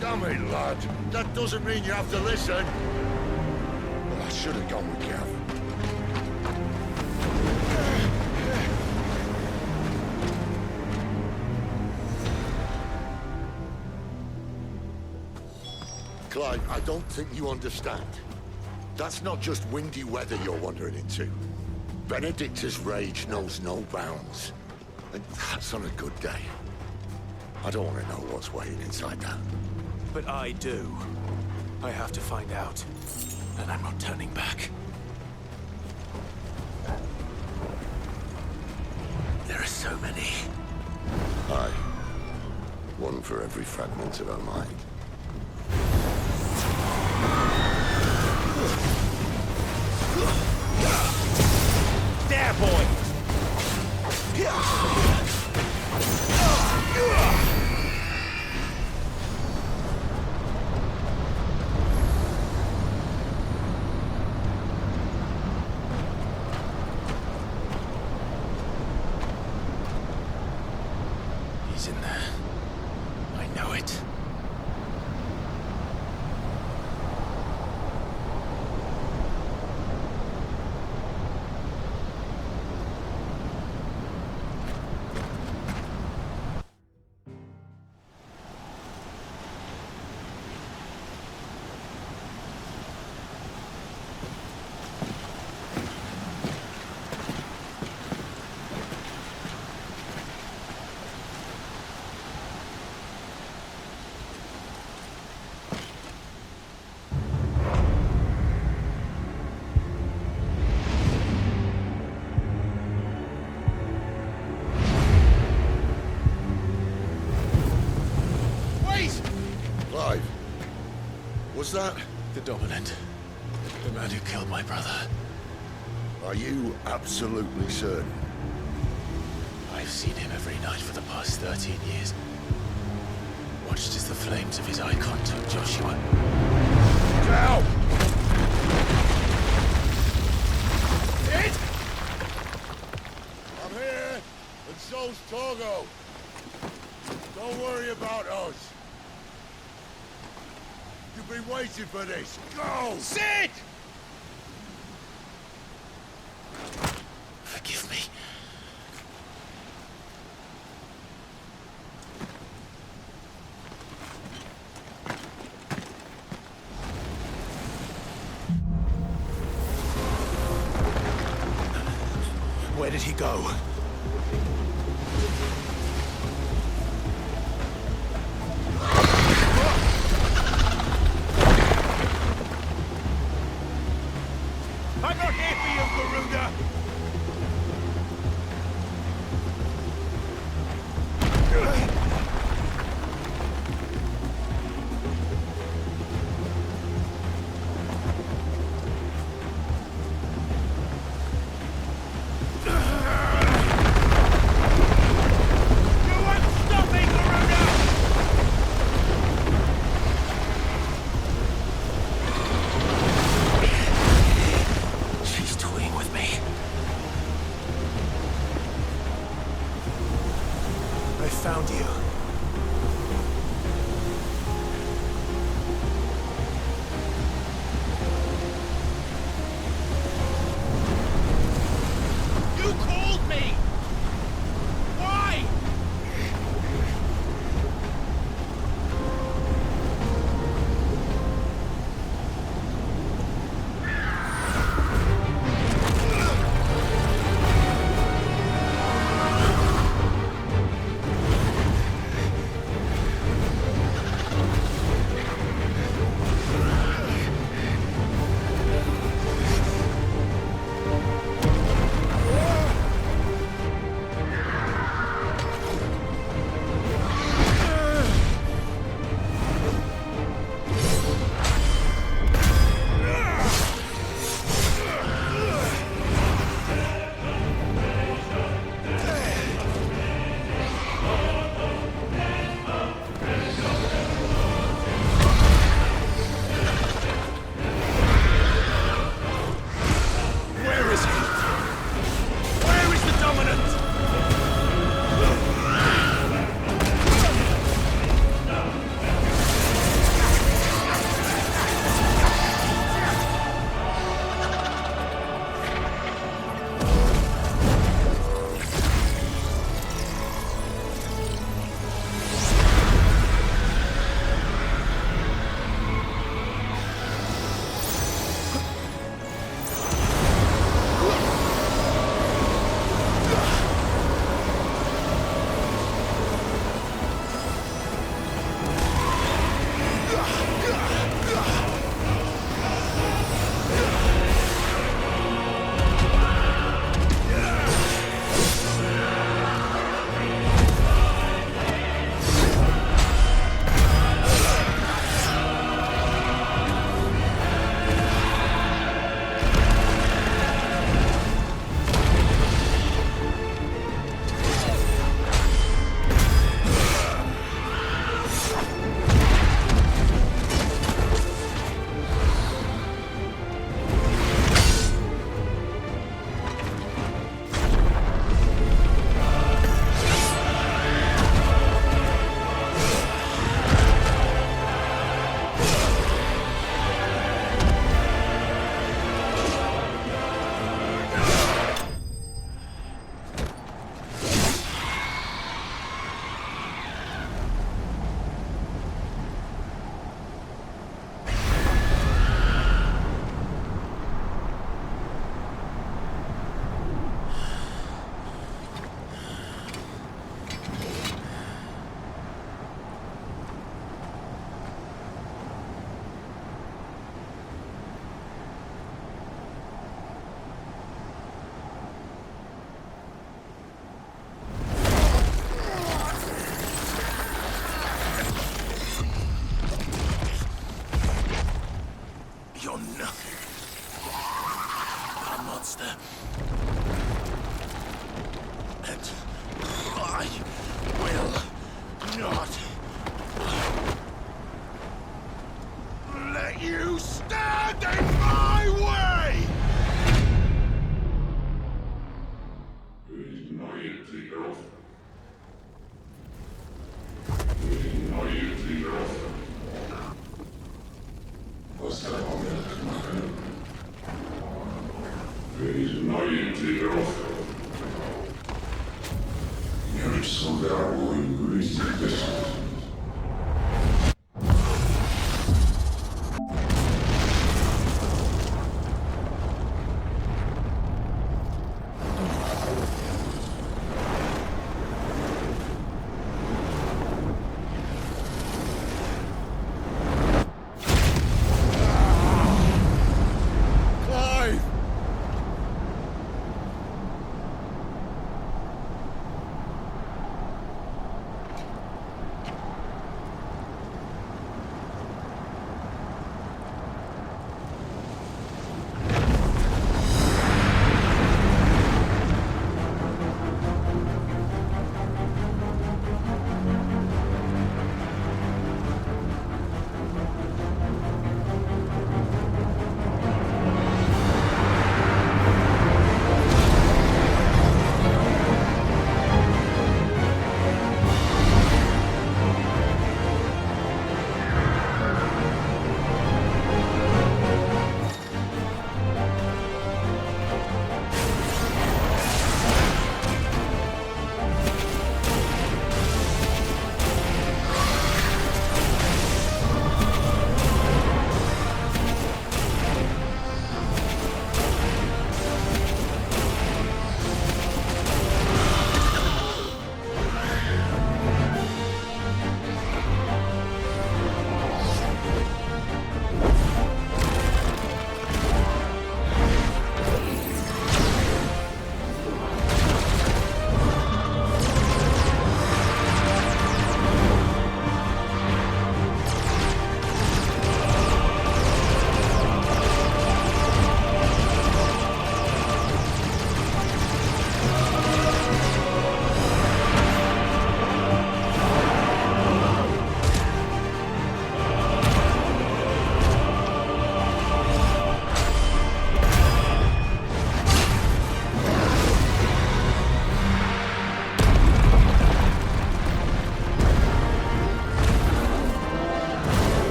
Damn it, lad. That doesn't mean you have to listen. Well, I should have gone with Gav. Clive, I don't think you understand. That's not just windy weather you're wandering into. Benedicta's rage knows no bounds. And that's on a good day. I don't want to know what's waiting inside that. But I do. I have to find out. And I'm not turning back. There are so many. Aye. One for every fragment of our mind. There, boy! He's in there. I know it. Clive, was that... The Dominant. The man who killed my brother. Are you absolutely certain? I've seen him every night for the past 13 years. Watched as the flames of his icon took Joshua. Down! Sid! I'm here, and so's Torgo. Don't worry about us. You've been waiting for this. Go! Sid! Forgive me. Where did he go? I'm not here for you, Garuda! She's toying with me. I found you. a monster. And I will not let you stand in my way!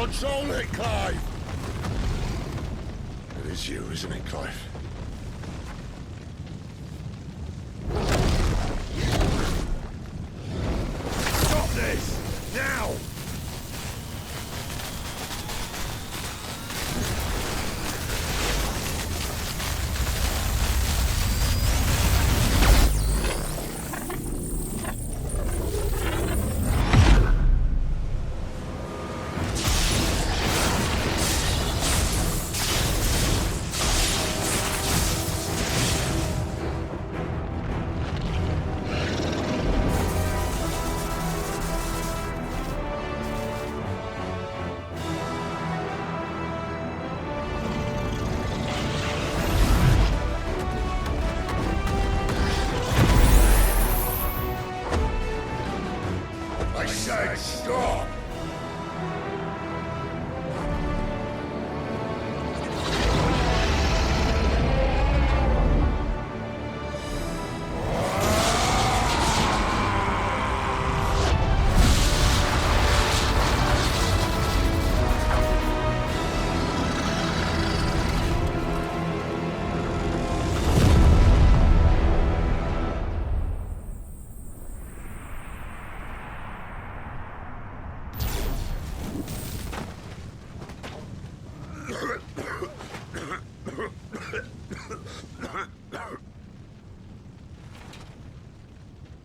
Control it, Clive! It is you, isn't it, Clive? Stop this! Now! I said stop!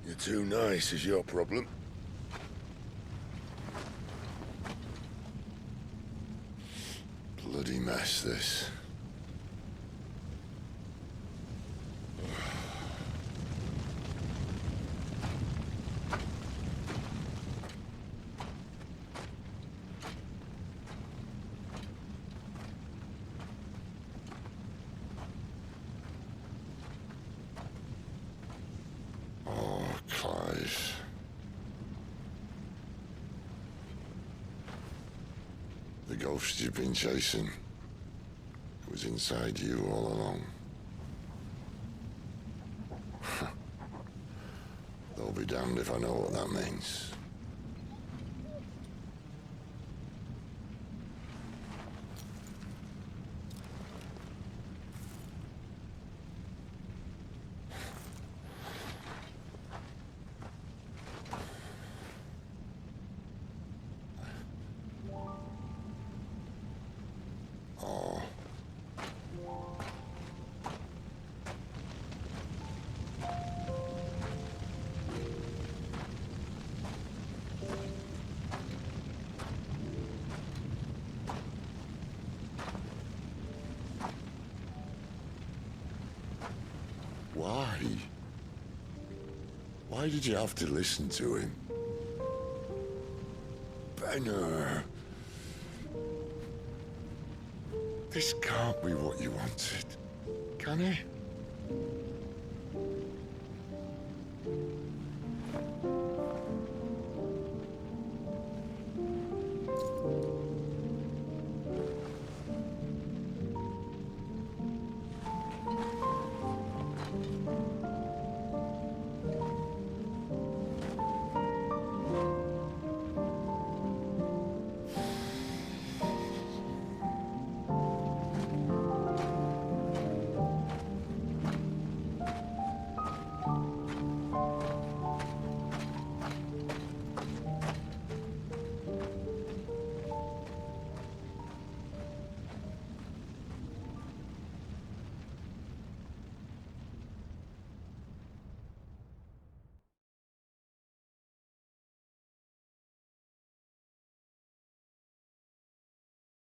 You're too nice is your problem. Bloody mess, this. Clive. The ghost you've been chasing was inside you all along. They'll be damned if I know what that means. Why? Why did you have to listen to him? Benner. This can't be what you wanted, can it?